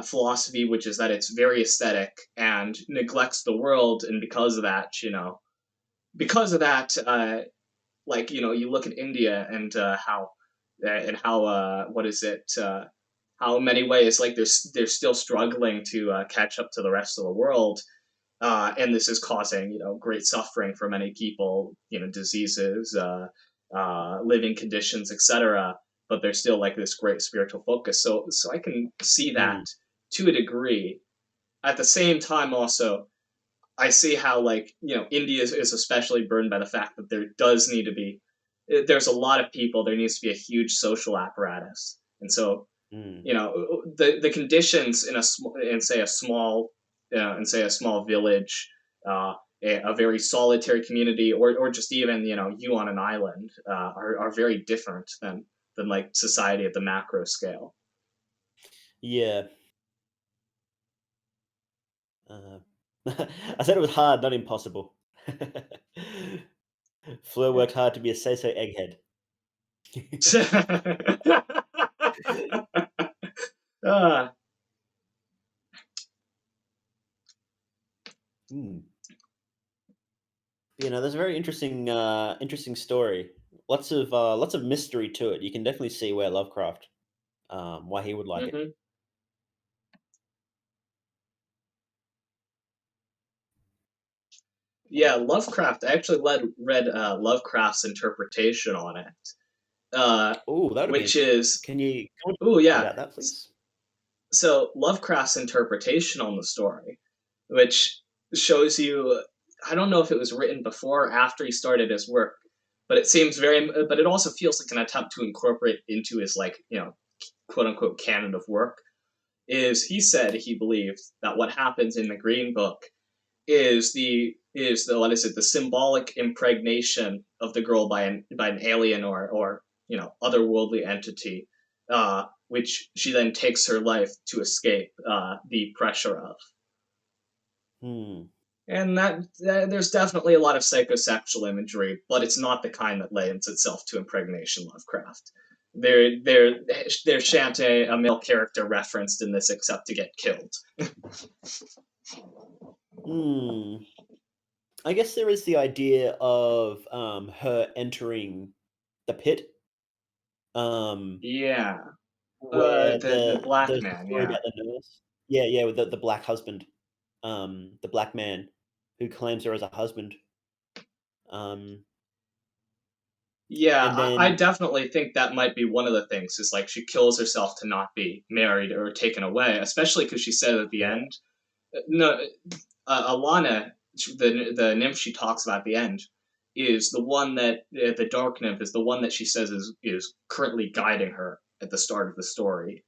philosophy, which is that it's very aesthetic and neglects the world, and because of that, you look at India and how what is it? How in many ways like they're still struggling to catch up to the rest of the world, and this is causing great suffering for many people, diseases, living conditions, etc. But there's still like this great spiritual focus. So I can see that mm, to a degree. At the same time, also I see how India is especially burdened by the fact that there does need to be there's a lot of people. There needs to be a huge social apparatus, and so mm. the conditions in a small village, uh, a very solitary community, or just even you on an island, are very different than like society at the macro scale. Yeah. Uh, I said it was hard, not impossible. Fleur worked hard to be a say-so egghead. uh, Hmm. There's a very interesting story. Lots of mystery to it. You can definitely see where Lovecraft, why he would like it. mhm. Yeah, Lovecraft. I actually read Lovecraft's interpretation on it, Oh, that would be which interesting. is Can you tell me oh yeah. about that, please? So Lovecraft's interpretation on the story, which shows you, I don't know if it was written before or after he started his work, but but it also feels like an attempt to incorporate into his quote unquote canon of work. Is he said he believed that what happens in the Green Book is the what is it, the symbolic impregnation of the girl by an alien or otherworldly entity, which she then takes her life to escape the pressure of. Hmm. And there's definitely a lot of psychosexual imagery, but it's not the kind that lends itself to impregnation Lovecraft. There shan't a male character referenced in this except to get killed. Hmm. I guess there is the idea of her entering the pit, um, Yeah, where the black there's the man. story Yeah, about the nurse. Yeah, yeah, with the black husband, the black man who claims her as a husband. Um, yeah, and I then definitely think that might be one of the things. Is like she kills herself to not be married or taken away, especially because she said at the yeah. end, no, Alana, the nymph she talks about at the end, is the one that the dark nymph is the one that she says is currently guiding her at the start of the story,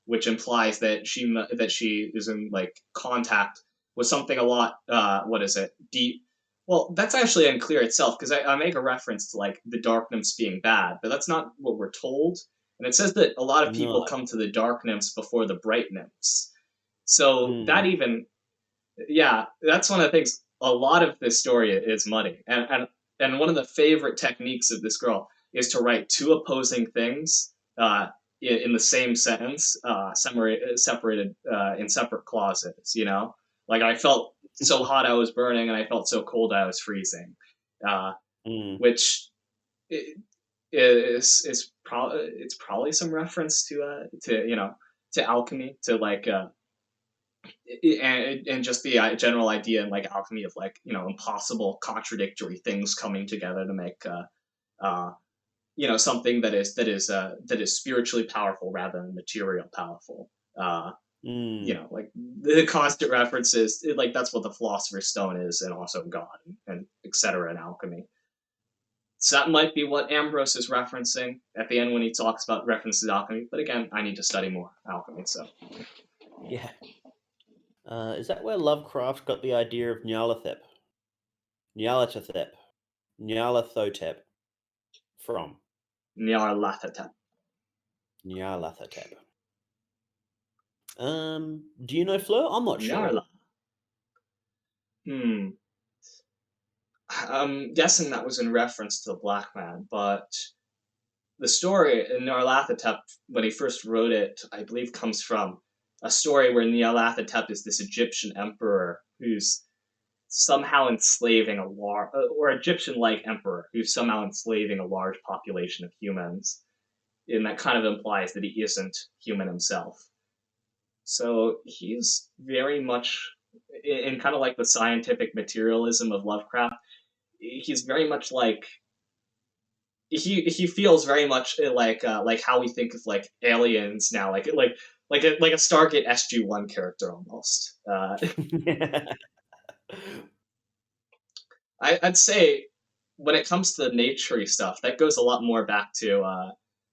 which implies that she is in like contact with something a lot what is it, deep. Well, that's actually unclear itself because I make a reference to like the dark nymphs being bad, but that's not what we're told. And it says that a lot of No. people come to the dark nymphs before the bright nymphs. So Mm, that even, yeah, that's one of the things. A lot of this story is muddy, and one of the favorite techniques of this girl is to write two opposing things in the same sentence, separated in separate clauses. Like I felt so hot I was burning, and I felt so cold I was freezing, uh, mm. which it's probably some reference to alchemy, to like and just the general idea in like alchemy of like impossible contradictory things coming together to make something that is spiritually powerful rather than material powerful. Mm. Like the constant references, like that's what the Philosopher's Stone is, and also God and etc. in alchemy. So that might be what Ambrose is referencing at the end when he talks about references to alchemy. But again, I need to study more alchemy. So Yeah. Is that where Lovecraft got the idea of Nyarlathotep? Nyarlathotep. Nyarlathotep from? Nyarlathotep. Nyarlathotep. Do you know Fleur? I'm not sure. Nyarla. Hmm. I'm guessing that was in reference to the Black Man, but the story in Nyarlathotep, when he first wrote it, I believe comes from a story where Nyarlathotep is this Egyptian emperor who's somehow enslaving a large, or Egyptian-like emperor who's somehow enslaving a large population of humans, and that kind of implies that he isn't human himself. So he's very much in kind of like the scientific materialism of Lovecraft. He's very much like he feels very much like how we think of like aliens now, like a Stargate SG-1 character almost. I'd say when it comes to the naturey stuff, that goes a lot more back to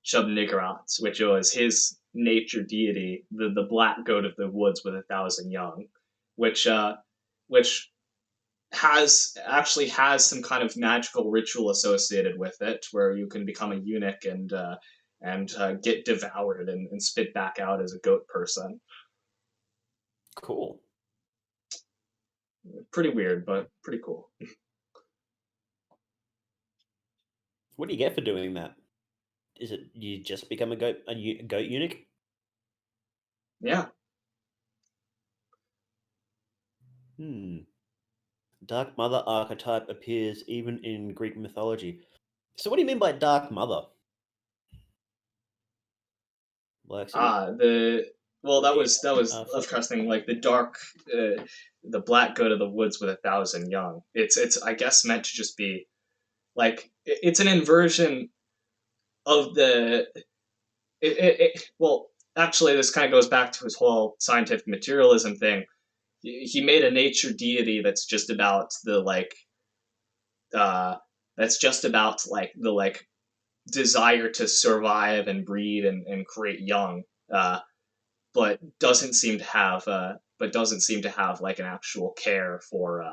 Shub-Niggurath, which was his nature deity, the black goat of the woods with 1,000 young, which which has some kind of magical ritual associated with it, where you can become a eunuch and get devoured and spit back out as a goat person. Cool. Pretty weird, but pretty cool. What do you get for doing that? Is it you just become a goat eunuch? Yeah. Hmm. Dark Mother archetype appears even in Greek mythology. So what do you mean by Dark Mother, Lexi? The well, that was Flip? Lovecraft's thing, like the black goat of the woods with 1,000 young. It's I guess meant to just be like it's an inversion of the well, actually, this kind of goes back to his whole scientific materialism thing. He made a nature deity that's just about the uh that's just about like the desire to survive and breed and create young, uh but doesn't seem to have like an actual care for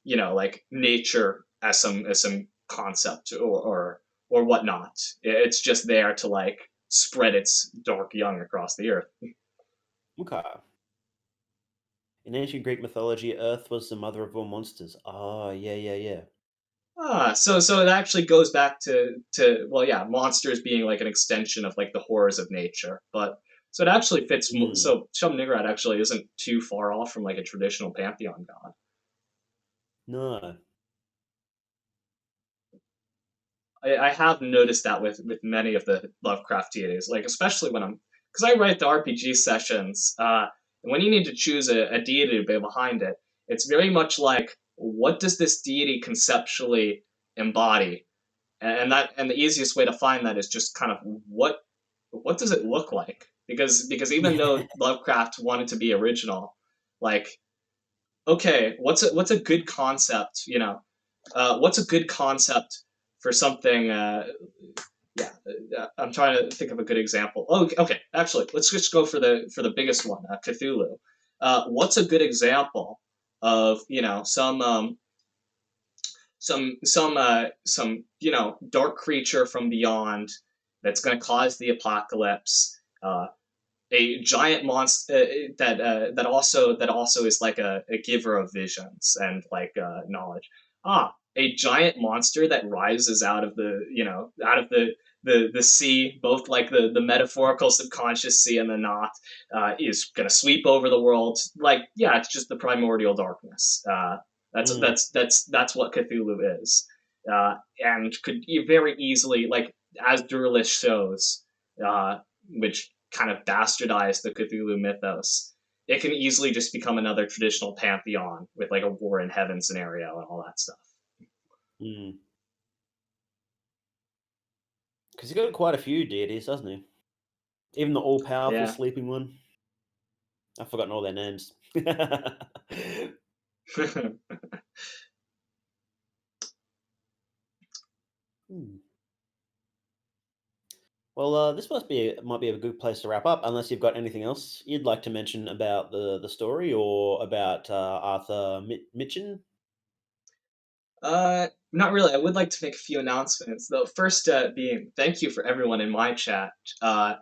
like nature as some concept or whatnot. It's just there to like spread its dark young across the earth. Okay. In ancient Greek mythology, Earth was the mother of all monsters. Ah, yeah, yeah, yeah. So it actually goes back to well, yeah, monsters being like an extension of like the horrors of nature, but so it actually fits. Hmm. So Shum Niggurath actually isn't too far off from like a traditional pantheon god. No. I have noticed that with many of the Lovecraft deities, like especially when I'm because I write the RPG sessions, and when you need to choose a deity to be behind it, it's very much like what does this deity conceptually embody, and the easiest way to find that is just kind of what does it look like, because even though Lovecraft wanted to be original, like okay, what's a good concept, what's a good concept for something yeah, I'm trying to think of a good example. Oh, okay. Actually, let's just go for the biggest one, Cthulhu. What's a good example of some dark creature from beyond that's going to cause the apocalypse? A giant monster that also is like a giver of visions and like knowledge. A giant monster that rises out of the sea, both like the metaphorical subconscious sea and the not, is gonna sweep over the world. Like yeah, it's just the primordial darkness. That's Hmm. that's that's that's what Cthulhu is, and could very easily, like as Durlish shows, which kind of bastardized the Cthulhu mythos, it can easily just become another traditional pantheon with like a war in heaven scenario and all that stuff. Hmm. Because he's got quite a few deities, doesn't he? Even the all-powerful Yeah, sleeping one. I've forgotten all their names. Hmm. Well, this might be a good place to wrap up, unless you've got anything else you'd like to mention about the story or about Arthur Machen. Not really. I would like to make a few announcements. The first being thank you for everyone in my chat.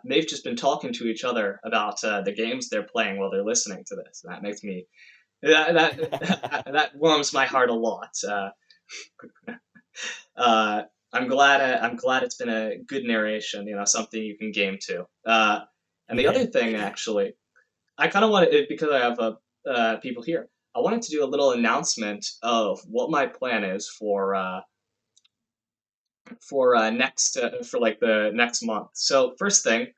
They've just been talking to each other about the games they're playing while they're listening to this. That makes me that warms my heart a lot. I'm glad it's been a good narration. Something you can game to. And the Yeah. other thing, actually, I kind of want to, because I have people here. I wanted to do a little announcement of what my plan is for next for like the next month. So first thing,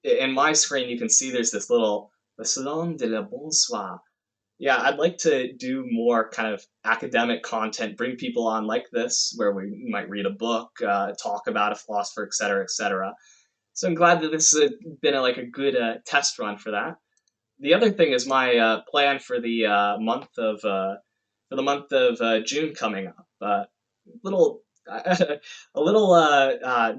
in my screen you can see there's this little the Salon de la Bonsoir. Yeah, I'd like to do more kind of academic content, bring people on like this, where we might read a book, talk about a philosopher, etc., etc. So I'm glad that this has been like a good test run for that. The other thing is my plan for the month of June coming up. Little a little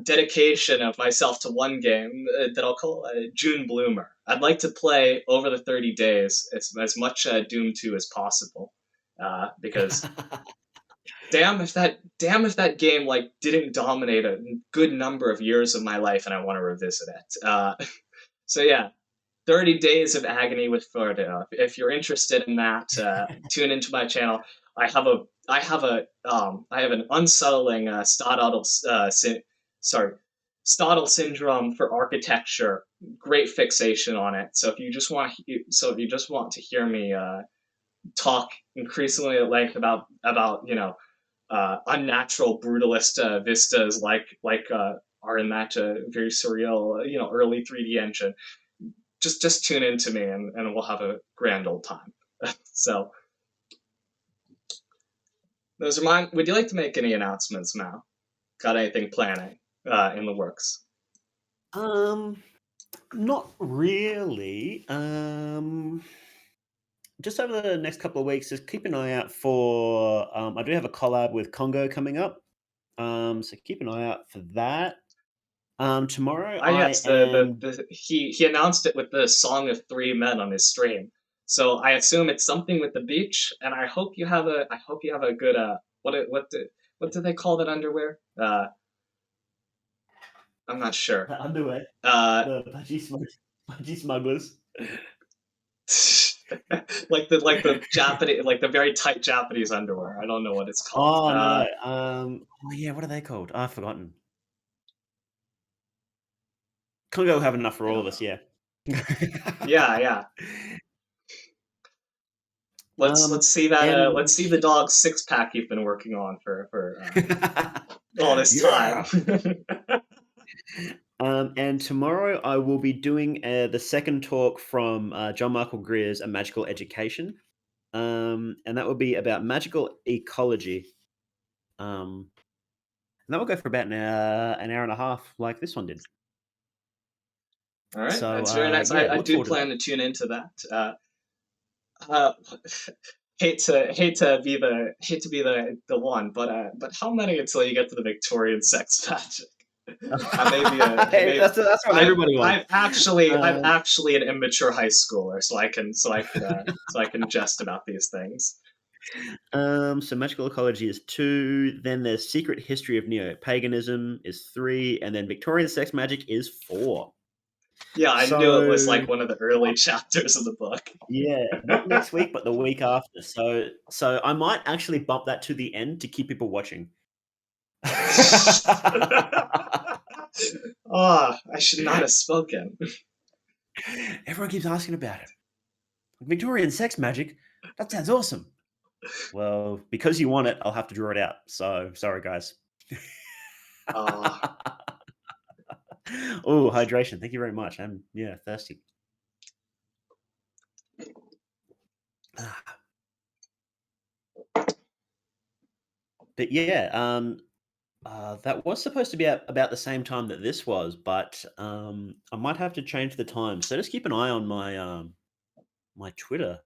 dedication of myself to one game that I'll call June Bloomer. I'd like to play over the 30 days as much Doom 2 as possible, because damn if that game like didn't dominate a good number of years of my life, and I want to revisit it. So yeah, 30 Days of Agony with Frodo. If you're interested in that, tune into my channel. I have an unsettling Stottle syndrome for architecture. Great fixation on it. So if you just want to hear me talk increasingly at length about unnatural brutalist vistas like are in that very surreal early 3D engine, just tune in to me and we'll have a grand old time. So those are mine. Would you like to make any announcements, Mal? Got anything planning in the works? Not really. Just over the next couple of weeks, just keep an eye out for. I do have a collab with Congo coming up. So keep an eye out for that. Tomorrow Ah, I yes, am. he announced it with the Song of Three Men on his stream. So I assume it's something with the beach, and I hope you have a good what do they call that underwear? I'm not sure. Underwear, Uh, the pudgy smugglers. like the Japanese, like the very tight Japanese underwear. I don't know what it's called. Oh no. Oh yeah, what are they called? I've forgotten. Congo will have enough for I all don't of us. know. Yeah. Yeah, yeah. um, Let's and see the dog six pack you've been working on for all this time. yeah. And tomorrow I will be doing the second talk from John Michael Greer's A Magical Education. And that will be about magical ecology. And that will go for about an hour and a half, like this one did. All right, So that's very nice. yeah, I look do forward to that. plan to tune into that. Uh, hate to be the one, but how many until you get to the Victorian sex magic? I may be a maybe That's what everybody wants. I'm Um, actually an immature high schooler, so I can jest about these things. so magical ecology is 2. Then there's secret history of neo-paganism is 3, and then Victorian sex magic is 4. Yeah, I knew it was So like one of the early chapters of the book. yeah, not next week, but the week after. So I might actually bump that to the end to keep people watching. Ah, I should not have spoken. Everyone keeps asking about it. Victorian sex magic? That sounds awesome. Well, because you want it, I'll have to draw it out. So sorry, guys. Ah, Oh, hydration. Thank you very much. I'm thirsty. Ah. But yeah, that was supposed to be about the same time that this was, but I might have to change the time. So just keep an eye on my my Twitter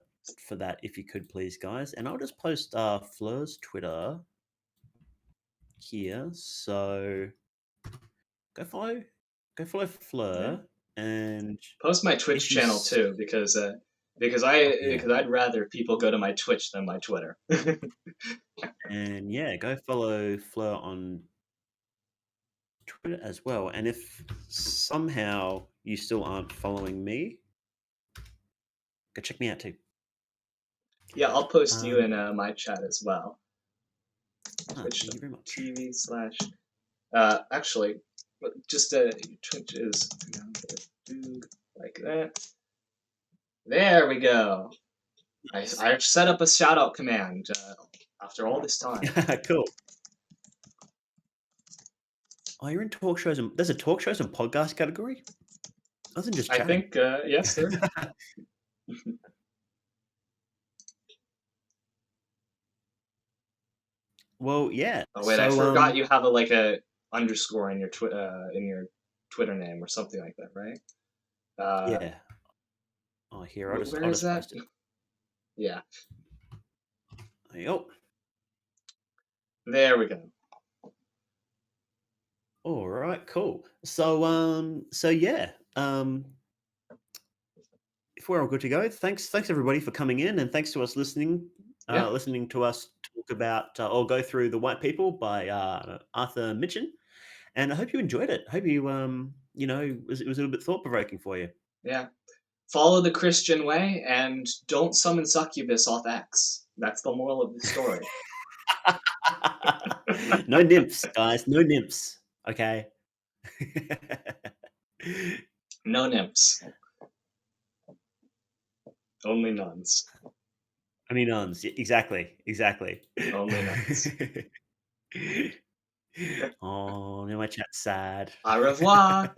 for that, if you could please, guys. And I'll just post Fleur's Twitter here. So go follow Yeah. Fleur, and Post my Twitch if you channel too, because yeah, I'd rather people go to my Twitch than my Twitter. and yeah, go follow Fleur on Twitter as well. And if somehow you still aren't following me, go check me out too. Yeah, I'll post you Um, in my chat as well. Thank you very much. Twitch.tv/ actually, just Twitch is like that. There we go. I set up a shout out command after all this time. Cool. Oh, you're in talk shows, and there's a talk shows and podcast category. I wasn't just I chatting. think yes, there. Well, yeah. Oh wait, I forgot you have a underscore in your Twitter name or something like that, right? Yeah. Oh, here Where I'll is just that? post it. Yeah, There you go. there we go. All right, cool. So yeah. If we're all good to go, thanks everybody for coming in, and thanks to us listening, Yeah, listening to us talk about or go through The White People by Arthur Machen. And I hope you enjoyed it. I hope you it was a little bit thought provoking for you. yeah. Follow the Christian way and don't summon succubus off X. That's the moral of the story. No nymphs, guys. No nymphs. Okay. No nymphs, only nuns. Only nuns. Exactly. Exactly. Only nuns. Oh, now my chat's sad. Au revoir.